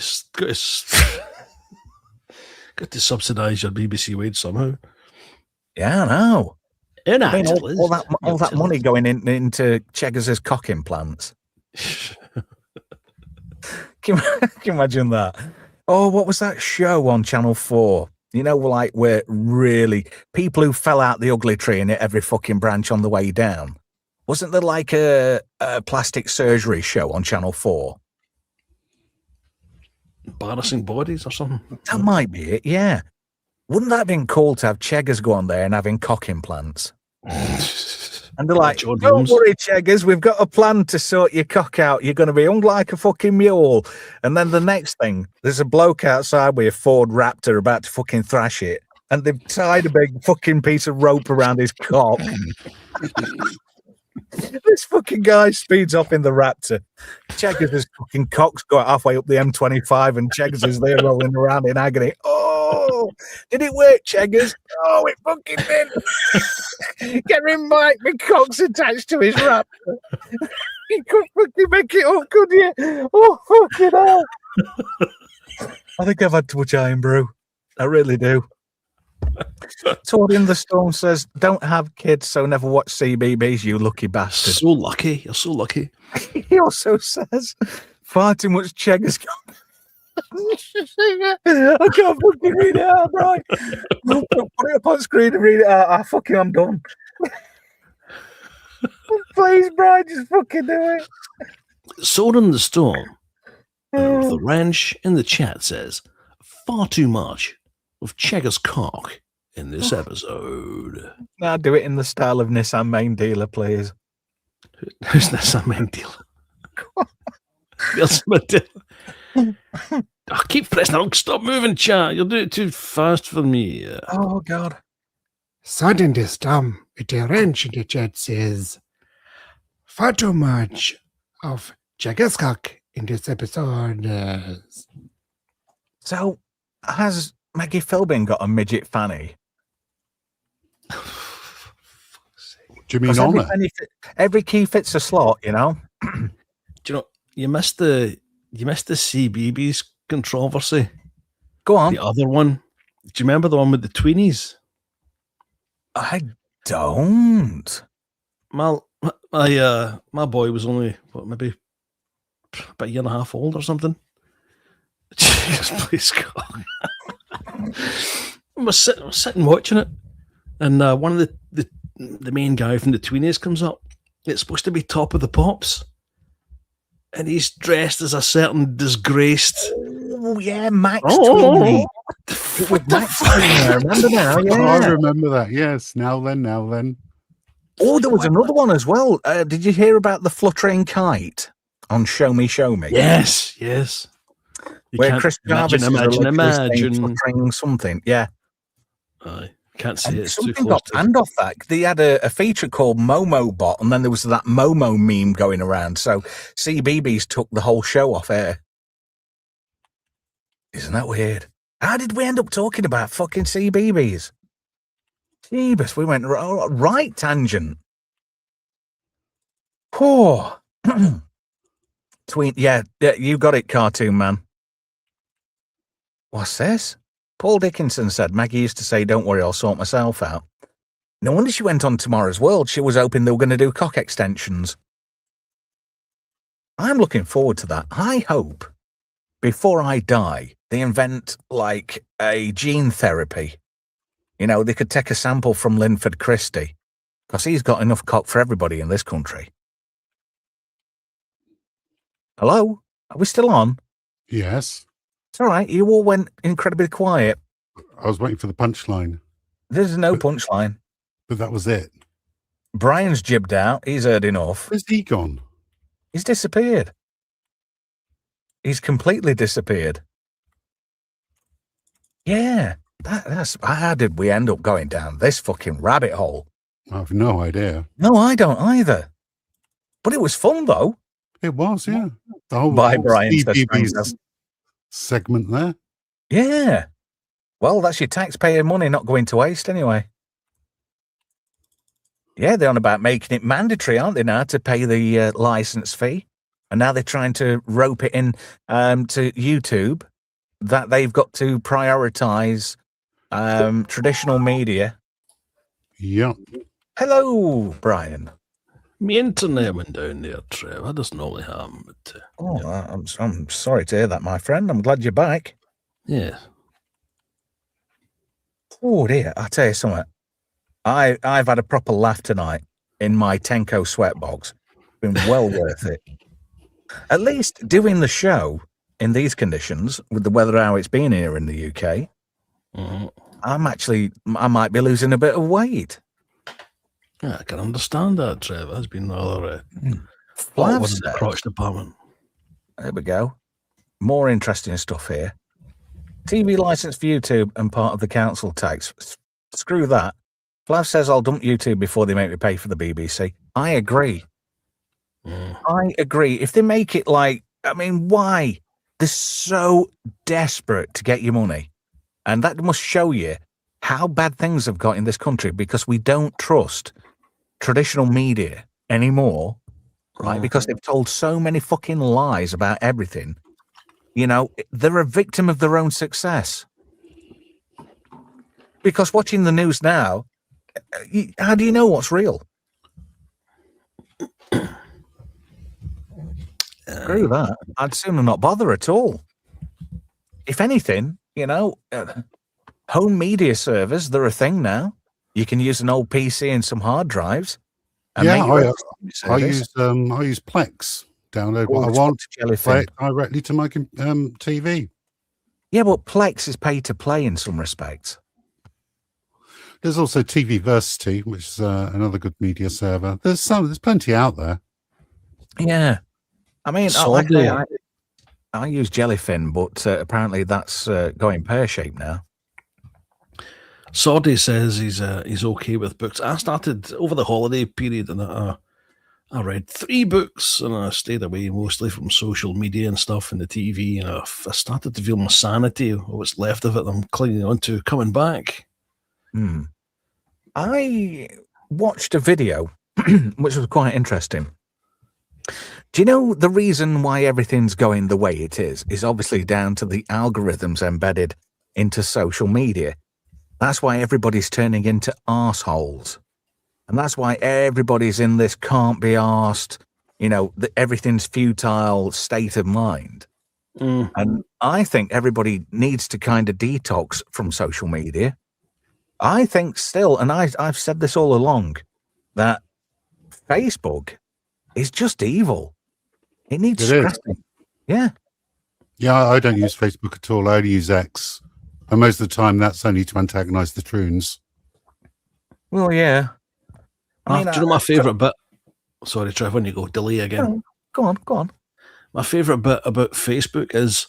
S3: to subsidise your BBC wage somehow.
S2: Yeah, I know.
S3: I mean,
S2: all that money going into Cheggers' cock implants. Can you imagine that? Oh, what was that show on Channel 4? You know, like where really people who fell out the ugly tree and hit every fucking branch on the way down. Wasn't there like a plastic surgery show on Channel 4?
S3: Embarrassing Bodies or something?
S2: That might be it, yeah. Wouldn't that have been cool to have Cheggers go on there and having cock implants? And they're like, don't worry, Cheggers, we've got a plan to sort your cock out. You're going to be hung like a fucking mule. And then the next thing, there's a bloke outside with a Ford Raptor about to fucking thrash it. And they've tied a big fucking piece of rope around his cock. This fucking guy speeds off in the Raptor. Cheggers' fucking cock's got halfway up the M25 and Cheggers is there rolling around in agony. Oh, did it work, Cheggers? Oh, it fucking did. Get him, Mike. My cock's attached to his Raptor. You couldn't fucking make it up, could you? Oh, fucking hell. I think I've had too much iron brew. I really do. Tori in the Storm says, don't have kids, so never watch CBBS, you lucky bastard.
S3: So lucky. You're so lucky.
S2: He also says, far too much Cheggers. I can't fucking read it out, Brian. Put it up on screen and read it out. I'm done. Please, Brian, just fucking do it.
S3: Soren the Storm, the wrench in the chat says, far too much of Chegger's cock in this episode.
S2: Now do it in the style of Nissan main dealer, please.
S3: Who's Nissan main dealer? Nissan dealer. I keep pressing. I'll stop moving, chat. You'll do it too fast for me.
S2: Oh, God.
S6: Sudden the Storm with a wrench in the chat says, far too much of Chegger's cock in this episode.
S2: So, has Maggie Philbin got a midget fanny?
S4: Do you mean
S2: 'Cause
S4: honour?
S2: every key fits a slot, you know?
S3: Do you know, you missed the CBeebies controversy.
S2: Go on.
S3: The other one. Do you remember the one with the tweenies?
S2: I don't.
S3: My boy was only, maybe about a year and a half old or something. Jesus, please God. I was sitting watching it, and one of the main guy from the tweenies comes up. It's supposed to be Top of the Pops, and he's dressed as a certain disgraced.
S2: Oh, yeah, Max Tweenie.
S3: What the
S2: Max Tweenie, I remember now,
S4: Oh, I
S2: yeah.
S4: remember that. Yes. Now then.
S2: Oh, there was another one as well. Did you hear about the fluttering kite on Show Me?
S3: Yes. You
S2: Where
S3: can't
S2: Chris Jarvis is allegedly saying
S3: imagine.
S2: fluttering something. Yeah.
S3: I can't see
S2: And
S3: it. It's too
S2: something
S3: close
S2: got
S3: to.
S2: banned off that. They had a feature called Momo Bot, and then there was that Momo meme going around. So CBeebies took the whole show off air. Isn't that weird? How did we end up talking about fucking CBeebies? Jeebus, we went right tangent. Oh. Tweet, yeah, you got it, cartoon man. What's this? Paul Dickinson said, Maggie used to say, don't worry, I'll sort myself out. No wonder she went on Tomorrow's World. She was hoping they were going to do cock extensions. I'm looking forward to that. I hope, before I die, they invent, like, a gene therapy. You know, they could take a sample from Linford Christie, because he's got enough cock for everybody in this country. Hello? Are we still on?
S4: Yes.
S2: It's all right. You all went incredibly quiet.
S4: I was waiting for the punchline,
S2: There's no punchline.
S4: but that was it.
S2: Brian's jibbed out. He's heard enough.
S4: Where's he gone?
S2: He's disappeared. He's completely disappeared. Yeah. That's how did we end up going down this fucking rabbit hole?
S4: I have no idea.
S2: No, I don't either. But it was fun, though.
S4: It was, yeah. The whole,
S2: Bye,
S4: whole
S2: Brian, says
S4: CBeebies
S2: Franco.
S4: segment there.
S2: Yeah. Well, that's your taxpayer money not going to waste anyway. Yeah, they're on about making it mandatory, aren't they, now, to pay the license fee? And now they're trying to rope it in to YouTube that they've got to prioritize traditional media.
S4: Yep.
S2: Hello, Brian.
S3: My internet went down there, Trev. That doesn't normally happen, but
S2: I'm sorry to hear that, my friend. I'm glad you're back.
S3: yeah.
S2: Oh dear, I'll tell you something. I've had a proper laugh tonight in my Tenko sweatbox. Been well worth it. At least doing the show in these conditions, with the weather how it's been here in the UK, I might be losing a bit of weight.
S3: Yeah, I can understand that, Trev. That's been rather
S2: Flav
S3: the
S2: says-
S3: crotch department.
S2: There we go. More interesting stuff here. TV license for YouTube and part of the council tax. Screw that. Flav says I'll dump YouTube before they make me pay for the BBC. I agree. I agree. If they make it like, I mean, why? They're so desperate to get your money. And that must show you how bad things have got in this country because we don't trust traditional media anymore, right? Because they've told so many fucking lies about everything. You know, they're a victim of their own success. Because watching the news now, how do you know what's real? Screw that. I'd sooner not bother at all. if anything, home media servers, they're a thing now. You can use an old PC and some hard drives. And
S4: Yeah,
S2: make
S4: I use Plex. Download what I want, play it directly to my TV.
S2: Yeah, but Plex is pay to play in some respects.
S4: There's also TVversity, which is another good media server. There's plenty out there.
S2: Yeah, I mean, I use Jellyfin, but apparently that's going pear-shaped now.
S3: Sordy says he's okay with books. I started over the holiday period, and I read 3 books, and I stayed away mostly from social media and stuff and the TV. And I started to feel my sanity, or what's left of it, I'm clinging on to, coming back.
S2: I watched a video, which was quite interesting. Do you know the reason why everything's going the way it is obviously down to the algorithms embedded into social media. That's why everybody's turning into arseholes. And that's why everybody's in this can't be arsed, everything's futile state of mind. And I think everybody needs to kind of detox from social media. I think still, and I've said this all along, that Facebook is just evil. It needs scrapping. Yeah.
S4: Yeah, I don't use Facebook at all. I only use X. And most of the time, that's only to antagonize the Troons.
S2: Well, yeah.
S3: Do you know my favourite bit? Sorry, Trev, when you go, delay again.
S2: Go on.
S3: My favourite bit about Facebook is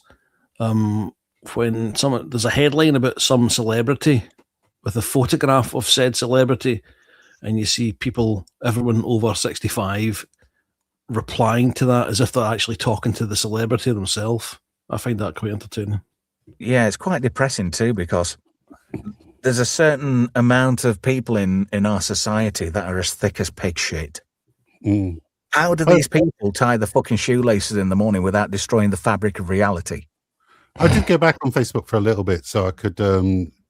S3: when there's a headline about some celebrity with a photograph of said celebrity, and you see everyone over 65, replying to that as if they're actually talking to the celebrity themselves. I find that quite entertaining.
S2: Yeah, it's quite depressing too, because there's a certain amount of people in our society that are as thick as pig shit. How do these people tie the fucking shoelaces in the morning without destroying the fabric of reality?
S4: I did go back on Facebook for a little bit so I could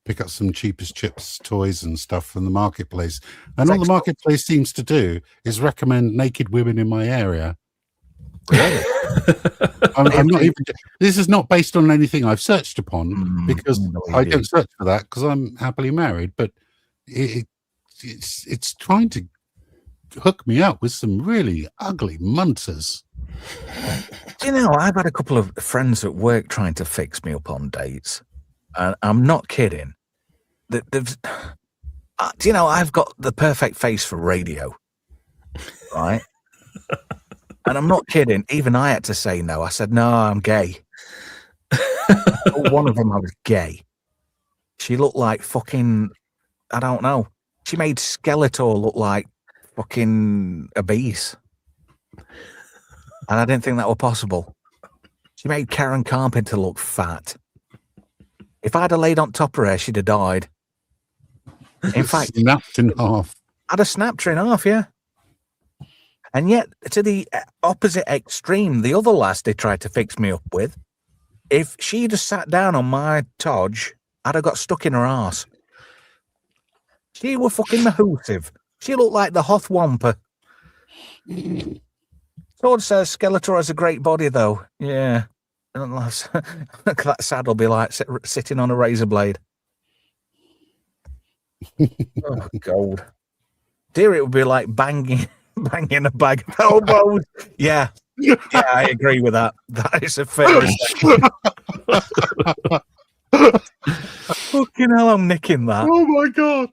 S4: pick up some cheapest chips toys and stuff from the marketplace. And all the marketplace seems to do is recommend naked women in my area.
S2: Really?
S4: I'm not even. This is not based on anything I've searched upon, because I don't search for that because I'm happily married. But it's trying to hook me up with some really ugly munters.
S2: Do you know, I've had a couple of friends at work trying to fix me up on dates, and I'm not kidding. Do you know, I've got the perfect face for radio, right? And I'm not kidding. Even I had to say no. I said, no, I'm gay. One of them, I was gay. She looked like fucking, I don't know. She made Skeletor look like fucking obese. And I didn't think that was possible. She made Karen Carpenter look fat. If I'd have laid on top of her, she'd have died. In fact,
S4: snapped in half.
S2: I'd have snapped her in half, yeah. And yet, to the opposite extreme, the other lass they tried to fix me up with, if she just sat down on my todge, I'd have got stuck in her ass. She were fucking mahoosive. She looked like the Hoth Wampa. Sword says Skeletor has a great body, though. Yeah. That saddle be like sitting on a razor blade. Oh, God. Dear, it would be like banging a bag of elbows. Yeah, I agree with that. That is a fair assessment. Fucking hell, I'm nicking that.
S4: Oh my God.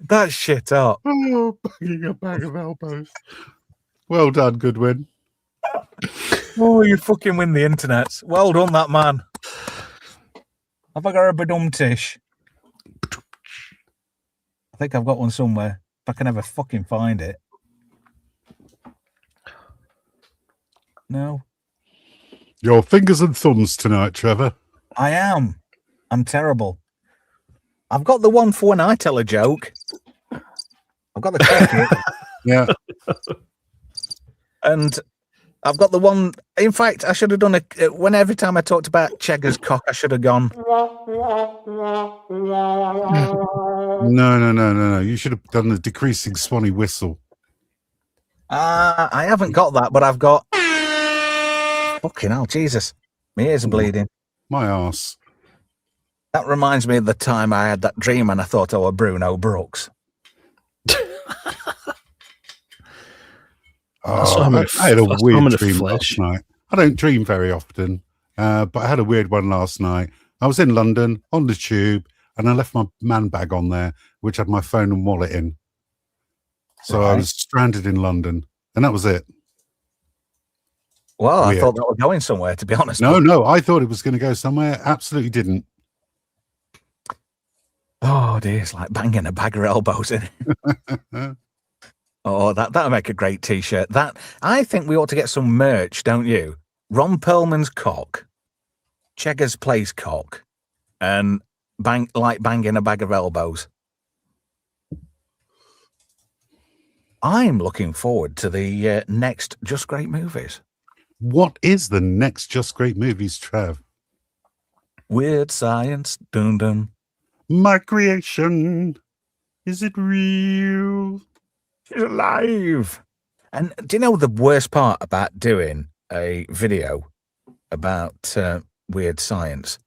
S2: That's shit up.
S4: Oh, banging a bag of elbows. Well done, Goodwin.
S2: Oh, you fucking win the internet. Well done, that man. Have I got a badum-tish? I think I've got one somewhere. If I can ever fucking find it. No.
S4: Your fingers and thumbs tonight, Trevor.
S2: I am. I'm terrible. I've got the one for when I tell a joke. I've got the cricket.
S4: Yeah.
S2: And I've got the one. In fact, I should have done when every time I talked about Chegger's cock, I should have gone.
S4: No. You should have done the decreasing Swanee whistle.
S2: I haven't got that, but I've got. Fucking hell, Jesus. My ears are bleeding.
S4: My arse.
S2: That reminds me of the time I had that dream and I thought I was Bruno Brooks.
S4: I had a weird dream
S3: flesh.
S4: last night. I don't dream very often, but I had a weird one last night. I was in London on the tube, and I left my man bag on there, which had my phone and wallet in. So I was stranded in London, and that was it.
S2: Well,
S4: Weird.
S2: I thought that was going somewhere, to be honest.
S4: No, I thought it was going to go somewhere. Absolutely didn't.
S2: Oh dear, it's like banging a bag of elbows in it. Oh, that'll make a great T-shirt. That I think we ought to get some merch, don't you? Ron Perlman's cock, Cheggers plays cock, and banging a bag of elbows. I'm looking forward to the next Just Great Movies.
S4: What is the next Just Great Movies, Trev?
S2: Weird Science, dun dun.
S4: My creation. Is it real?
S2: She's alive. And do you know the worst part about doing a video about Weird Science?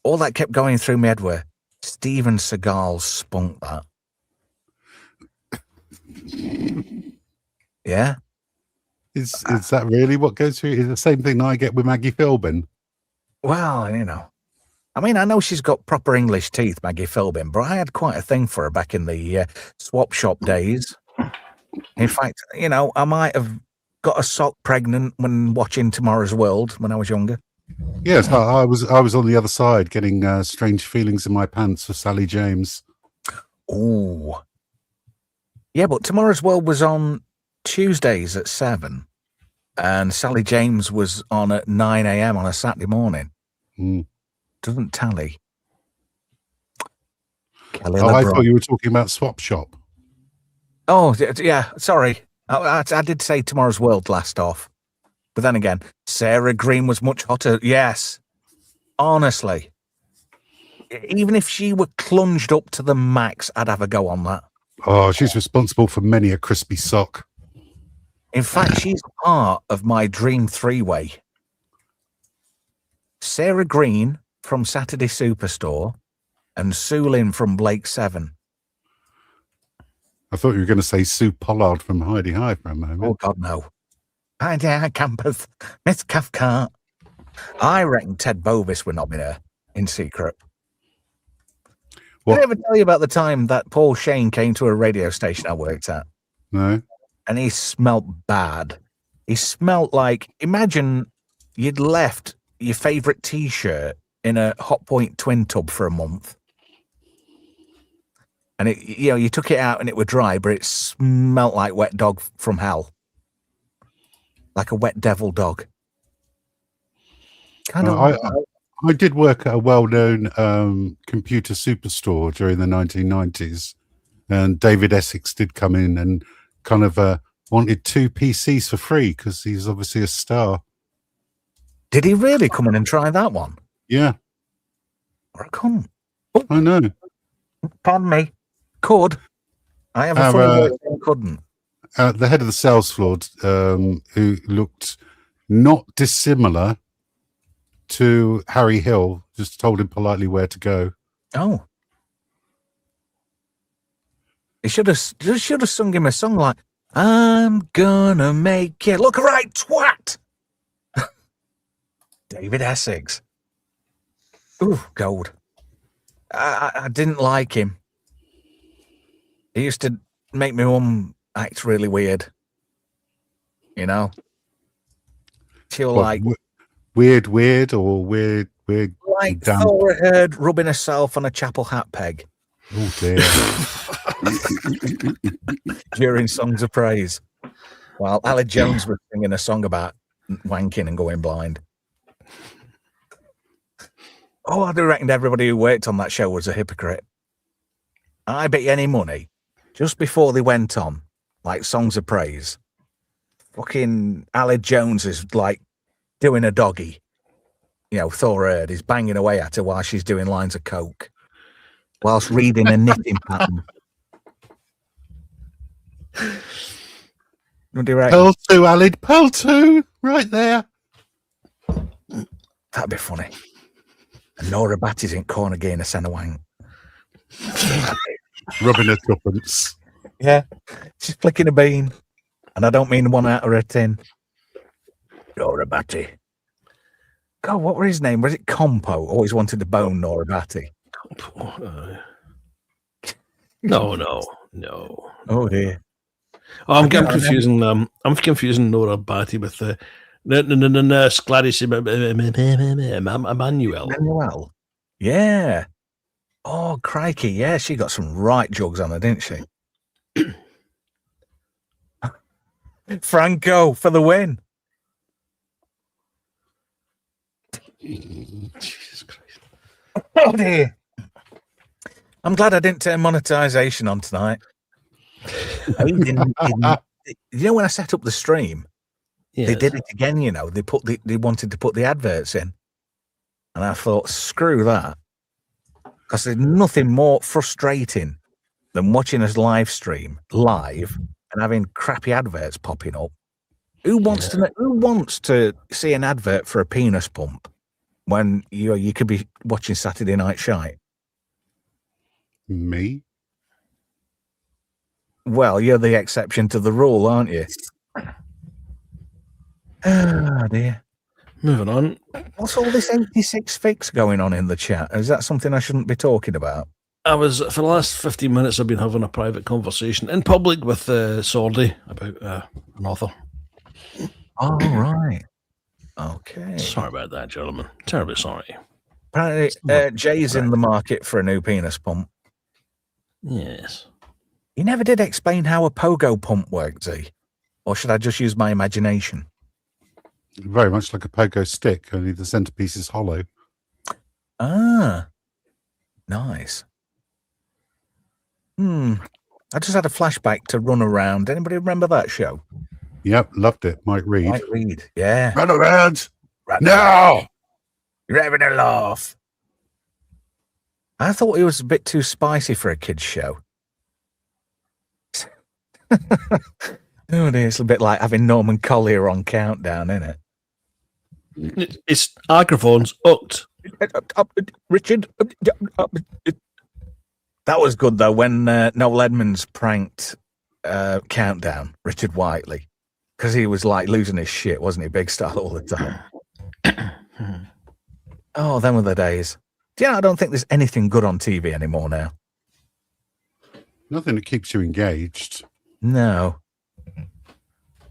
S2: All that kept going through my head were Steven Seagal spunk that. Yeah.
S4: Is that really what goes through? Is the same thing I get with Maggie Philbin?
S2: Well, you know. I mean, I know she's got proper English teeth, Maggie Philbin, but I had quite a thing for her back in the swap shop days. In fact, you know, I might have got a sock pregnant when watching Tomorrow's World when I was younger.
S4: Yes, I was on the other side getting strange feelings in my pants for Sally James.
S2: Ooh. Yeah, but Tomorrow's World was on Tuesdays at 7, and Sally James was on at 9 a.m. on a Saturday morning. Doesn't tally. Kelly
S4: I
S2: LeBron.
S4: thought you were talking about Swap Shop.
S2: Oh, yeah, sorry. I did say Tomorrow's World last off. But then again, Sarah Green was much hotter. Yes. Honestly. Even if she were plunged up to the max, I'd have a go on that.
S4: Oh, she's responsible for many a crispy sock.
S2: In fact, she's part of my dream three-way. Sarah Green from Saturday Superstore and Sue Lynn from Blake 7.
S4: I thought you were going to say Sue Pollard from Heidi High for a moment.
S2: Oh, God, no. Hi, Campus, Miss Cathcart. I reckon Ted Bovis would not be there in secret.
S4: What?
S2: Did I ever tell you about the time that Paul Shane came to a radio station I worked at?
S4: No.
S2: And he smelt bad. He smelt like, imagine you'd left your favourite T-shirt in a Hot Point twin tub for a month. And it, you know, you took it out and it were dry, but it smelt like wet dog from hell. Like a wet devil dog. Kind of.
S4: I did work at a well-known computer superstore during the 1990s, and David Essex did come in and kind of wanted 2 PCs for free because he's obviously a star.
S2: Did he really come in and try that one?
S4: Yeah.
S2: Or come?
S4: I know.
S2: Pardon me. Could. I have a funny feeling couldn't.
S4: The head of the sales floor, who looked not dissimilar to Harry Hill, just told him politely where to go.
S2: Oh. He should have sung him a song like, I'm gonna make it look right, twat. David Essex. Ooh, gold. I didn't like him. He used to make me mum act really weird. You know? She'll like...
S4: Weird or weird...
S2: Like Thora Heard rubbing herself on a chapel hat peg.
S4: Oh, dear.
S2: During Songs of Praise. While Ali Jones was singing a song about wanking and going blind. Oh, I do reckon everybody who worked on that show was a hypocrite. I bet you any money, just before they went on, like Songs of Praise, fucking Ali Jones is like doing a doggy. You know, Thor Heard is banging away at her while she's doing lines of coke, whilst reading a knitting pattern. What do you reckon?
S4: Pearl 2, Alid. Pearl 2, right there.
S2: That'd be funny. And Nora Batty's in corner getting a centre wank.
S4: Rubbing her tuppence.
S2: Yeah. She's flicking a bean. And I don't mean one out of her tin. Nora Batty. God, what were his name? Was it Compo? Always wanted to bone Nora Batty.
S3: No.
S2: Oh dear.
S3: Oh, I'm confusing. I'm confusing Nora Batty with the Gladys Emmanuel.
S2: Emmanuel. Yeah. Oh, crikey. Yeah, she got some right jugs on her, didn't she? Franco for the win.
S3: Jesus Christ.
S2: Oh, dear. I'm glad I didn't turn monetization on tonight. You know, when I set up the stream, they did it again, you know. They wanted to put the adverts in. And I thought, screw that. Because there's nothing more frustrating than watching us live stream live and having crappy adverts popping up. Who wants to see an advert for a penis pump when you could be watching Saturday Night Shite?
S4: Me?
S2: Well, you're the exception to the rule, aren't you? Oh, dear.
S3: Moving on.
S2: What's all this 86 fix going on in the chat? Is that something I shouldn't be talking about?
S3: For the last 15 minutes, I've been having a private conversation in public with Sordy about an author.
S2: Oh, right. Okay.
S3: Sorry about that, gentlemen. Terribly sorry.
S2: Apparently, Jay's in the market for a new penis pump.
S3: Yes.
S2: You never did explain how a pogo pump works, Z. Or should I just use my imagination?
S4: Very much like a pogo stick, only the centerpiece is hollow.
S2: Ah. Nice. I just had a flashback to Run Around. Anybody remember that show?
S4: Yep, loved it. Mike Reed.
S2: Mike Reed, yeah.
S1: Run around now.
S2: You're having a laugh. I thought it was a bit too spicy for a kid's show. Oh dear, it's a bit like having Norman Collier on Countdown, isn't it?
S3: It's microphones hooked.
S2: Richard. That was good though when Noel Edmonds pranked Countdown, Richard Whiteley, because he was like losing his shit, wasn't he? Big style all the time. Oh, them were the days. I don't think there's anything good on TV anymore now.
S4: Nothing that keeps you engaged.
S2: No.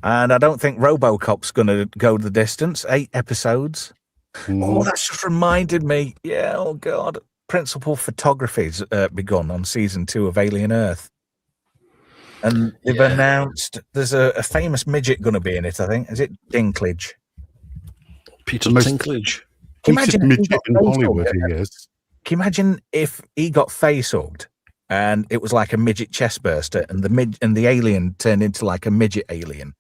S2: And I don't think RoboCop's going to go the distance. 8 episodes. Oh, that's just reminded me. Yeah, oh, God. Principal photography's begun on season 2 of Alien Earth. And they've announced there's a famous midget going to be in it, I think. Is it Dinklage?
S3: Peter Dinklage.
S2: Can you imagine
S4: midget in Hollywood he is.
S2: Can you imagine if he got face hugged and it was like a midget chest burster and the alien turned into like a midget alien?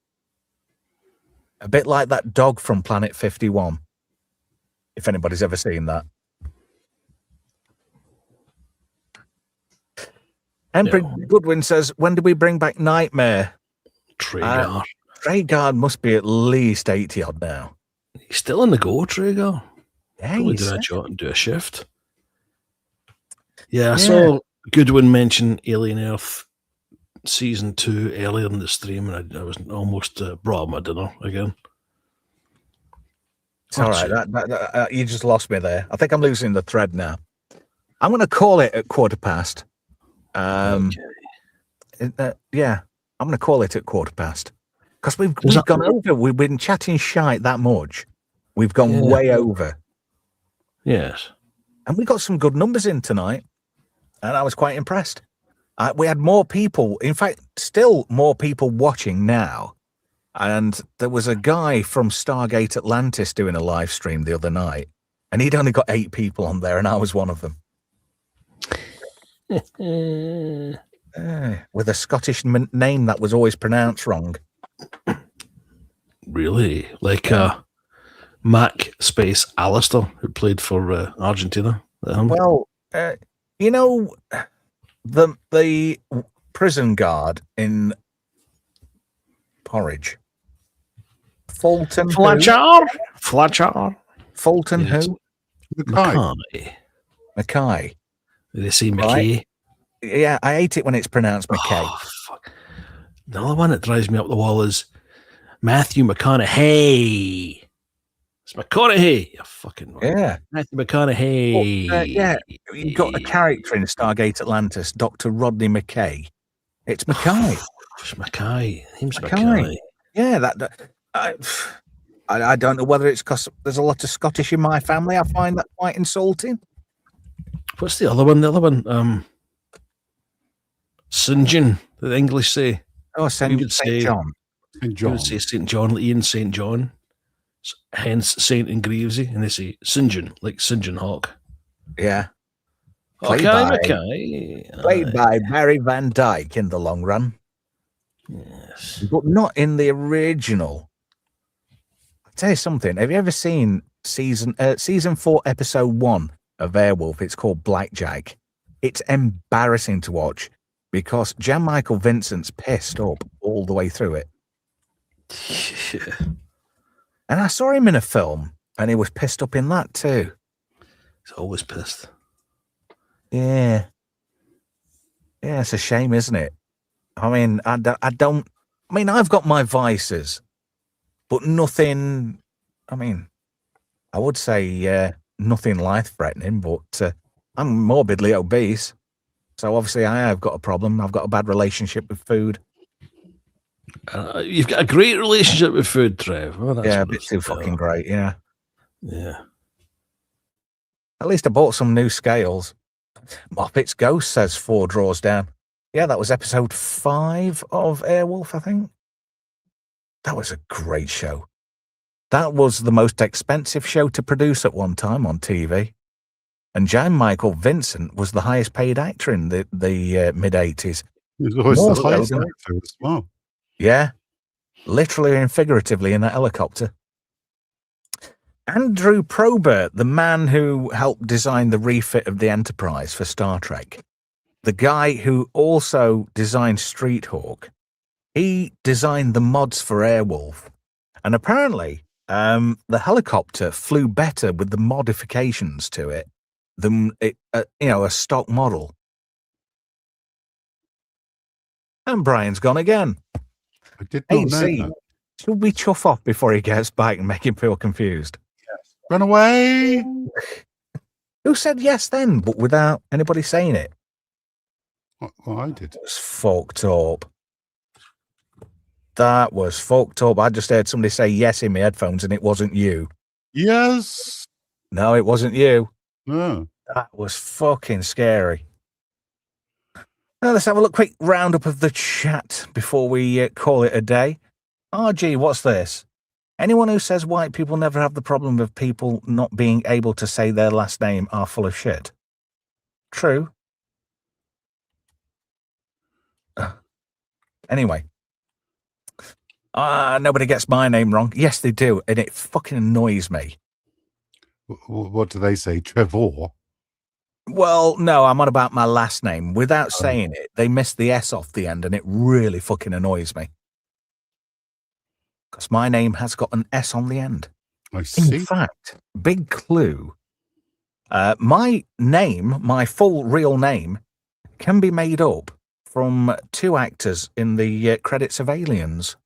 S2: A bit like that dog from Planet 51. If anybody's ever seen that. Emperor Goodwin says, when do we bring back Nightmare?
S3: Traeger.
S2: Traeger must be at least 80 odd now.
S3: He's still in the go, Traeger.
S2: Yeah,
S3: probably do a shift. Yeah, I saw Goodwin mention Alien Earth season 2 earlier in the stream, and I was almost brought up my dinner again.
S2: It's all right. You just lost me there. I think I'm losing the thread now. I'm going to call it at 15:15. I'm going to call it at 15:15 because we've gone over. We've been chatting shite that much. We've gone way over.
S3: Yes,
S2: and we got some good numbers in tonight, and I was quite impressed. We had more people. In fact, still more people watching now. And there was a guy from Stargate Atlantis doing a live stream the other night, and he'd only got 8 people on there, and I was one of them. With a Scottish name that was always pronounced wrong.
S3: Really? Like Mac Space Alistair, who played for Argentina.
S2: Well, the prison guard in Porridge. Fletcher. Fulton
S3: Yes.
S2: who?
S3: Mackay.
S2: Mackay.
S3: They say
S2: Right.
S3: McKay.
S2: Yeah, I hate it when it's pronounced McKay.
S3: Oh, fuck. The other one that drives me up the wall is Matthew McConaughey. It's McConaughey. You fucking
S2: Yeah.
S3: Matthew McConaughey.
S2: Well, yeah, you've got a character in Stargate Atlantis, Dr. Rodney McKay. It's Mackay.
S3: It's Mackay. Name's
S2: Mackay.
S3: Mackay.
S2: Yeah, I don't know whether it's because there's a lot of Scottish in my family. I find that quite insulting.
S3: What's the other one? The other one, St. John, the English say.
S2: Oh, St. John.
S4: St.
S3: You
S4: John.
S3: would say St. John, like Ian St. John. Hence Saint and Greavesy, and they say St. John, like St. John Hawk.
S2: Yeah.
S3: Played
S2: by Barry Van Dyke in the long run.
S3: Yes.
S2: But not in the original. I'll tell you something. Have you ever seen season 4, episode 1 of Airwolf? It's called Blackjack. It's embarrassing to watch because Jan Michael Vincent's pissed up all the way through it.
S3: Yeah.
S2: And I saw him in a film and he was pissed up in that too.
S3: He's always pissed.
S2: Yeah. Yeah, it's a shame, isn't it? I mean, I've got my vices, but nothing, I would say nothing life-threatening, but I'm morbidly obese. So obviously I have got a problem. I've got a bad relationship with food.
S3: You've got a great relationship with food, Trev. Oh, that's
S2: Yeah, a bit too fucking great, yeah.
S3: Yeah.
S2: At least I bought some new scales. Moppet's Ghost says 4 drawers down. Yeah, that was episode 5 of Airwolf, I think. That was a great show. That was the most expensive show to produce at one time on TV. And Jan Michael Vincent was the highest paid actor in the mid-80s.
S4: He was always
S2: More
S4: the
S2: so
S4: highest
S2: than-
S4: actor as well.
S2: Yeah, literally and figuratively in that helicopter. Andrew Probert, the man who helped design the refit of the Enterprise for Star Trek, the guy who also designed Street Hawk, he designed the mods for Airwolf. And apparently, the helicopter flew better with the modifications to it than a stock model. And Brian's gone again.
S4: I did not know
S2: AC,
S4: that.
S2: should we chuff off before he gets back and make him feel confused?
S4: Run away!
S2: Who said yes then, but without anybody saying it?
S4: Well, I did.
S2: It was fucked up. That was fucked up. I just heard somebody say yes in my headphones and it wasn't you.
S4: Yes.
S2: No, it wasn't you.
S4: No.
S2: That was fucking scary. Now let's have a quick roundup of the chat before we call it a day. RG, what's this? Anyone who says white people never have the problem of people not being able to say their last name are full of shit. True. Anyway. Nobody gets my name wrong. Yes, they do. And it fucking annoys me.
S4: What do they say? Trevor?
S2: Well, no, I'm on about my last name. Without saying it, they missed the S off the end and it really fucking annoys me. Because my name has got an S on the end.
S4: I see.
S2: In fact, big clue. My name, my full real name, can be made up from 2 actors in the credits of Aliens.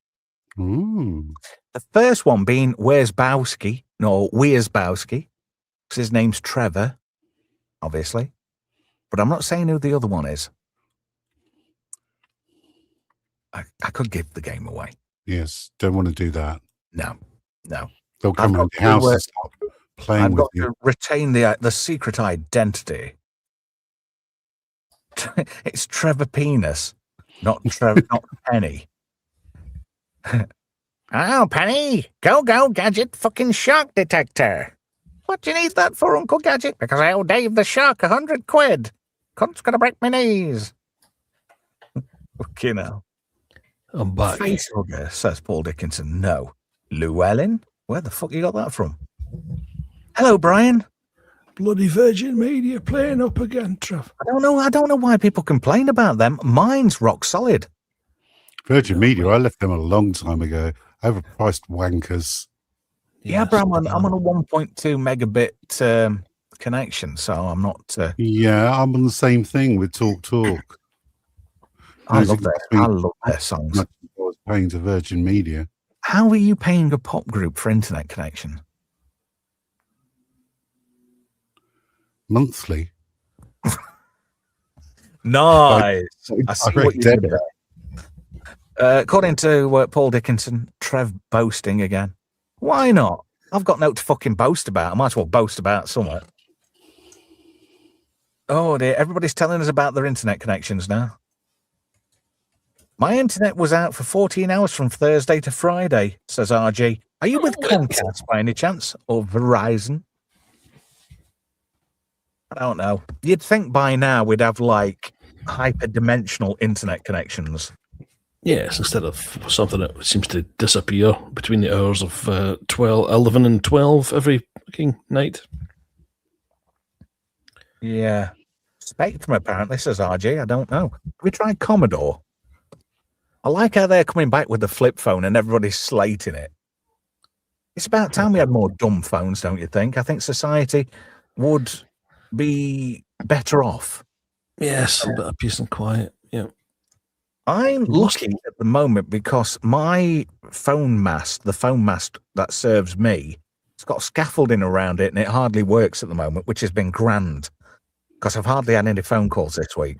S4: Ooh.
S2: The first one being Wierzbowski, because his name's Trevor, obviously. But I'm not saying who the other one is. I could give the game away.
S4: Yes, don't want to do that.
S2: No.
S4: They'll come around the house and start playing
S2: I've
S4: with
S2: got
S4: you.
S2: to retain the secret identity. It's Trevor Penis, not Penny. Oh, Penny, go, Gadget, fucking shark detector. What do you need that for, Uncle Gadget? Because I owe Dave the shark 100 quid. Cunt's gonna break my knees. Fucking hell.
S3: I'm back.
S2: Facehugger, says Paul Dickinson. No. Llewellyn? Where the fuck you got that from? Hello, Brian.
S6: Bloody Virgin Media playing up again, Trev.
S2: I don't know why people complain about them. Mine's rock solid.
S4: Virgin Media, I left them a long time ago. Overpriced wankers.
S2: Yeah, but I'm on a 1.2 megabit connection, so I'm not.
S4: Yeah, I'm on the same thing with Talk.
S2: I love their songs.
S4: I was paying to Virgin Media.
S2: How are you paying a pop group for internet connection?
S4: Monthly.
S2: Nice. I see what you did there. According to Paul Dickinson, Trev boasting again. Why not? I've got no to fucking boast about. I might as well boast about somewhere. Oh dear, everybody's telling us about their internet connections now. My internet was out for 14 hours from Thursday to Friday, says RG. Are you with Comcast by any chance? Or Verizon? I don't know. You'd think by now we'd have like hyperdimensional internet connections.
S3: Yes, instead of something that seems to disappear between the hours of 11 and 12 every fucking night.
S2: Yeah. Spectrum apparently, says RG. I don't know. Have we tried Commodore? I like how they're coming back with the flip phone and everybody's slating it. It's about time we had more dumb phones, don't you think? I think society would be better off.
S3: Yes, a bit of peace and quiet. Yeah.
S2: I'm lucky at the moment because my phone mast, the phone mast that serves me, it's got scaffolding around it and it hardly works at the moment, which has been grand because I've hardly had any phone calls this week.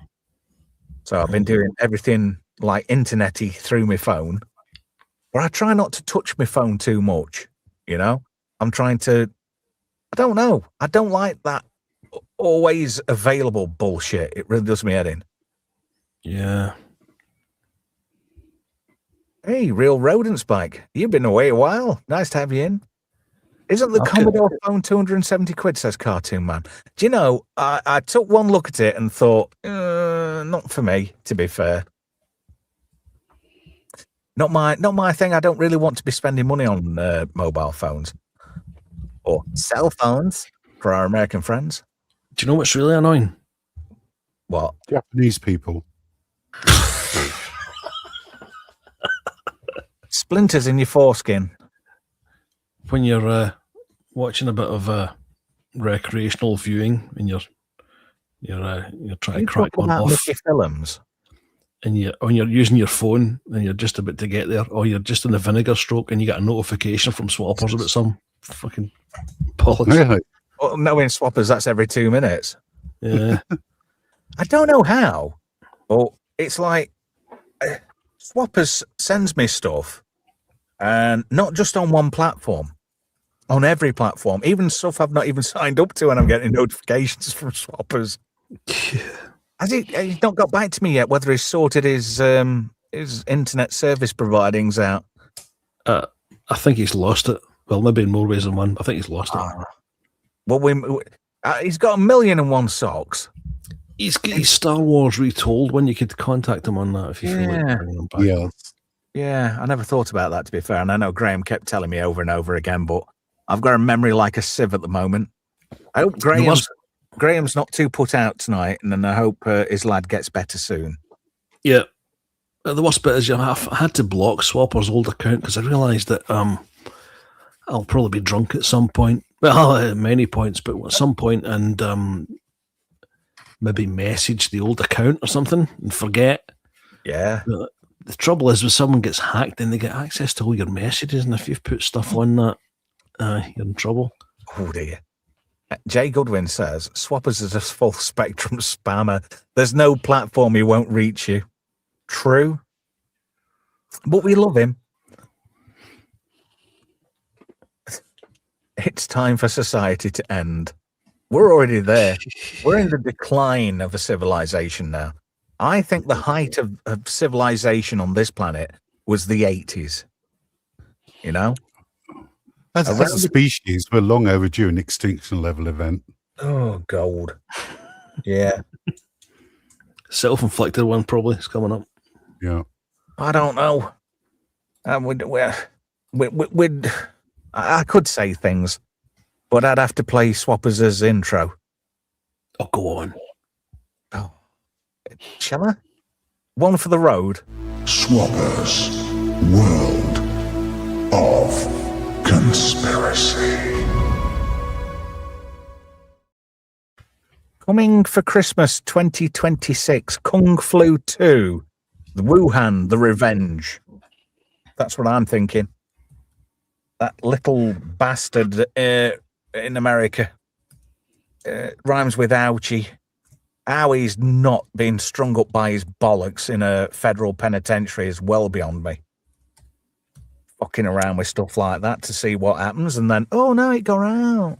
S2: So I've been doing everything like internet-y through my phone, but I try not to touch my phone too much, you know? I'm trying to, I don't know. I don't like that always available bullshit. It really does me head in.
S3: Yeah.
S2: Hey, Real Rodent Spike. You've been away a while. Nice to have you in. Isn't the Commodore phone 270 quid, says Cartoon Man. Do you know, I took one look at it and thought, not for me, to be fair. Not my thing. I don't really want to be spending money on mobile phones. Or cell phones for our American friends.
S3: Do you know what's really annoying?
S2: What?
S4: Japanese people.
S2: Splinters in your foreskin.
S3: When you're watching a bit of recreational viewing and you're trying to crack one off,
S2: Mickey Films,
S3: and you're using your phone and you're just about to get there, or you're just in the vinegar stroke and you get a notification from Swappers about some fucking policy.
S4: Really?
S2: Well, no, in Swappers, that's every 2 minutes.
S3: Yeah.
S2: I don't know how. Or it's like Swappers sends me stuff, and not just on one platform, on every platform, even stuff I've not even signed up to, and I'm getting notifications from Swappers. He's not got back to me yet whether he's sorted his internet service providings out.
S3: I think he's lost it. Well, maybe in more ways than one. I think he's lost it.
S2: Well, he's got 1,000,001 socks.
S3: He's Star Wars retold when you could contact him on that if you feel like bringing him back.
S4: Yeah.
S2: Yeah, I never thought about that, to be fair. And I know Graham kept telling me over and over again, but I've got a memory like a sieve at the moment. I hope Graham's not too put out tonight, and then I hope his lad gets better soon.
S3: Yeah. The worst bit is I had to block Swapper's old account because I realised that I'll probably be drunk at some point. Well, at many points, but at some point, and maybe message the old account or something and forget.
S2: Yeah.
S3: The trouble is when someone gets hacked and they get access to all your messages, and if you've put stuff on that, you're in trouble.
S2: Oh dear. Jay Goodwin says, Swappers is a full spectrum spammer. There's no platform he won't reach you. True. But we love him. It's time for society to end. We're already there. We're in the decline of a civilization now. I think the height of civilization on this planet was the 80s. You know?
S4: As a species, we're long overdue an extinction level event.
S2: Oh, gold. Yeah.
S3: Self-inflicted one probably is coming up.
S4: Yeah.
S2: I don't know. I could say things, but I'd have to play Swappers' intro.
S3: Oh, go on.
S2: Oh. Shall I? One for the road.
S1: Swappers, World of conspiracy.
S2: Coming for Christmas 2026, Kung Flu 2, the Wuhan, the Revenge. That's what I'm thinking. That little bastard in America rhymes with ouchie. How he's not been strung up by his bollocks in a federal penitentiary is well beyond me. Fucking around with stuff like that to see what happens, and then, oh no, it got out.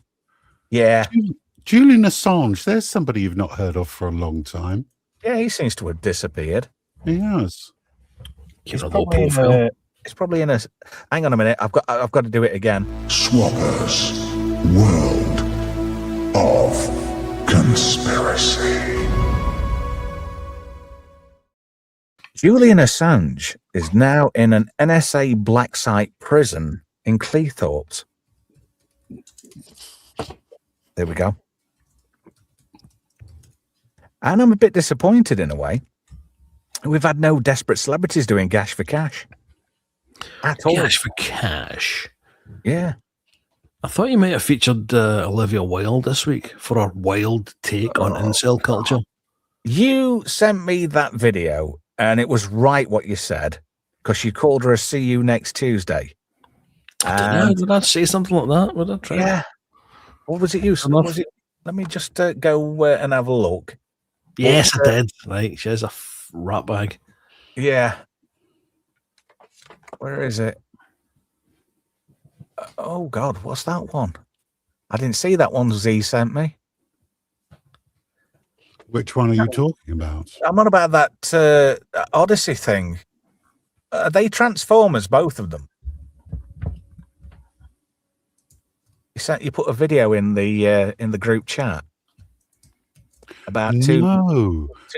S2: Yeah.
S4: Julian Assange, there's somebody you've not heard of for a long time.
S2: Yeah, he seems to have disappeared.
S4: He has.
S2: He's probably in a. Hang on a minute. I've got to do it again.
S1: Swappers, world of conspiracy.
S2: Julian Assange is now in an NSA black site prison in Cleethorpes. There we go. And I'm a bit disappointed in a way. We've had no desperate celebrities doing Gash for Cash. At all.
S3: Gash for Cash.
S2: Yeah.
S3: I thought you might have featured Olivia Wilde this week for our wild take on incel culture.
S2: You sent me that video, and it was right what you said, because you called her a see you next Tuesday.
S3: I don't know. Did I say something like that? Would I try?
S2: Yeah. What was it you said? Let me just go and have a look.
S3: Yes, I did. Right. She has a rat bag.
S2: Yeah. Where is it? Oh, God. What's that one? I didn't see that one Z sent me.
S4: Which one are you talking about?
S2: I'm on about that Odyssey thing. Are they Transformers, both of them? You put a video in the group chat about two.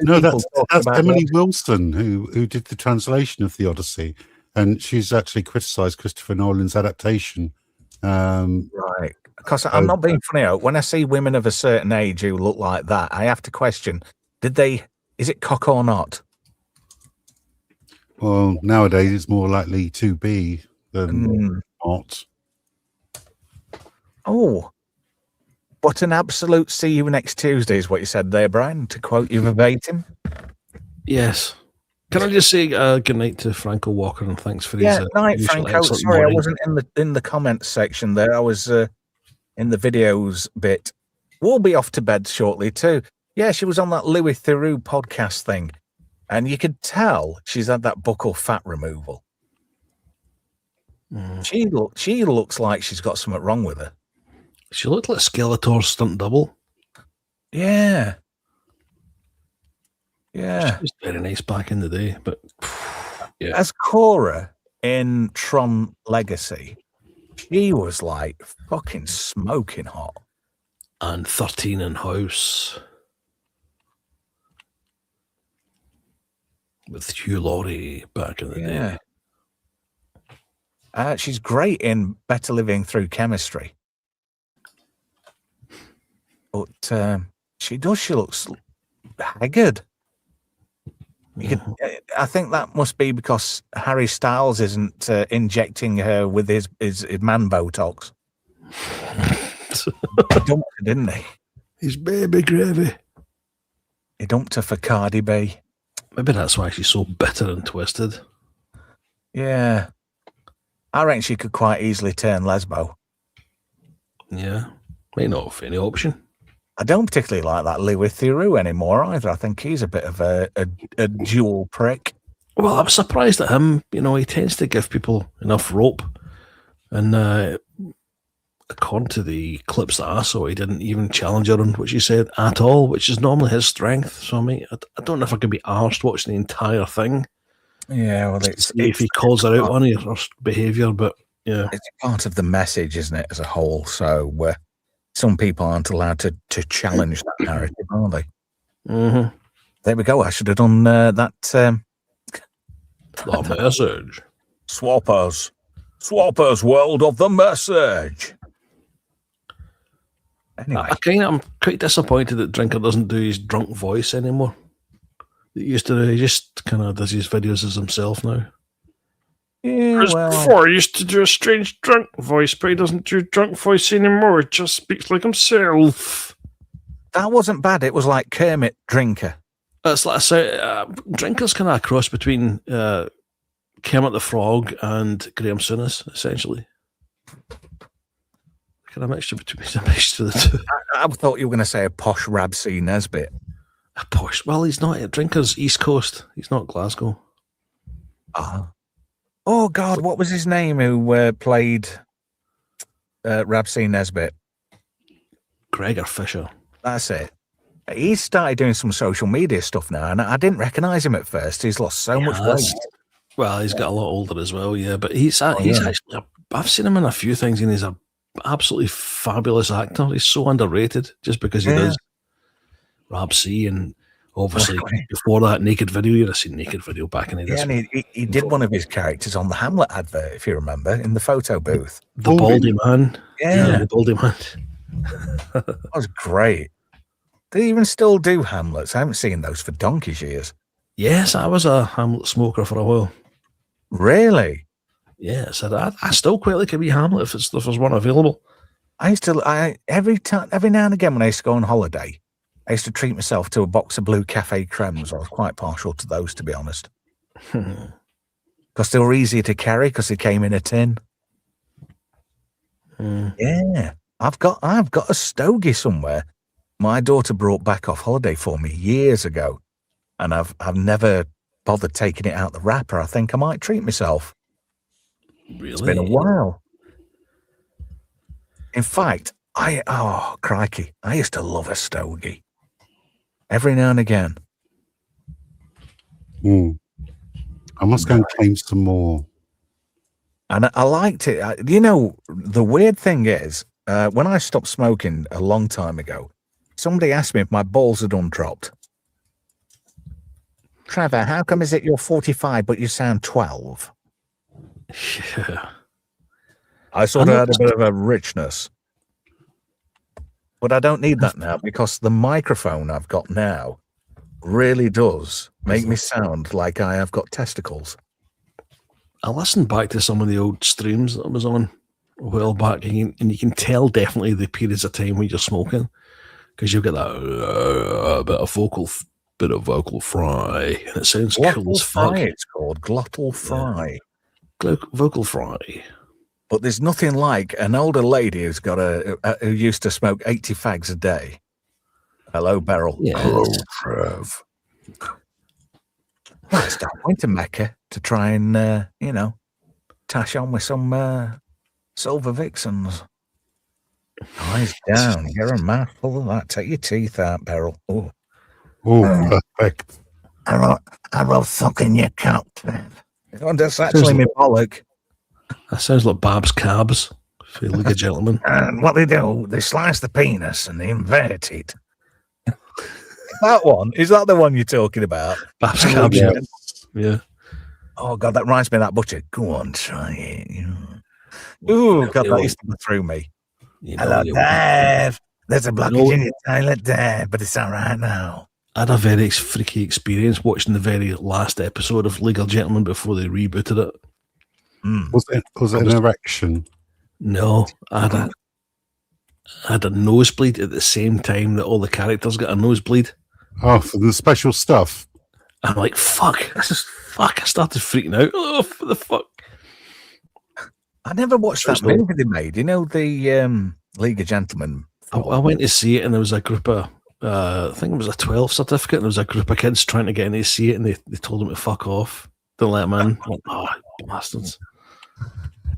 S4: No, that's Emily Wilson who did the translation of the Odyssey, and she's actually criticised Christopher Nolan's adaptation.
S2: Right, because I'm not being funny. When I see women of a certain age who look like that, I have to question: is it cock or not?
S4: Well, nowadays it's more likely to be than not.
S2: Oh, what an absolute see you next Tuesday is what you said there, Brian, to quote you verbatim.
S3: Yes. Can I just say good night to Franco Walker and thanks for his
S2: night, Franco. Sorry,
S3: morning.
S2: I wasn't in the comments section there. I was in the videos bit. We'll be off to bed shortly too. Yeah, she was on that Louis Theroux podcast thing, and you could tell she's had that buccal fat removal. She looks like she's got something wrong with her.
S3: She looked like Skeletor's stunt double.
S2: Yeah. Yeah.
S3: She was very nice back in the day, but yeah.
S2: As Cora in Tron Legacy, she was like fucking smoking hot.
S3: And 13 in House with Hugh Laurie back in the day.
S2: She's great in Better Living Through Chemistry. But she looks haggard. I think that must be because Harry Styles isn't injecting her with his man Botox. He dumped her, didn't he?
S3: His baby gravy.
S2: He dumped her for Cardi B.
S3: Maybe that's why she's so bitter and twisted.
S2: Yeah. I reckon she could quite easily turn lesbo.
S3: Yeah. Might not have any option.
S2: I don't particularly like that Louis Theroux anymore either. I think he's a bit of a dual prick.
S3: Well, I was surprised at him. You know, he tends to give people enough rope. And according to the clips that I saw, he didn't even challenge her on what she said at all, which is normally his strength. So, I don't know if I can be arsed watching the entire thing.
S2: Yeah, well,
S3: if he calls her out on her behaviour, but yeah.
S2: It's part of the message, isn't it, as a whole? So, some people aren't allowed to challenge that narrative, are they?
S3: Mm-hmm.
S2: There we go. I should have done that.
S3: The message.
S2: Swappers, world of the message. Anyway,
S3: I'm quite disappointed that Drinker doesn't do his drunk voice anymore. He used to. He just kind of does his videos as himself now.
S2: Yeah,
S3: Whereas
S2: well,
S3: before, he used to do a strange drunk voice, but he doesn't do drunk voice anymore. He just speaks like himself.
S2: that wasn't bad. It was like Kermit Drinker.
S3: It's like Drinker's kind of a cross between Kermit the Frog and Graham Souness, essentially. Kind of mixture between the two.
S2: I thought you were going to say a posh Rab C. Nesbitt.
S3: A posh. Well, he's not. Drinker's East Coast. He's not Glasgow.
S2: Oh, God, what was his name who played Rab C. Nesbitt?
S3: Gregor Fisher.
S2: That's it. He's started doing some social media stuff now, and I didn't recognise him at first. He's lost so much weight.
S3: Well, he's got a lot older as well, yeah. But he's actually. I've seen him in a few things, and he's an absolutely fabulous actor. He's so underrated just because he does Rab C, and obviously before that, Naked Video. You'd have seen Naked Video back in the day.
S2: Yeah, and he did one of his characters on the Hamlet advert, if you remember, in the photo booth.
S3: The Baldy Man.
S2: Yeah,
S3: the Baldy Man.
S2: That was great. They even still do Hamlets. I haven't seen those for donkey's years.
S3: Yes, I was a Hamlet smoker for a while.
S2: Really?
S3: Yeah, so I still quite like a wee Hamlet if there's one available.
S2: Every now and again when I used to go on holiday, I used to treat myself to a box of blue cafe cremes. I was quite partial to those, to be honest, because they were easier to carry because they came in a tin. Yeah, I've got a stogie somewhere. My daughter brought back off holiday for me years ago, and I've never bothered taking it out the wrapper. I think I might treat myself.
S3: Really?
S2: It's been a while. In fact, crikey, I used to love a stogie. Every now and again.
S4: I must go and claim some more.
S2: And I liked it. The weird thing is, when I stopped smoking a long time ago, somebody asked me if my balls had undropped. Trevor, how come is it you're 45 but you sound 12?
S3: Yeah.
S2: I sort of had a bit of a richness. But I don't need that now because the microphone I've got now really does make me sound like I have got testicles.
S3: I listened back to some of the old streams that I was on a while back, and you can tell definitely the periods of time when you're smoking, because you've got that bit of vocal fry, and it sounds cool as fuck.
S2: It's called glottal fry.
S3: Vocal fry.
S2: But there's nothing like an older lady who's got who used to smoke 80 fags a day. Hello, Beryl.
S3: Yes.
S2: Hello, Trev. Well, it's time went to Mecca to try and tash on with some silver vixens. Eyes down, get a mouthful of that. Take your teeth out, Beryl. Oh,
S4: perfect.
S2: I will suck in your cup. Oh, that's actually my bollock.
S3: That sounds like Bab's Cabs, for League of Gentlemen.
S2: And what they do, they slice the penis and they invert it. That one? Is that the one you're talking about?
S3: Bab's Cabs, yeah.
S2: Oh, God, that reminds me of that butcher. Go on, try it. Ooh, God, that used to go through me. Hello, Dave. There's a blockage in your toilet, Dave, but it's all right now.
S3: I had a very freaky experience watching the very last episode of League of Gentlemen before they rebooted it.
S4: Was it an erection?
S3: No, I had a nosebleed at the same time that all the characters got a nosebleed.
S4: Oh, for the special stuff.
S3: I'm like, fuck. I started freaking out. Oh, what the fuck?
S2: I never watched that movie they made. You know, the League of Gentlemen.
S3: I went to see it, and there was a group of, I think it was a 12 certificate, and there was a group of kids trying to get in to see it, and they told them to fuck off. Don't let them in. Like, oh, bastards.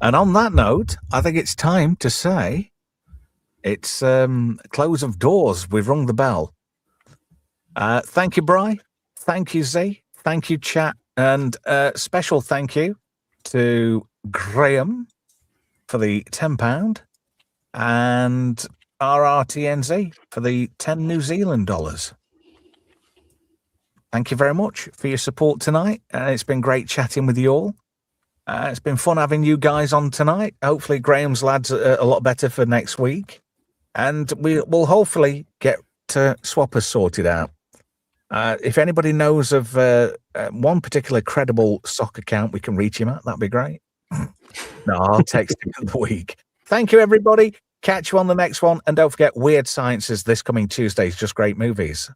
S2: And on that note, I think it's time to say it's close of doors. We've rung the bell. Thank you, Bri. Thank you, Z. Thank you, chat. And special thank you to Graham for the £10 and RRTNZ for the 10 New Zealand dollars. Thank you very much for your support tonight. It's been great chatting with you all. It's been fun having you guys on tonight. Hopefully Graham's lads are a lot better for next week. And we'll hopefully get to Swappers sorted out. If anybody knows of one particular credible sock account we can reach him at, that'd be great. No, I'll text him in the week. Thank you, everybody. Catch you on the next one. And don't forget, Weird Sciences this coming Tuesday is just great movies.